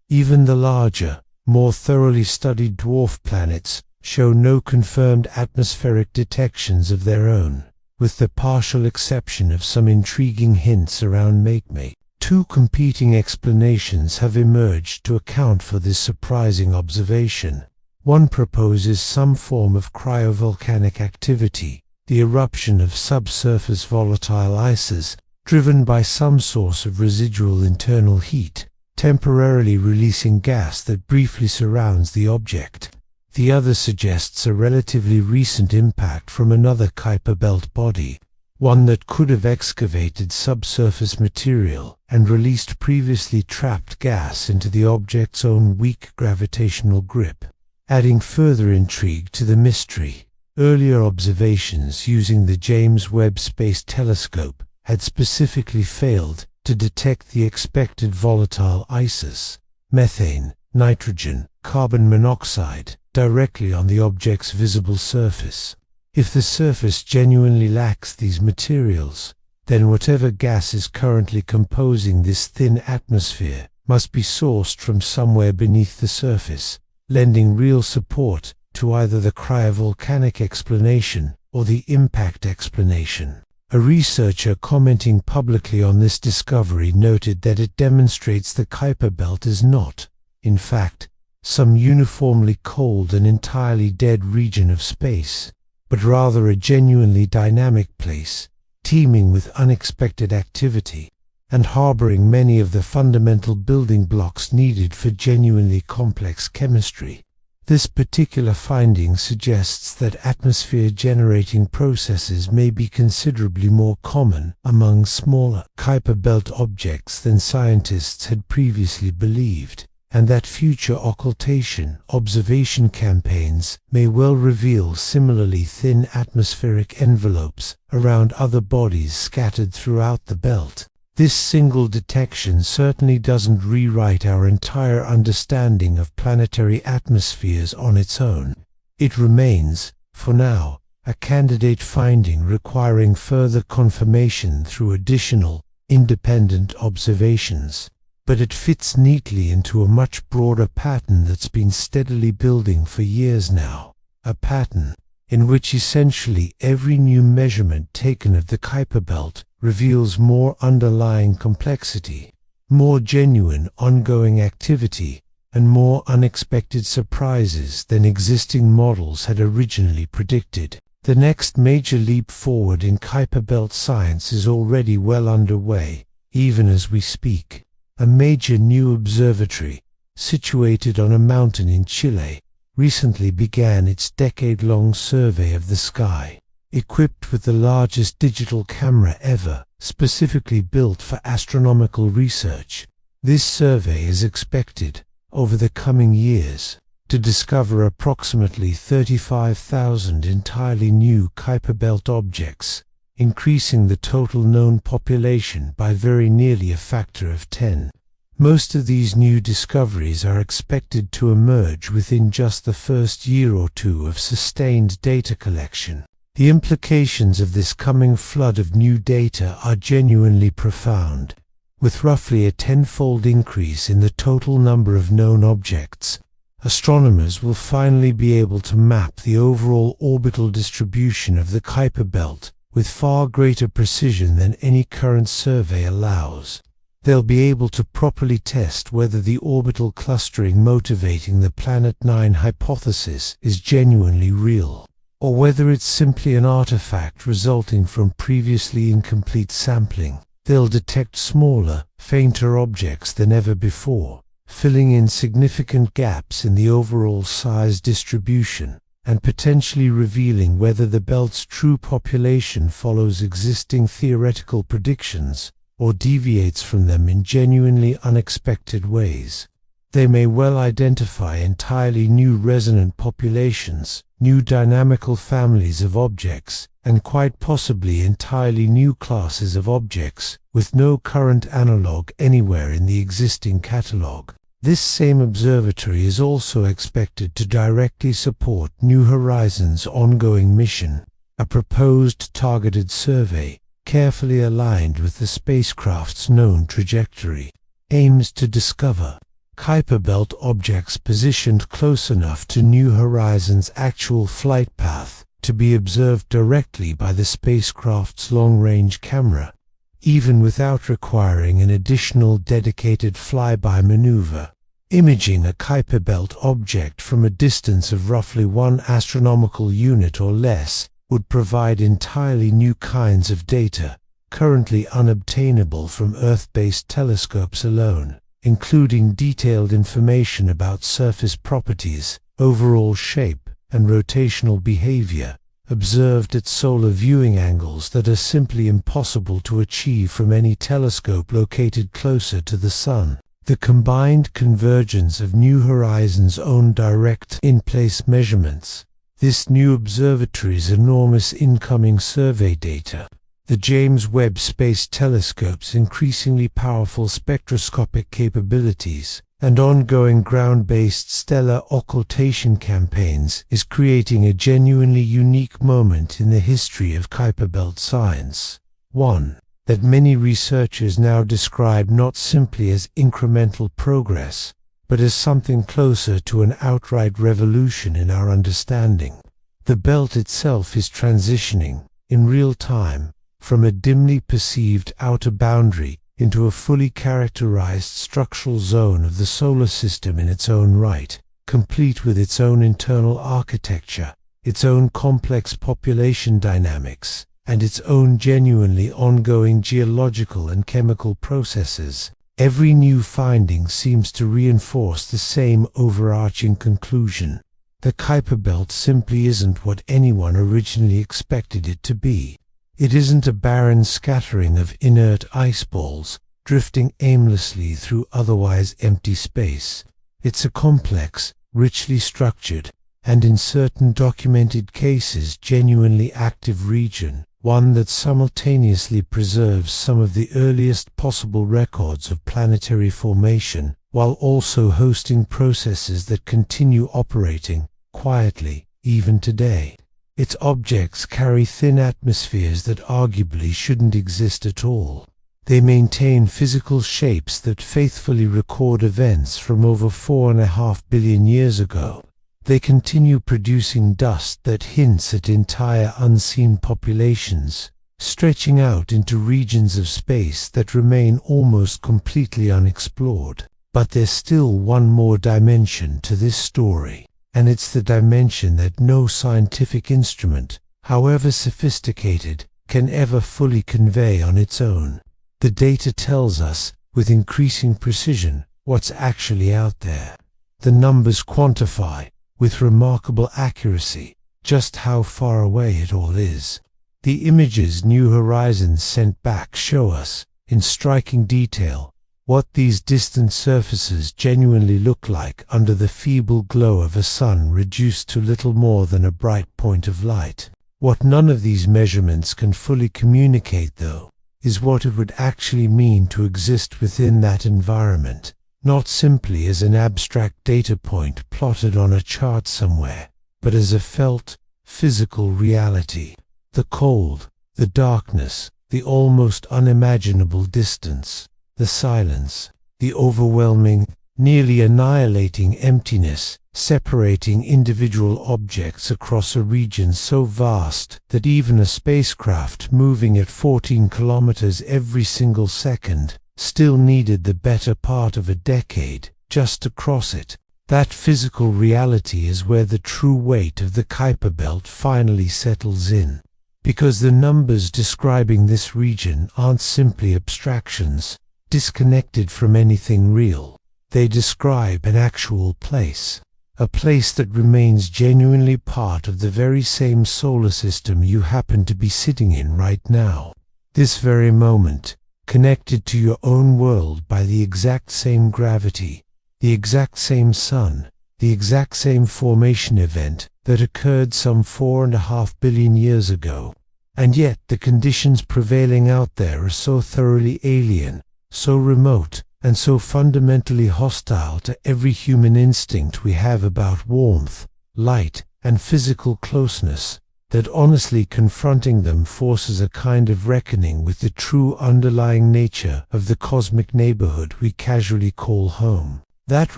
Even the larger, more thoroughly studied dwarf planets show no confirmed atmospheric detections of their own, with the partial exception of some intriguing hints around Makemake. 2 competing explanations have emerged to account for this surprising observation. One proposes some form of cryovolcanic activity, the eruption of subsurface volatile ices, driven by some source of residual internal heat, temporarily releasing gas that briefly surrounds the object. The other suggests a relatively recent impact from another Kuiper Belt body, one that could have excavated subsurface material and released previously trapped gas into the object's own weak gravitational grip, adding further intrigue to the mystery. Earlier observations using the James Webb Space Telescope had specifically failed to detect the expected volatile ices, methane, nitrogen, carbon monoxide, directly on the object's visible surface. If the surface genuinely lacks these materials, then whatever gas is currently composing this thin atmosphere must be sourced from somewhere beneath the surface, lending real support to either the cryovolcanic explanation or the impact explanation. A researcher commenting publicly on this discovery noted that it demonstrates the Kuiper Belt is not, in fact, some uniformly cold and entirely dead region of space, but rather a genuinely dynamic place, teeming with unexpected activity, and harboring many of the fundamental building blocks needed for genuinely complex chemistry. This particular finding suggests that atmosphere-generating processes may be considerably more common among smaller Kuiper Belt objects than scientists had previously believed, and that future occultation observation campaigns may well reveal similarly thin atmospheric envelopes around other bodies scattered throughout the belt. This single detection certainly doesn't rewrite our entire understanding of planetary atmospheres on its own. It remains, for now, a candidate finding requiring further confirmation through additional, independent observations. But it fits neatly into a much broader pattern that's been steadily building for years now, a pattern in which essentially every new measurement taken of the Kuiper Belt reveals more underlying complexity, more genuine ongoing activity, and more unexpected surprises than existing models had originally predicted. The next major leap forward in Kuiper Belt science is already well underway, even as we speak. A major new observatory, situated on a mountain in Chile, recently began its decade-long survey of the sky. Equipped with the largest digital camera ever, specifically built for astronomical research, this survey is expected, over the coming years, to discover approximately 35,000 entirely new Kuiper Belt objects, increasing the total known population by very nearly a factor of 10. Most of these new discoveries are expected to emerge within just the first year or two of sustained data collection. The implications of this coming flood of new data are genuinely profound. With roughly a tenfold increase in the total number of known objects, astronomers will finally be able to map the overall orbital distribution of the Kuiper Belt with far greater precision than any current survey allows. They'll be able to properly test whether the orbital clustering motivating the Planet 9 hypothesis is genuinely real, or whether it's simply an artifact resulting from previously incomplete sampling. They'll detect smaller, fainter objects than ever before, filling in significant gaps in the overall size distribution, and potentially revealing whether the belt's true population follows existing theoretical predictions or deviates from them in genuinely unexpected ways. They may well identify entirely new resonant populations, new dynamical families of objects, and quite possibly entirely new classes of objects, with no current analog anywhere in the existing catalogue. This same observatory is also expected to directly support New Horizons' ongoing mission. A proposed targeted survey, carefully aligned with the spacecraft's known trajectory, aims to discover Kuiper Belt objects positioned close enough to New Horizons' actual flight path to be observed directly by the spacecraft's long-range camera, even without requiring an additional dedicated flyby maneuver. Imaging a Kuiper Belt object from a distance of roughly 1 astronomical unit or less would provide entirely new kinds of data, currently unobtainable from Earth-based telescopes alone, including detailed information about surface properties, overall shape, and rotational behavior, observed at solar viewing angles that are simply impossible to achieve from any telescope located closer to the Sun. The combined convergence of New Horizons' own direct in-place measurements, this new observatory's enormous incoming survey data, the James Webb Space Telescope's increasingly powerful spectroscopic capabilities, and ongoing ground-based stellar occultation campaigns is creating a genuinely unique moment in the history of Kuiper Belt science. One that many researchers now describe not simply as incremental progress, but as something closer to an outright revolution in our understanding. The belt itself is transitioning, in real time, from a dimly perceived outer boundary into a fully characterized structural zone of the solar system in its own right, complete with its own internal architecture, its own complex population dynamics, and its own genuinely ongoing geological and chemical processes. Every new finding seems to reinforce the same overarching conclusion. The Kuiper Belt simply isn't what anyone originally expected it to be. It isn't a barren scattering of inert ice balls drifting aimlessly through otherwise empty space. It's a complex, richly structured, and in certain documented cases genuinely active region, one that simultaneously preserves some of the earliest possible records of planetary formation, while also hosting processes that continue operating quietly even today. Its objects carry thin atmospheres that arguably shouldn't exist at all. They maintain physical shapes that faithfully record events from over 4.5 billion years ago. They continue producing dust that hints at entire unseen populations, stretching out into regions of space that remain almost completely unexplored. But there's still one more dimension to this story, and it's the dimension that no scientific instrument, however sophisticated, can ever fully convey on its own. The data tells us, with increasing precision, what's actually out there. The numbers quantify, with remarkable accuracy, just how far away it all is. The images New Horizons sent back show us, in striking detail, what these distant surfaces genuinely look like under the feeble glow of a sun reduced to little more than a bright point of light. What none of these measurements can fully communicate, though, is what it would actually mean to exist within that environment, not simply as an abstract data point plotted on a chart somewhere, but as a felt, physical reality. The cold, the darkness, the almost unimaginable distance, the silence, the overwhelming, nearly annihilating emptiness, separating individual objects across a region so vast that even a spacecraft moving at 14 kilometers every single second still needed the better part of a decade just to cross it. That physical reality is where the true weight of the Kuiper Belt finally settles in, because the numbers describing this region aren't simply abstractions, disconnected from anything real. They describe an actual place, a place that remains genuinely part of the very same solar system you happen to be sitting in right now. This very moment, connected to your own world by the exact same gravity, the exact same sun, the exact same formation event that occurred some 4.5 billion years ago. And yet the conditions prevailing out there are so thoroughly alien, so remote, and so fundamentally hostile to every human instinct we have about warmth, light, and physical closeness, that honestly confronting them forces a kind of reckoning with the true underlying nature of the cosmic neighborhood we casually call home. That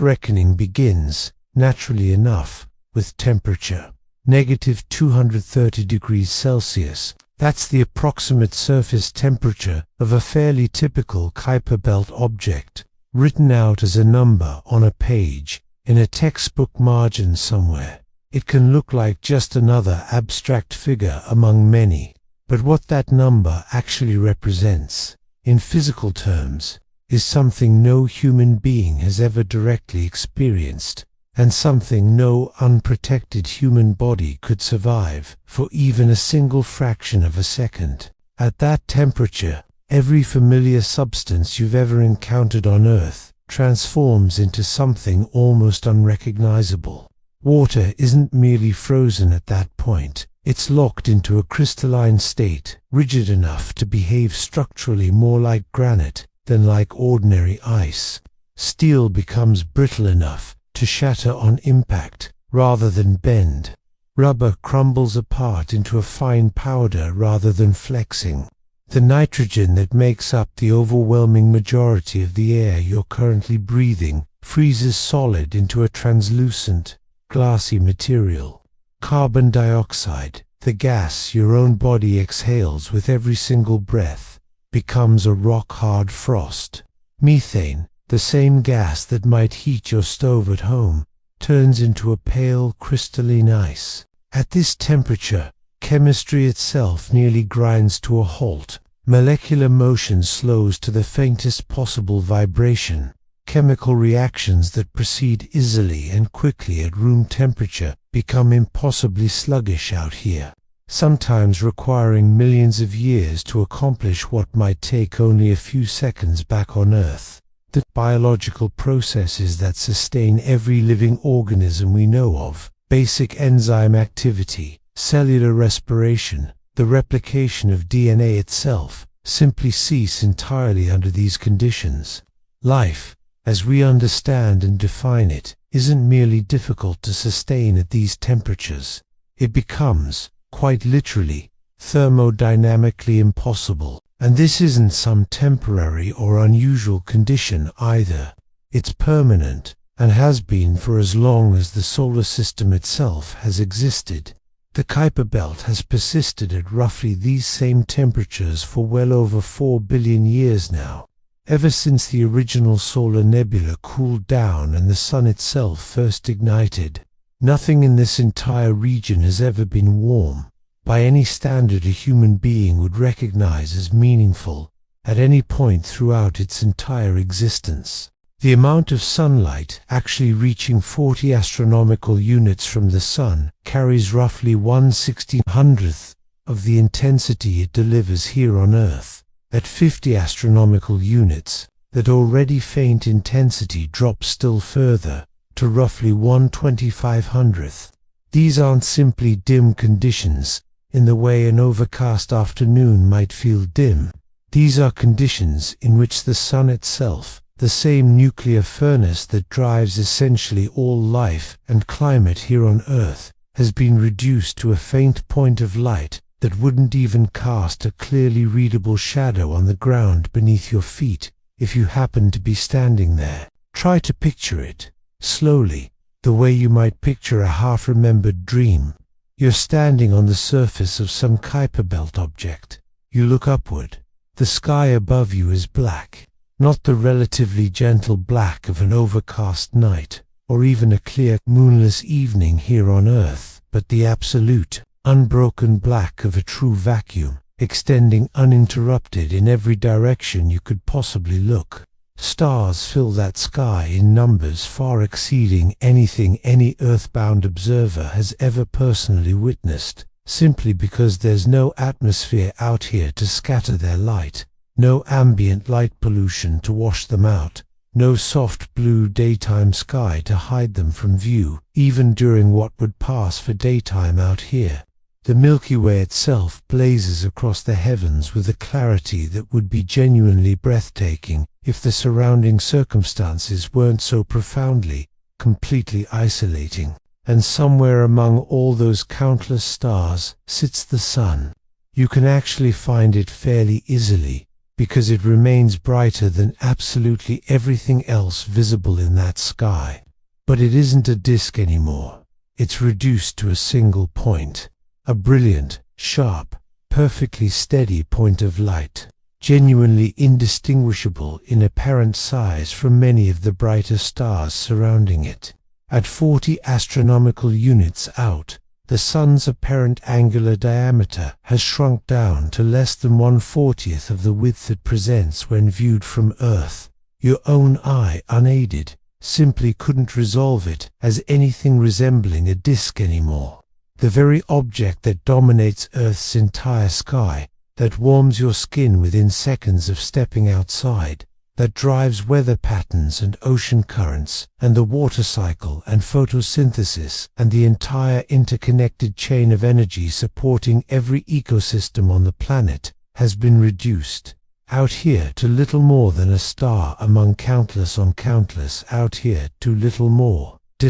reckoning begins, naturally enough, with temperature. -230 degrees Celsius. That's the approximate surface temperature of a fairly typical Kuiper Belt object, written out as a number on a page, in a textbook margin somewhere. It can look like just another abstract figure among many, but what that number actually represents, in physical terms, is something no human being has ever directly experienced, and something no unprotected human body could survive for even a single fraction of a second. At that temperature, every familiar substance you've ever encountered on Earth transforms into something almost unrecognizable. Water isn't merely frozen at that point, it's locked into a crystalline state, rigid enough to behave structurally more like granite than like ordinary ice. Steel becomes brittle enough to shatter on impact rather than bend. Rubber crumbles apart into a fine powder rather than flexing. The nitrogen that makes up the overwhelming majority of the air you're currently breathing freezes solid into a translucent, glassy material. Carbon dioxide, the gas your own body exhales with every single breath, becomes a rock-hard frost. Methane, the same gas that might heat your stove at home, turns into a pale crystalline ice. At this temperature, chemistry itself nearly grinds to a halt. Molecular motion slows to the faintest possible vibration. Chemical reactions that proceed easily and quickly at room temperature become impossibly sluggish out here, sometimes requiring millions of years to accomplish what might take only a few seconds back on Earth. The biological processes that sustain every living organism we know of, basic enzyme activity, cellular respiration, the replication of DNA itself, simply cease entirely under these conditions. Life, as we understand and define it, isn't merely difficult to sustain at these temperatures. It becomes, quite literally, thermodynamically impossible. And this isn't some temporary or unusual condition either. It's permanent, and has been for as long as the solar system itself has existed. The Kuiper Belt has persisted at roughly these same temperatures for well over 4 billion years now, ever since the original solar nebula cooled down and the Sun itself first ignited. Nothing in this entire region has ever been warm, by any standard a human being would recognize as meaningful, at any point throughout its entire existence. The amount of sunlight actually reaching 40 astronomical units from the Sun carries roughly 1/1600th of the intensity it delivers here on Earth. At 50 astronomical units, that already faint intensity drops still further, to roughly 1/2500th. These aren't simply dim conditions, in the way an overcast afternoon might feel dim. These are conditions in which the Sun itself, the same nuclear furnace that drives essentially all life and climate here on Earth, has been reduced to a faint point of light that wouldn't even cast a clearly readable shadow on the ground beneath your feet if you happened to be standing there. Try to picture it, slowly, the way you might picture a half-remembered dream. You're standing on the surface of some Kuiper Belt object. You look upward. The sky above you is black, not the relatively gentle black of an overcast night, or even a clear, moonless evening here on Earth, but the absolute, unbroken black of a true vacuum, extending uninterrupted in every direction you could possibly look. Stars fill that sky in numbers far exceeding anything any earthbound observer has ever personally witnessed, simply because there's no atmosphere out here to scatter their light, no ambient light pollution to wash them out, no soft blue daytime sky to hide them from view, even during what would pass for daytime out here. The Milky Way itself blazes across the heavens with a clarity that would be genuinely breathtaking if the surrounding circumstances weren't so profoundly, completely isolating. And somewhere among all those countless stars sits the sun. You can actually find it fairly easily, because it remains brighter than absolutely everything else visible in that sky. But it isn't a disk anymore. It's reduced to a single point, a brilliant, sharp, perfectly steady point of light, genuinely indistinguishable in apparent size from many of the brighter stars surrounding it. At 40 astronomical units out, the Sun's apparent angular diameter has shrunk down to less than 1/40th of the width it presents when viewed from Earth. Your own eye, unaided, simply couldn't resolve it as anything resembling a disk anymore. The very object that dominates Earth's entire sky, that warms your skin within seconds of stepping outside, that drives weather patterns and ocean currents and the water cycle and photosynthesis and the entire interconnected chain of energy supporting every ecosystem on the planet, has been reduced out here to little more than a star among countless on countless out here to little more but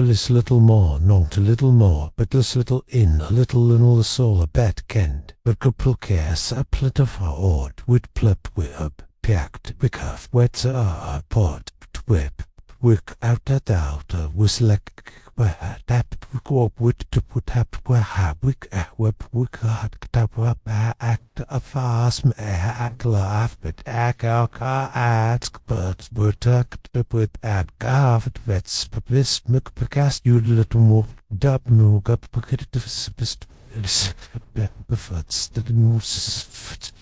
little more non to little more but little in a little in all the soul a bet kend but kapulkes a plit of ord wit plup wib Piakt wikaf wets a pot twip wik out was like tap wit to put up wah wik web wik hat tap up act a fast laugh but ka ask but put at gaft vets pis mcpcast you little more dub move up pocket spist befuts the moose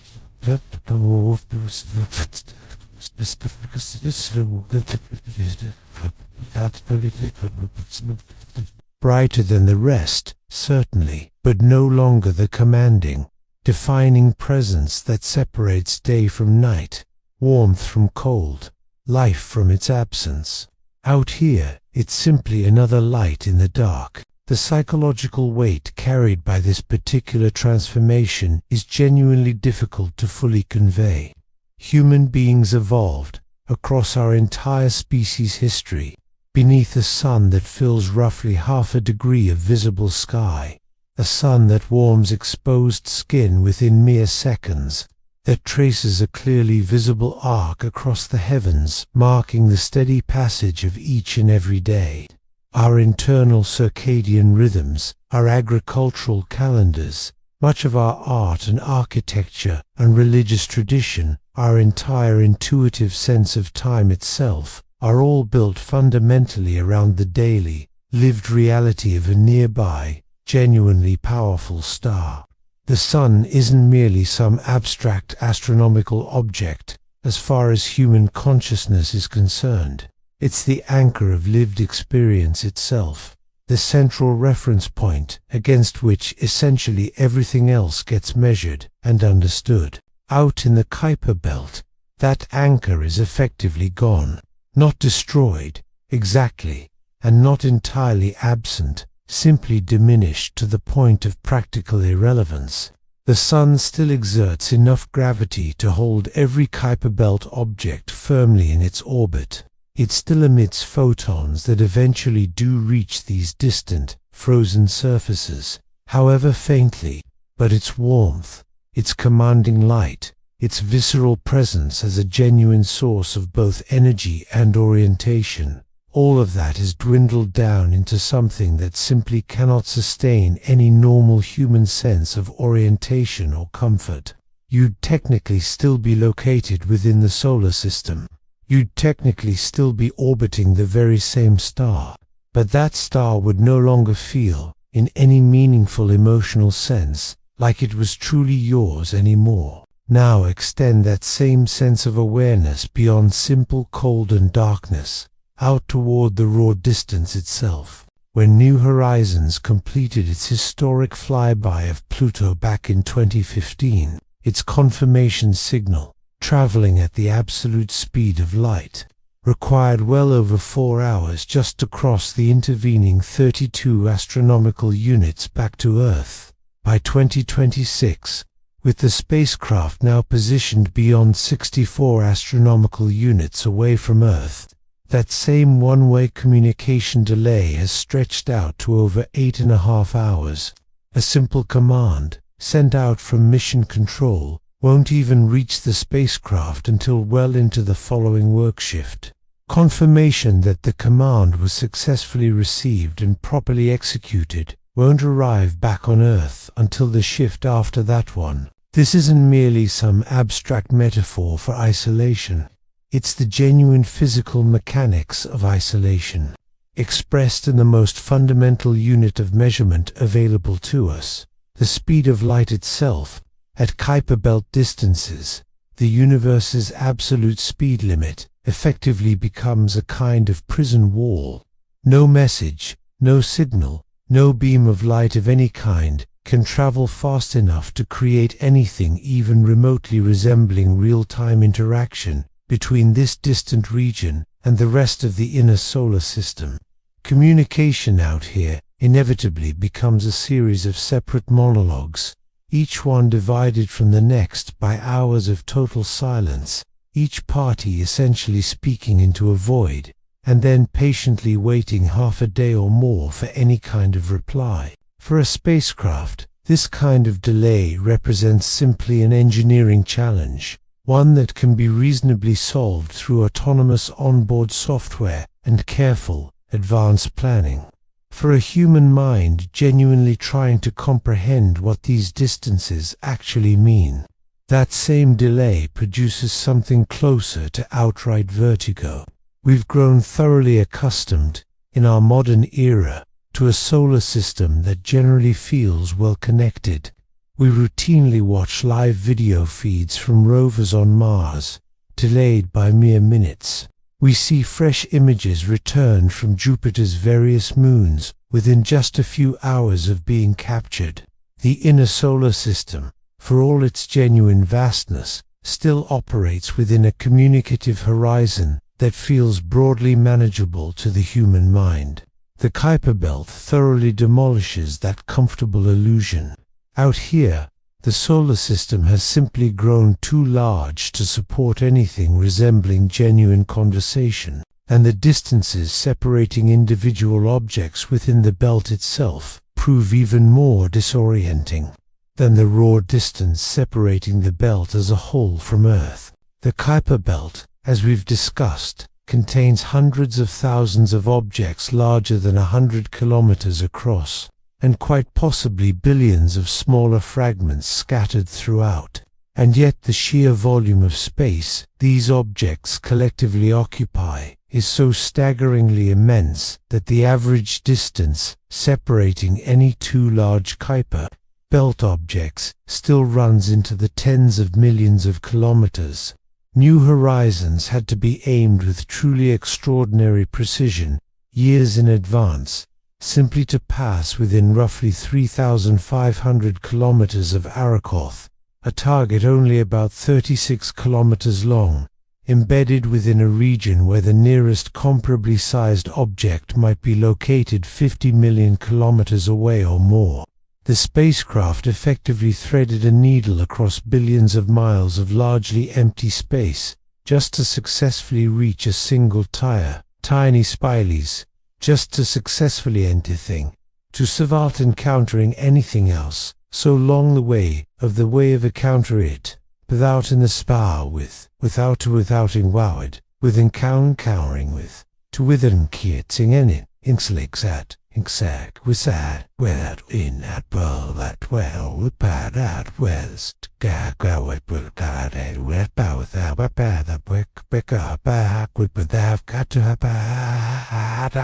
brighter than the rest, certainly, but no longer the commanding, defining presence that separates day from night, warmth from cold, life from its absence. Out here, it's simply another light in the dark. The psychological weight carried by this particular transformation is genuinely difficult to fully convey. Human beings evolved, across our entire species history, beneath a sun that fills roughly half a degree of visible sky, a sun that warms exposed skin within mere seconds, that traces a clearly visible arc across the heavens, marking the steady passage of each and every day. Our internal circadian rhythms, our agricultural calendars, much of our art and architecture and religious tradition, our entire intuitive sense of time itself, are all built fundamentally around the daily, lived reality of a nearby, genuinely powerful star. The sun isn't merely some abstract astronomical object, as far as human consciousness is concerned. It's the anchor of lived experience itself, the central reference point against which essentially everything else gets measured and understood. Out in the Kuiper Belt, that anchor is effectively gone, not destroyed, exactly, and not entirely absent, simply diminished to the point of practical irrelevance. The sun still exerts enough gravity to hold every Kuiper Belt object firmly in its orbit. It still emits photons that eventually do reach these distant, frozen surfaces, however faintly, but its warmth, its commanding light, its visceral presence as a genuine source of both energy and orientation, all of that is dwindled down into something that simply cannot sustain any normal human sense of orientation or comfort. You'd technically still be located within the solar system. You'd technically still be orbiting the very same star, but that star would no longer feel, in any meaningful emotional sense, like it was truly yours anymore. Now extend that same sense of awareness beyond simple cold and darkness, out toward the raw distance itself. When New Horizons completed its historic flyby of Pluto back in 2015, its confirmation signal, traveling at the absolute speed of light, required well over 4 hours just to cross the intervening 32 astronomical units back to Earth. By 2026, With the spacecraft now positioned beyond 64 astronomical units away from Earth, that same one-way communication delay has stretched out to over 8.5 hours. A simple command, sent out from Mission Control, won't even reach the spacecraft until well into the following work shift. Confirmation that the command was successfully received and properly executed won't arrive back on Earth until the shift after that one. This isn't merely some abstract metaphor for isolation. It's the genuine physical mechanics of isolation, expressed in the most fundamental unit of measurement available to us, the speed of light itself. At Kuiper Belt distances, the universe's absolute speed limit effectively becomes a kind of prison wall. No message, no signal, no beam of light of any kind can travel fast enough to create anything even remotely resembling real-time interaction between this distant region and the rest of the inner solar system. Communication out here inevitably becomes a series of separate monologues, each one divided from the next by hours of total silence, each party essentially speaking into a void, and then patiently waiting half a day or more for any kind of reply. For a spacecraft, this kind of delay represents simply an engineering challenge, one that can be reasonably solved through autonomous onboard software and careful, advanced planning. For a human mind genuinely trying to comprehend what these distances actually mean, that same delay produces something closer to outright vertigo. We've grown thoroughly accustomed, in our modern era, to a solar system that generally feels well connected. We routinely watch live video feeds from rovers on Mars, delayed by mere minutes. We see fresh images returned from Jupiter's various moons within just a few hours of being captured. The inner solar system, for all its genuine vastness, still operates within a communicative horizon that feels broadly manageable to the human mind. The Kuiper Belt thoroughly demolishes that comfortable illusion. Out here, the solar system has simply grown too large to support anything resembling genuine conversation, and the distances separating individual objects within the belt itself prove even more disorienting than the raw distance separating the belt as a whole from Earth. The Kuiper Belt, as we've discussed, contains hundreds of thousands of objects larger than 100 kilometers across, and quite possibly billions of smaller fragments scattered throughout. And yet the sheer volume of space these objects collectively occupy is so staggeringly immense that the average distance separating any two large Kuiper Belt objects still runs into the tens of millions of kilometers. New horizons had to be aimed with truly extraordinary precision, years in advance, simply to pass within roughly 3,500 kilometers of Arrokoth, a target only about 36 kilometers long, embedded within a region where the nearest comparably sized object might be located 50 million kilometers away or more. The spacecraft effectively threaded a needle across billions of miles of largely empty space, just to successfully reach a single tire, tiny spiles, just to successfully anything, to survive encountering anything else, so long the way of encounter it, without in the spa without wowed, with encountering with, to within kieting in it, inslix at, exact was at, where in at well at well, bad at west, go it will got a wet bow without a bad a brick up back with but have got to have a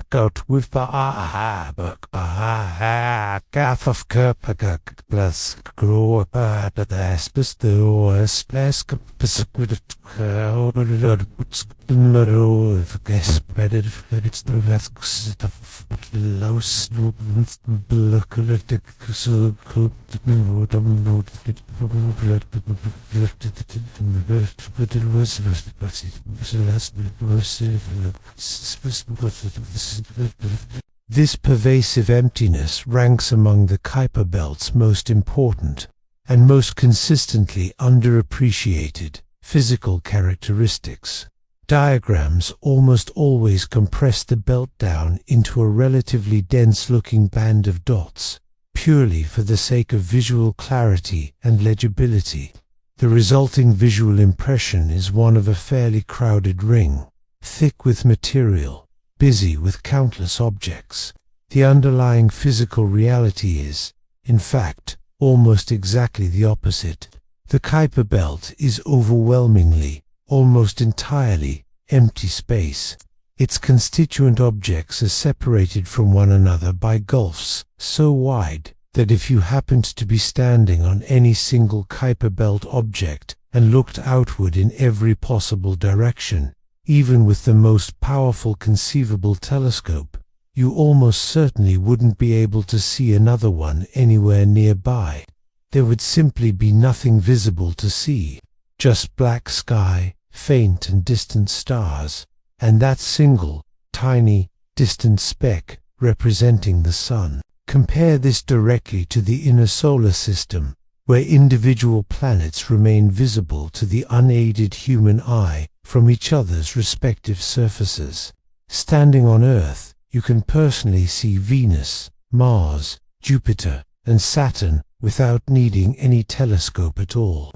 goat with the book gaff of kerpagak plus grow at the aspis the splash with it's the risks of low snoop look at the so cool but it was This pervasive emptiness ranks among the Kuiper Belt's most important and most consistently underappreciated physical characteristics. Diagrams almost always compress the belt down into a relatively dense-looking band of dots, purely for the sake of visual clarity and legibility. The resulting visual impression is one of a fairly crowded ring, thick with material, busy with countless objects. The underlying physical reality is, in fact, almost exactly the opposite. The Kuiper Belt is overwhelmingly, almost entirely, empty space. Its constituent objects are separated from one another by gulfs so wide that if you happened to be standing on any single Kuiper Belt object and looked outward in every possible direction, even with the most powerful conceivable telescope, you almost certainly wouldn't be able to see another one anywhere nearby. There would simply be nothing visible to see, just black sky, faint and distant stars, and that single, tiny, distant speck representing the Sun. Compare this directly to the inner solar system, where individual planets remain visible to the unaided human eye from each other's respective surfaces. Standing on Earth, you can personally see Venus, Mars, Jupiter, and Saturn without needing any telescope at all.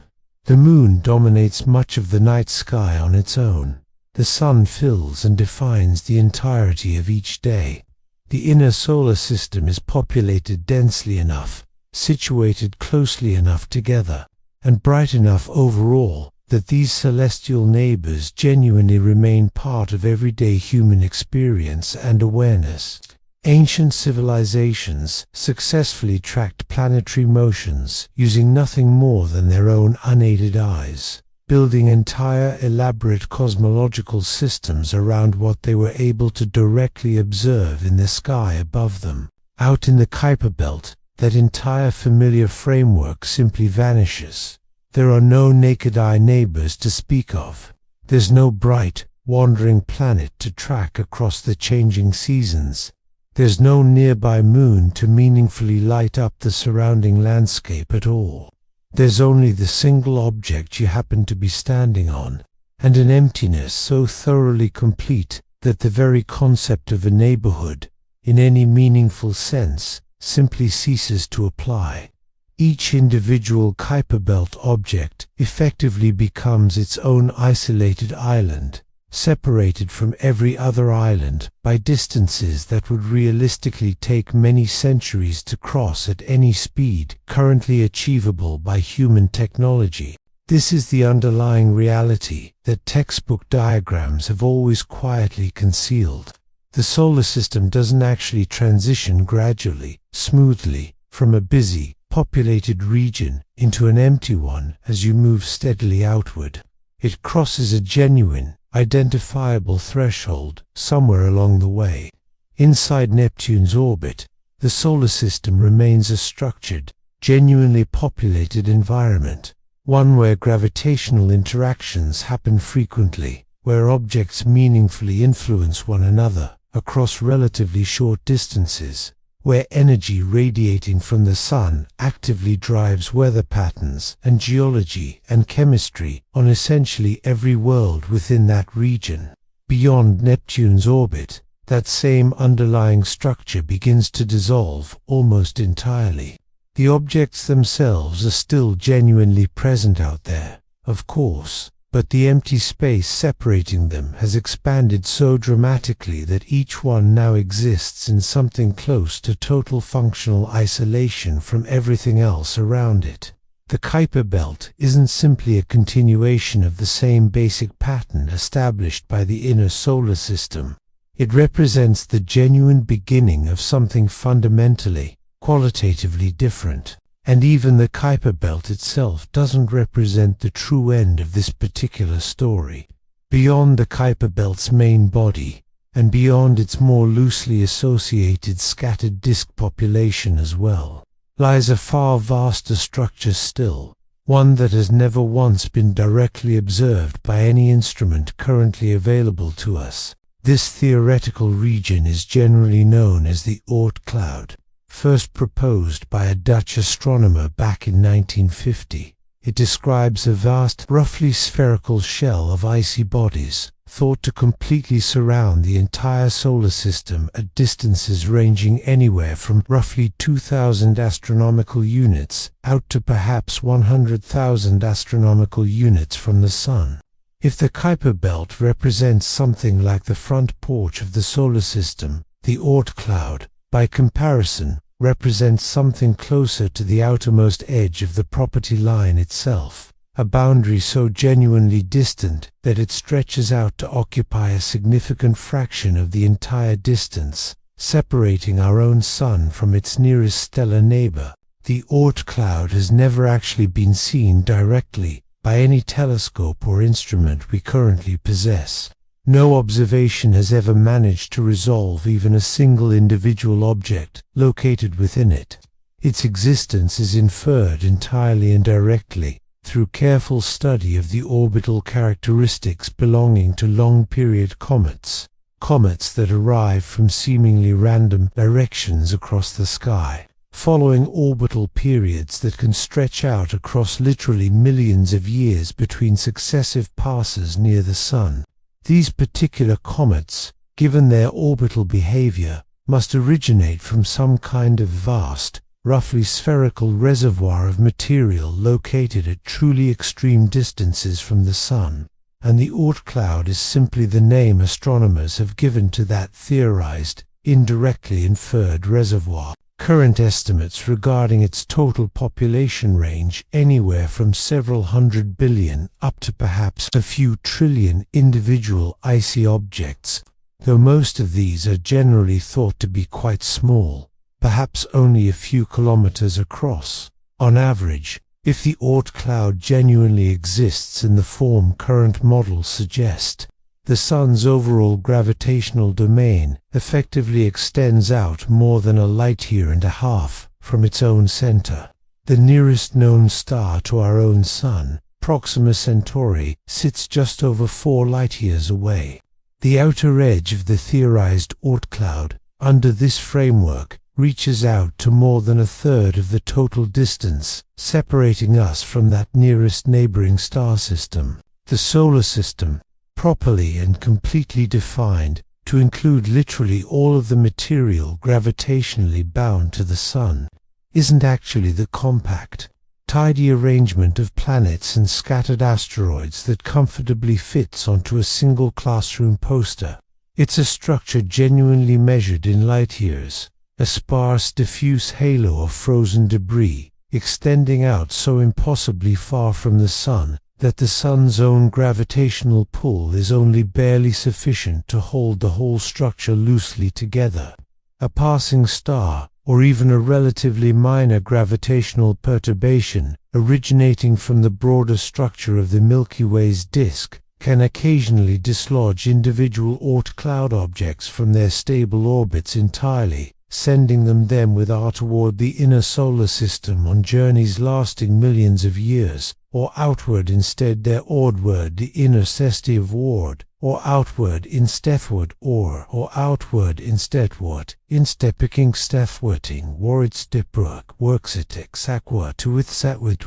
The Moon dominates much of the night sky on its own. The Sun fills and defines the entirety of each day. The inner solar system is populated densely enough, situated closely enough together, and bright enough overall that these celestial neighbors genuinely remain part of everyday human experience and awareness. Ancient civilizations successfully tracked planetary motions using nothing more than their own unaided eyes, building entire elaborate cosmological systems around what they were able to directly observe in the sky above them. Out in the Kuiper Belt, that entire familiar framework simply vanishes. There are no naked-eye neighbors to speak of. There's no bright, wandering planet to track across the changing seasons. There's no nearby moon to meaningfully light up the surrounding landscape at all. There's only the single object you happen to be standing on, and an emptiness so thoroughly complete that the very concept of a neighborhood, in any meaningful sense, simply ceases to apply. Each individual Kuiper Belt object effectively becomes its own isolated island, separated from every other island by distances that would realistically take many centuries to cross at any speed currently achievable by human technology. This is the underlying reality that textbook diagrams have always quietly concealed. The solar system doesn't actually transition gradually, smoothly, from a busy, populated region into an empty one as you move steadily outward. It crosses a genuine, identifiable threshold somewhere along the way. Inside Neptune's orbit, the solar system remains a structured, genuinely populated environment, one where gravitational interactions happen frequently, where objects meaningfully influence one another across relatively short distances, where energy radiating from the Sun actively drives weather patterns and geology and chemistry on essentially every world within that region. Beyond Neptune's orbit, that same underlying structure begins to dissolve almost entirely. The objects themselves are still genuinely present out there, of course, but the empty space separating them has expanded so dramatically that each one now exists in something close to total functional isolation from everything else around it. The Kuiper Belt isn't simply a continuation of the same basic pattern established by the inner solar system. It represents the genuine beginning of something fundamentally, qualitatively different. And even the Kuiper Belt itself doesn't represent the true end of this particular story. Beyond the Kuiper Belt's main body, and beyond its more loosely associated scattered disk population as well, lies a far vaster structure still, one that has never once been directly observed by any instrument currently available to us. This theoretical region is generally known as the Oort cloud, first proposed by a Dutch astronomer back in 1950. It describes a vast, roughly spherical shell of icy bodies, thought to completely surround the entire solar system at distances ranging anywhere from roughly 2,000 astronomical units out to perhaps 100,000 astronomical units from the Sun. If the Kuiper Belt represents something like the front porch of the solar system, the Oort cloud, by comparison, represents something closer to the outermost edge of the property line itself, a boundary so genuinely distant that it stretches out to occupy a significant fraction of the entire distance, separating our own Sun from its nearest stellar neighbor. The Oort cloud has never actually been seen directly by any telescope or instrument we currently possess. No observation has ever managed to resolve even a single individual object located within it. Its existence is inferred entirely and directly through careful study of the orbital characteristics belonging to long-period comets, comets that arrive from seemingly random directions across the sky, following orbital periods that can stretch out across literally millions of years between successive passes near the Sun. These particular comets, given their orbital behavior, must originate from some kind of vast, roughly spherical reservoir of material located at truly extreme distances from the Sun, and the Oort cloud is simply the name astronomers have given to that theorized, indirectly inferred reservoir. Current estimates regarding its total population range anywhere from several hundred billion up to perhaps a few trillion individual icy objects, though most of these are generally thought to be quite small, perhaps only a few kilometers across. On average, if the Oort cloud genuinely exists in the form current models suggest, the Sun's overall gravitational domain effectively extends out more than a light-year and a half from its own center. The nearest known star to our own Sun, Proxima Centauri, sits just over 4 light-years away. The outer edge of the theorized Oort cloud, under this framework, reaches out to more than a third of the total distance separating us from that nearest neighboring star system. The solar system, properly and completely defined to include literally all of the material gravitationally bound to the Sun, isn't actually the compact, tidy arrangement of planets and scattered asteroids that comfortably fits onto a single classroom poster. It's a structure genuinely measured in light-years, a sparse, diffuse halo of frozen debris, extending out so impossibly far from the Sun that the Sun's own gravitational pull is only barely sufficient to hold the whole structure loosely together. A passing star, or even a relatively minor gravitational perturbation originating from the broader structure of the Milky Way's disk, can occasionally dislodge individual Oort cloud objects from their stable orbits entirely, sending them with R toward the inner solar system on journeys lasting millions of years, or outward instead their ordward the inner cesti of ward, or outward instefward or outward insteadward, instepiking stefworting, warridstepbruk, worksitek sakwar to with satwit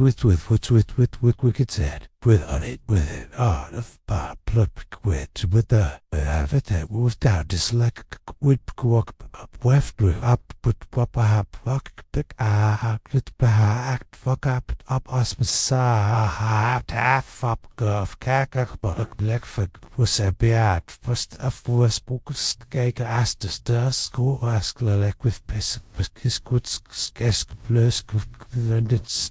with wicked said, with it, art of bar plupik with the avatar with doubt dislike with walk weft up put wapahap fuck pick with act fuck up asmasa taf up gov kakak black fuck was a beat first of was bokus kijk astes das school asklelek with pes his good skesk plus and it's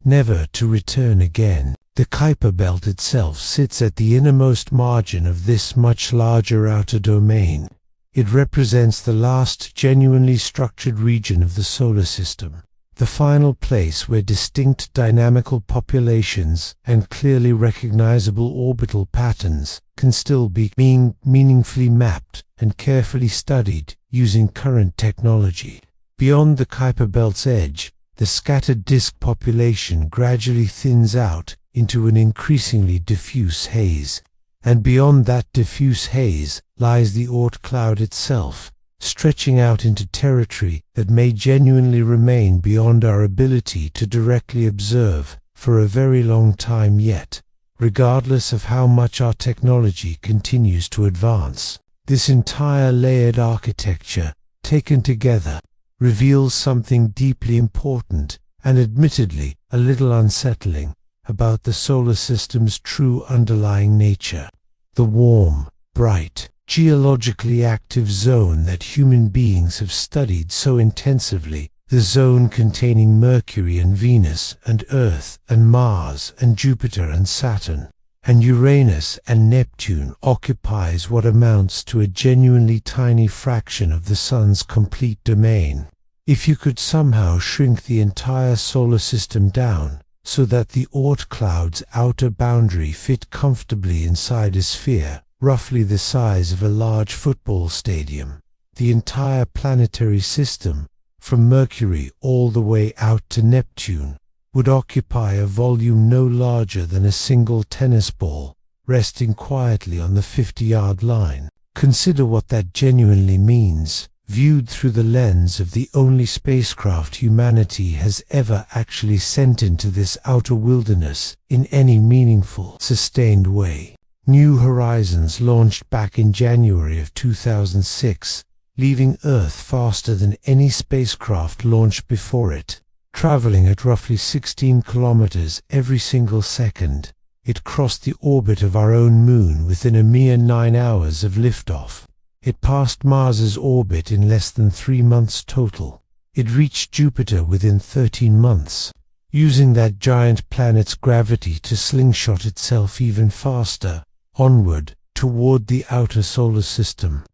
never to return again. The Kuiper Belt itself sits at the innermost margin of this much larger outer domain. It represents the last genuinely structured region of the solar system, the final place where distinct dynamical populations and clearly recognizable orbital patterns can still be meaningfully mapped and carefully studied using current technology. Beyond the Kuiper Belt's edge, the scattered disk population gradually thins out into an increasingly diffuse haze. And beyond that diffuse haze lies the Oort cloud itself, stretching out into territory that may genuinely remain beyond our ability to directly observe for a very long time yet, regardless of how much our technology continues to advance. This entire layered architecture, taken together, reveals something deeply important and admittedly a little unsettling about the solar system's true underlying nature. The warm, bright, geologically active zone that human beings have studied so intensively, the zone containing Mercury and Venus and Earth and Mars and Jupiter and Saturn and Uranus and Neptune, occupies what amounts to a genuinely tiny fraction of the Sun's complete domain. If you could somehow shrink the entire solar system down so that the Oort cloud's outer boundary fit comfortably inside a sphere roughly the size of a large football stadium, the entire planetary system, from Mercury all the way out to Neptune, would occupy a volume no larger than a single tennis ball, resting quietly on the 50-yard line. Consider what that genuinely means, viewed through the lens of the only spacecraft humanity has ever actually sent into this outer wilderness in any meaningful, sustained way. New Horizons launched back in January of 2006, leaving Earth faster than any spacecraft launched before it. Traveling at roughly 16 kilometers every single second, it crossed the orbit of our own moon within a mere 9 hours of liftoff. It passed Mars's orbit in less than 3 months total. It reached Jupiter within 13 months, using that giant planet's gravity to slingshot itself even faster, onward, toward the outer solar system.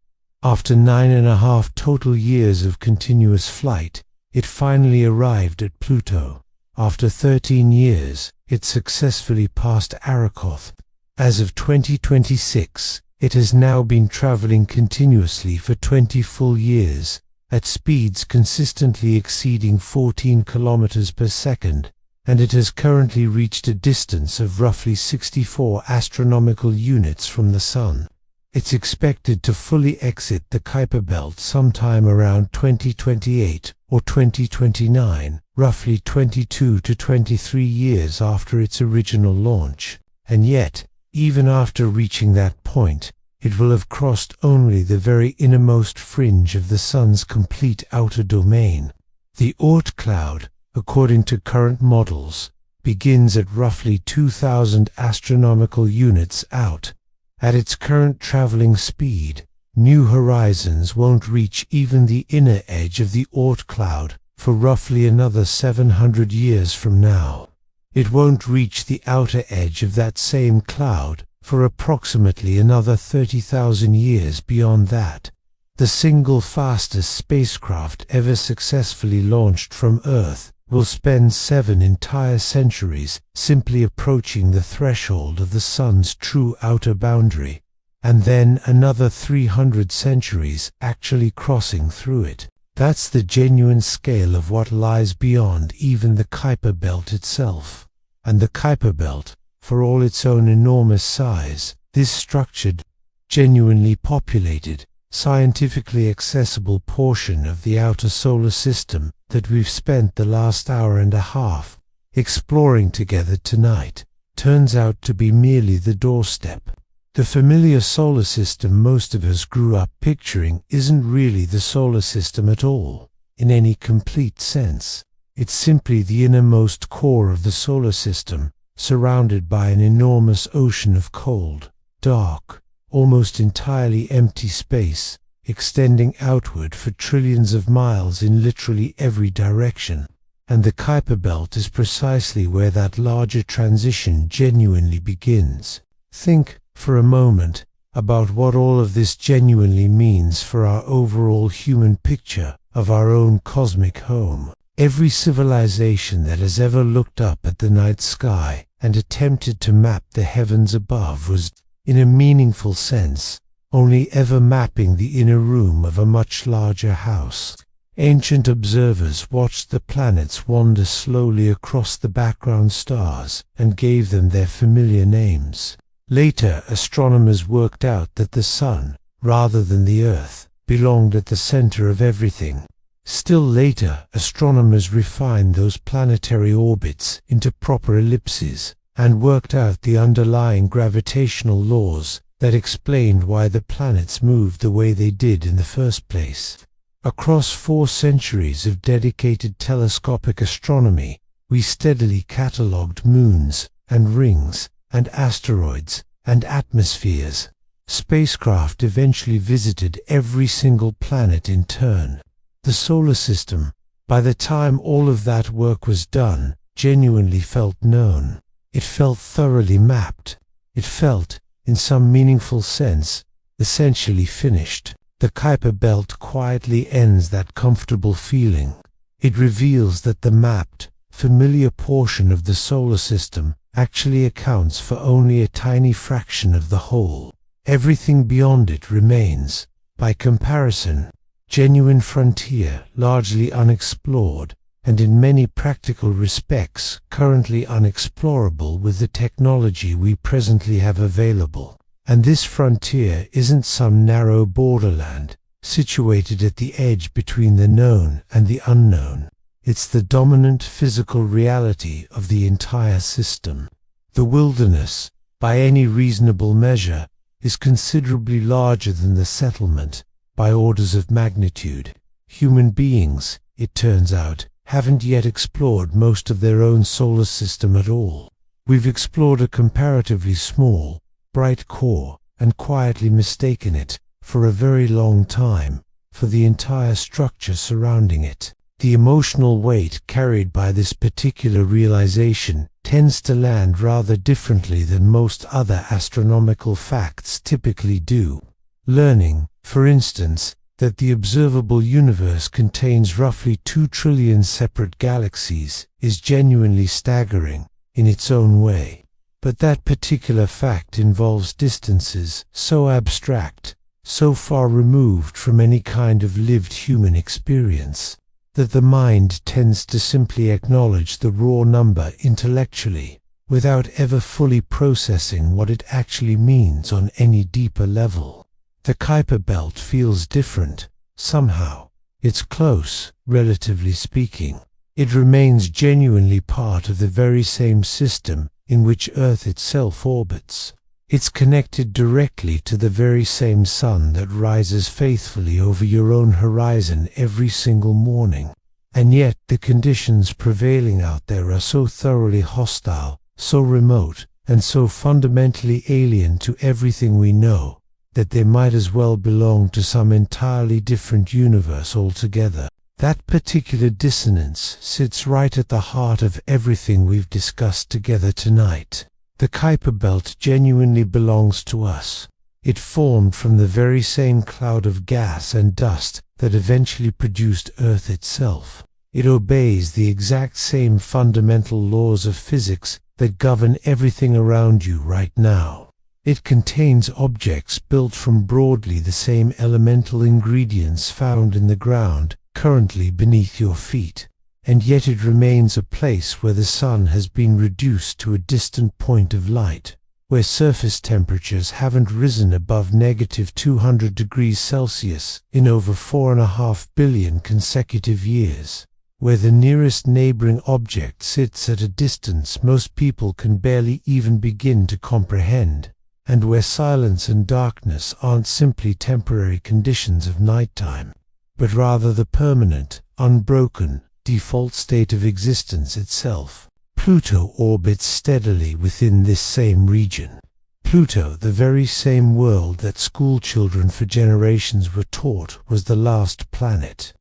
After 9.5 total years of continuous flight, it finally arrived at Pluto. After 13 years, it successfully passed Arrokoth. As of 2026, it has now been traveling continuously for 20 full years, at speeds consistently exceeding 14 kilometers per second, and it has currently reached a distance of roughly 64 astronomical units from the Sun. It's expected to fully exit the Kuiper Belt sometime around 2028 or 2029, roughly 22 to 23 years after its original launch. And yet, even after reaching that point, it will have crossed only the very innermost fringe of the Sun's complete outer domain. The Oort cloud, according to current models, begins at roughly 2,000 astronomical units out. At its current traveling speed, New Horizons won't reach even the inner edge of the Oort cloud for roughly another 700 years from now. It won't reach the outer edge of that same cloud for approximately another 30,000 years beyond that. The single fastest spacecraft ever successfully launched from Earth will spend 7 entire centuries simply approaching the threshold of the Sun's true outer boundary, and then another 300 centuries actually crossing through it. That's the genuine scale of what lies beyond even the Kuiper Belt itself. And the Kuiper Belt, for all its own enormous size, this structured, genuinely populated, scientifically accessible portion of the outer solar system that we've spent the last hour and a half exploring together tonight, turns out to be merely the doorstep. The familiar solar system most of us grew up picturing isn't really the solar system at all, in any complete sense. It's simply the innermost core of the solar system, surrounded by an enormous ocean of cold, dark, almost entirely empty space, extending outward for trillions of miles in literally every direction. And the Kuiper Belt is precisely where that larger transition genuinely begins. Think, for a moment, about what all of this genuinely means for our overall human picture of our own cosmic home. Every civilization that has ever looked up at the night sky and attempted to map the heavens above was, in a meaningful sense, only ever mapping the inner room of a much larger house. Ancient observers watched the planets wander slowly across the background stars and gave them their familiar names. Later, astronomers worked out that the Sun, rather than the Earth, belonged at the center of everything. Still later, astronomers refined those planetary orbits into proper ellipses and worked out the underlying gravitational laws that explained why the planets moved the way they did in the first place. Across 4 centuries of dedicated telescopic astronomy, we steadily catalogued moons and rings and asteroids and atmospheres. Spacecraft eventually visited every single planet in turn. The solar system, by the time all of that work was done, genuinely felt known. It felt thoroughly mapped. It felt, in some meaningful sense, essentially finished. The Kuiper Belt quietly ends that comfortable feeling. It reveals that the mapped, familiar portion of the solar system actually accounts for only a tiny fraction of the whole. Everything beyond it remains, by comparison, genuine frontier, largely unexplored, and in many practical respects currently unexplorable with the technology we presently have available. And this frontier isn't some narrow borderland, situated at the edge between the known and the unknown. It's the dominant physical reality of the entire system. The wilderness, by any reasonable measure, is considerably larger than the settlement, by orders of magnitude. Human beings, it turns out, haven't yet explored most of their own solar system at all. We've explored a comparatively small, bright core, and quietly mistaken it, for a very long time, for the entire structure surrounding it. The emotional weight carried by this particular realization tends to land rather differently than most other astronomical facts typically do. Learning, for instance, that the observable universe contains roughly 2 trillion separate galaxies is genuinely staggering, in its own way. But that particular fact involves distances so abstract, so far removed from any kind of lived human experience, that the mind tends to simply acknowledge the raw number intellectually, without ever fully processing what it actually means on any deeper level. The Kuiper Belt feels different, somehow. It's close, relatively speaking. It remains genuinely part of the very same system in which Earth itself orbits. It's connected directly to the very same sun that rises faithfully over your own horizon every single morning. And yet the conditions prevailing out there are so thoroughly hostile, so remote, and so fundamentally alien to everything we know, that they might as well belong to some entirely different universe altogether. That particular dissonance sits right at the heart of everything we've discussed together tonight. The Kuiper Belt genuinely belongs to us. It formed from the very same cloud of gas and dust that eventually produced Earth itself. It obeys the exact same fundamental laws of physics that govern everything around you right now. It contains objects built from broadly the same elemental ingredients found in the ground currently beneath your feet, and yet it remains a place where the sun has been reduced to a distant point of light, where surface temperatures haven't risen above negative 200 degrees Celsius in over 4.5 billion consecutive years, where the nearest neighboring object sits at a distance most people can barely even begin to comprehend, and where silence and darkness aren't simply temporary conditions of nighttime, but rather the permanent, unbroken, default state of existence itself. Pluto orbits steadily within this same region. Pluto, the very same world that schoolchildren for generations were taught was the last planet,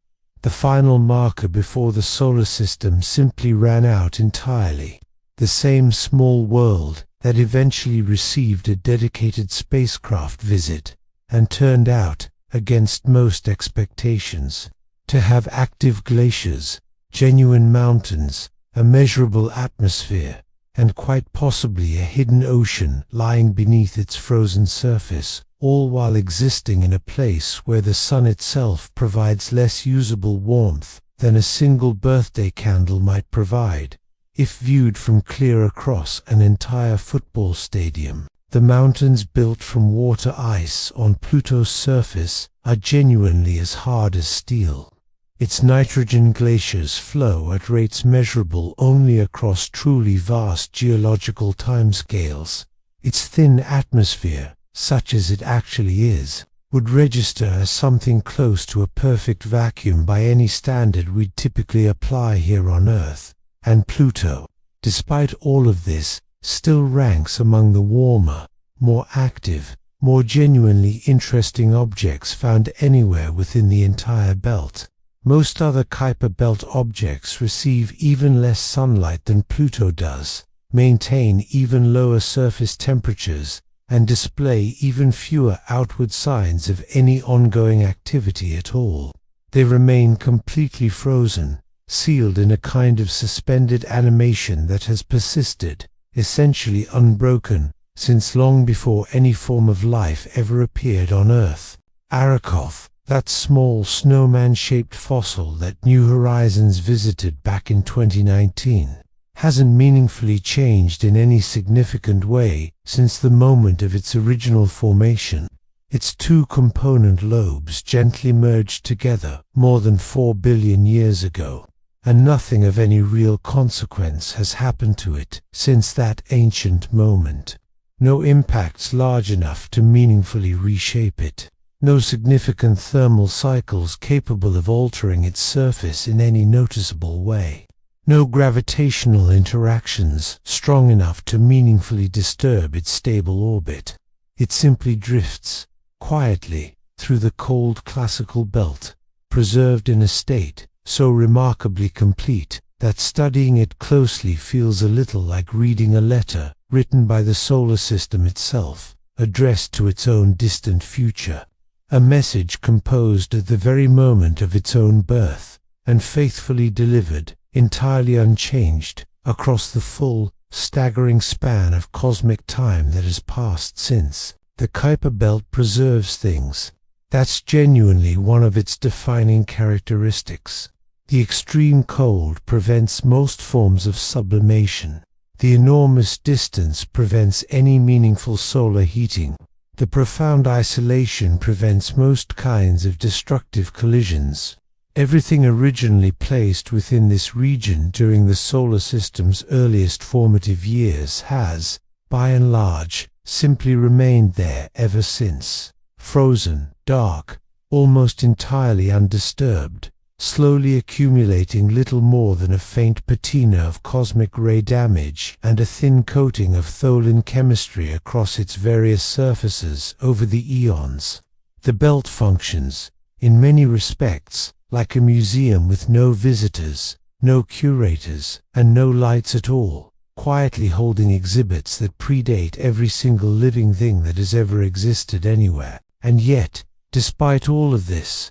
the final marker before the solar system simply ran out entirely, the same small world that eventually received a dedicated spacecraft visit and turned out, against most expectations, to have active glaciers, genuine mountains, a measurable atmosphere, and quite possibly a hidden ocean lying beneath its frozen surface, all while existing in a place where the sun itself provides less usable warmth than a single birthday candle might provide. If viewed from clear across an entire football stadium, the mountains built from water ice on Pluto's surface are genuinely as hard as steel. Its nitrogen glaciers flow at rates measurable only across truly vast geological timescales. Its thin atmosphere, such as it actually is, would register as something close to a perfect vacuum by any standard we'd typically apply here on Earth. And Pluto, despite all of this, still ranks among the warmer, more active, more genuinely interesting objects found anywhere within the entire belt. Most other Kuiper Belt objects receive even less sunlight than Pluto does, maintain even lower surface temperatures, and display even fewer outward signs of any ongoing activity at all. They remain completely frozen, sealed in a kind of suspended animation that has persisted, essentially unbroken, since long before any form of life ever appeared on Earth. Arrokoth, that small snowman-shaped fossil that New Horizons visited back in 2019, hasn't meaningfully changed in any significant way since the moment of its original formation. Its two component lobes gently merged together more than 4 billion years ago, and nothing of any real consequence has happened to it since that ancient moment. No impacts large enough to meaningfully reshape it. No significant thermal cycles capable of altering its surface in any noticeable way. No gravitational interactions strong enough to meaningfully disturb its stable orbit. It simply drifts, quietly, through the cold classical belt, preserved in a state so remarkably complete that studying it closely feels a little like reading a letter written by the solar system itself, addressed to its own distant future. A message composed at the very moment of its own birth, and faithfully delivered, entirely unchanged, across the full, staggering span of cosmic time that has passed since. The Kuiper Belt preserves things. That's genuinely one of its defining characteristics. The extreme cold prevents most forms of sublimation. The enormous distance prevents any meaningful solar heating. The profound isolation prevents most kinds of destructive collisions. Everything originally placed within this region during the solar system's earliest formative years has, by and large, simply remained there ever since. Frozen, dark, almost entirely undisturbed, slowly accumulating little more than a faint patina of cosmic ray damage and a thin coating of tholin chemistry across its various surfaces over the eons. The belt functions, in many respects, like a museum with no visitors, no curators, and no lights at all, quietly holding exhibits that predate every single living thing that has ever existed anywhere. And yet, despite all of this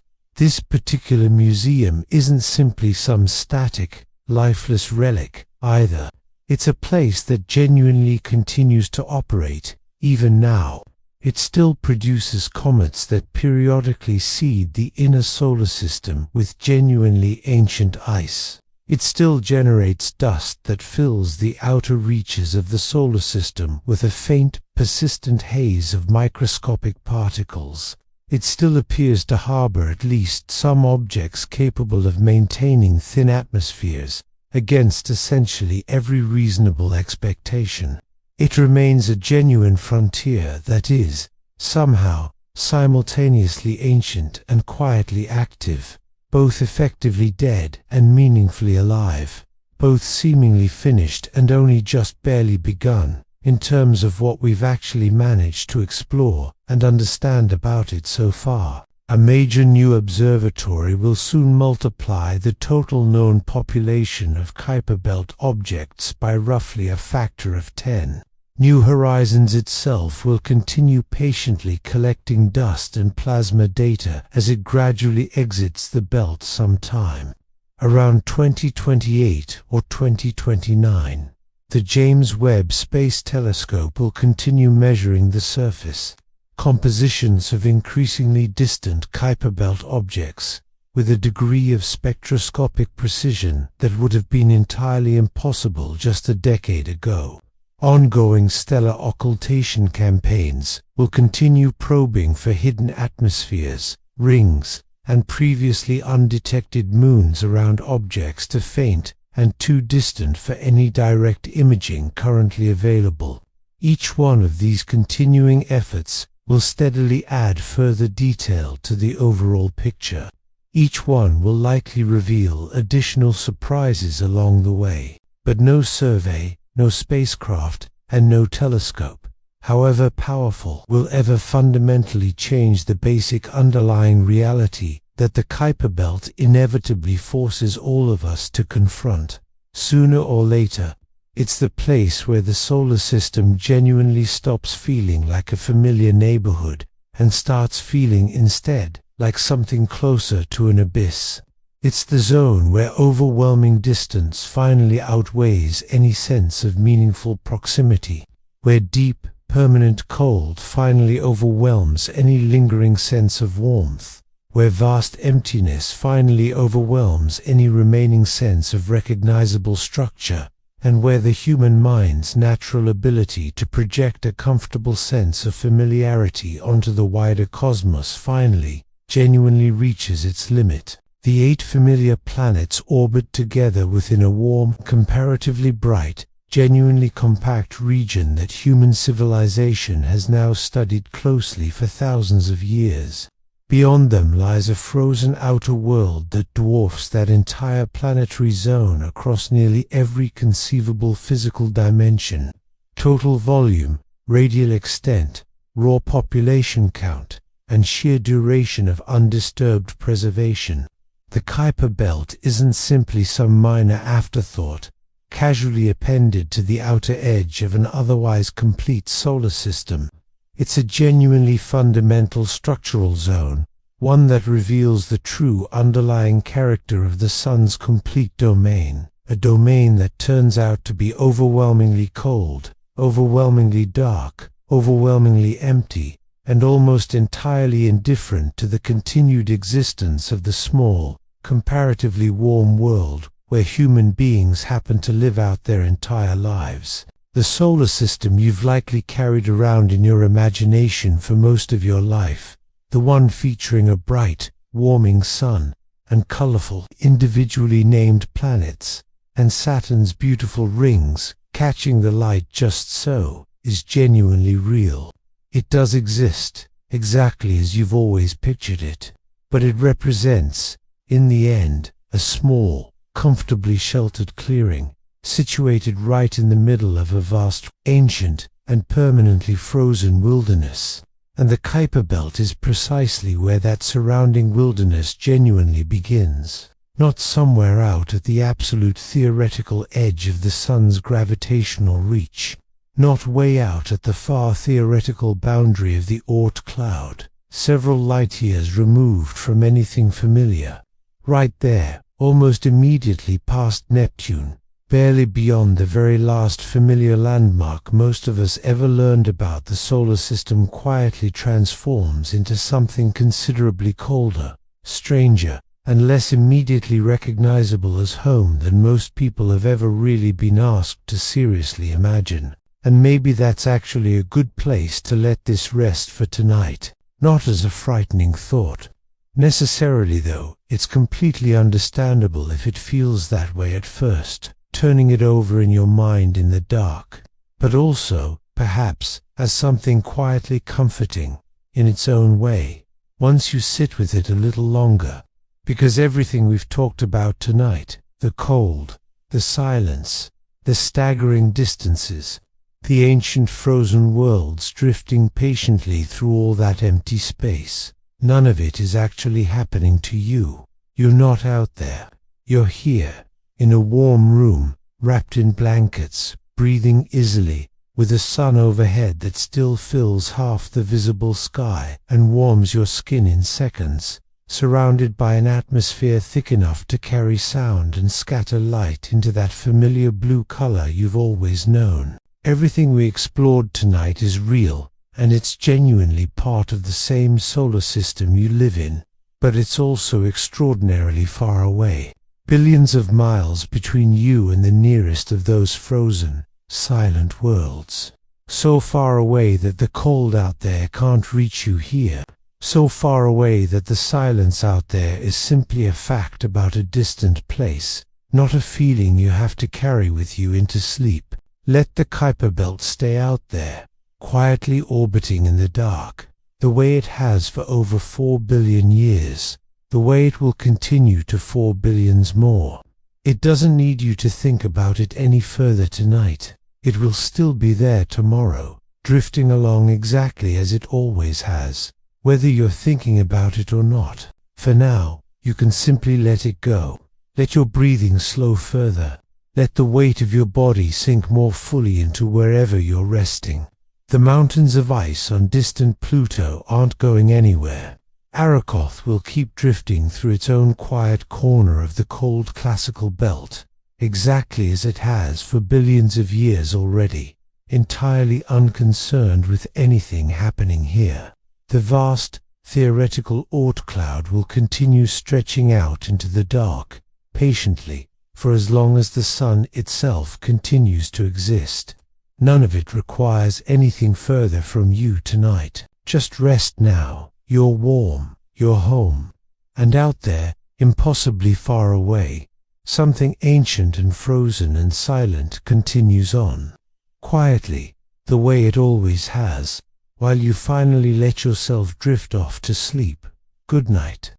particular museum isn't simply some static, lifeless relic, either. It's a place that genuinely continues to operate, even now. It still produces comets that periodically seed the inner solar system with genuinely ancient ice. It still generates dust that fills the outer reaches of the solar system with a faint, persistent haze of microscopic particles. It still appears to harbor at least some objects capable of maintaining thin atmospheres against essentially every reasonable expectation. It remains a genuine frontier that is, somehow, simultaneously ancient and quietly active, both effectively dead and meaningfully alive, both seemingly finished and only just barely begun, in terms of what we've actually managed to explore and understand about it so far. A major new observatory will soon multiply the total known population of Kuiper Belt objects by roughly a factor of 10. New Horizons itself will continue patiently collecting dust and plasma data as it gradually exits the belt sometime around 2028 or 2029. The James Webb Space Telescope will continue measuring the surface, compositions of increasingly distant Kuiper Belt objects, with a degree of spectroscopic precision that would have been entirely impossible just a decade ago. Ongoing stellar occultation campaigns will continue probing for hidden atmospheres, rings, and previously undetected moons around objects too faint and too distant for any direct imaging currently available. Each one of these continuing efforts will steadily add further detail to the overall picture. Each one will likely reveal additional surprises along the way, but no survey, no spacecraft, and no telescope, however powerful, will ever fundamentally change the basic underlying reality that the Kuiper Belt inevitably forces all of us to confront. Sooner or later, it's the place where the solar system genuinely stops feeling like a familiar neighborhood and starts feeling instead like something closer to an abyss. It's the zone where overwhelming distance finally outweighs any sense of meaningful proximity, where deep, permanent cold finally overwhelms any lingering sense of warmth, where vast emptiness finally overwhelms any remaining sense of recognizable structure, and where the human mind's natural ability to project a comfortable sense of familiarity onto the wider cosmos finally, genuinely reaches its limit. The 8 familiar planets orbit together within a warm, comparatively bright, genuinely compact region that human civilization has now studied closely for thousands of years. Beyond them lies a frozen outer world that dwarfs that entire planetary zone across nearly every conceivable physical dimension: total volume, radial extent, raw population count, and sheer duration of undisturbed preservation. The Kuiper Belt isn't simply some minor afterthought, casually appended to the outer edge of an otherwise complete solar system. It's a genuinely fundamental structural zone, one that reveals the true underlying character of the Sun's complete domain, a domain that turns out to be overwhelmingly cold, overwhelmingly dark, overwhelmingly empty, and almost entirely indifferent to the continued existence of the small, comparatively warm world where human beings happen to live out their entire lives. The solar system you've likely carried around in your imagination for most of your life, the one featuring a bright, warming sun, and colorful, individually named planets, and Saturn's beautiful rings catching the light just so, is genuinely real. It does exist, exactly as you've always pictured it, but it represents, in the end, a small, comfortably sheltered clearing, situated right in the middle of a vast, ancient, and permanently frozen wilderness. And the Kuiper Belt is precisely where that surrounding wilderness genuinely begins, not somewhere out at the absolute theoretical edge of the Sun's gravitational reach, not way out at the far theoretical boundary of the Oort cloud, several light years removed from anything familiar. Right there, almost immediately past Neptune, barely beyond the very last familiar landmark most of us ever learned about, the solar system quietly transforms into something considerably colder, stranger, and less immediately recognizable as home than most people have ever really been asked to seriously imagine. And maybe that's actually a good place to let this rest for tonight, not as a frightening thought. Necessarily, though, it's completely understandable if it feels that way at first, turning it over in your mind in the dark, but also, perhaps, as something quietly comforting, in its own way, once you sit with it a little longer, because everything we've talked about tonight, the cold, the silence, the staggering distances, the ancient frozen worlds drifting patiently through all that empty space, none of it is actually happening to you. You're not out there. You're here, in a warm room, wrapped in blankets, breathing easily, with a sun overhead that still fills half the visible sky and warms your skin in seconds, surrounded by an atmosphere thick enough to carry sound and scatter light into that familiar blue color you've always known. Everything we explored tonight is real, and it's genuinely part of the same solar system you live in, but it's also extraordinarily far away. Billions of miles between you and the nearest of those frozen, silent worlds. So far away that the cold out there can't reach you here. So far away that the silence out there is simply a fact about a distant place, not a feeling you have to carry with you into sleep. Let the Kuiper Belt stay out there, quietly orbiting in the dark, the way it has for over 4 billion years, the way it will continue to 4 billions more. It doesn't need you to think about it any further tonight. It will still be there tomorrow, drifting along exactly as it always has, whether you're thinking about it or not. For now, you can simply let it go. Let your breathing slow further. Let the weight of your body sink more fully into wherever you're resting. The mountains of ice on distant Pluto aren't going anywhere. Arrokoth will keep drifting through its own quiet corner of the cold classical belt, exactly as it has for billions of years already, entirely unconcerned with anything happening here. The vast, theoretical Oort cloud will continue stretching out into the dark, patiently, for as long as the sun itself continues to exist. None of it requires anything further from you tonight. Just rest now. You're warm, you're home. And out there, impossibly far away, something ancient and frozen and silent continues on. Quietly, the way it always has, while you finally let yourself drift off to sleep. Good night.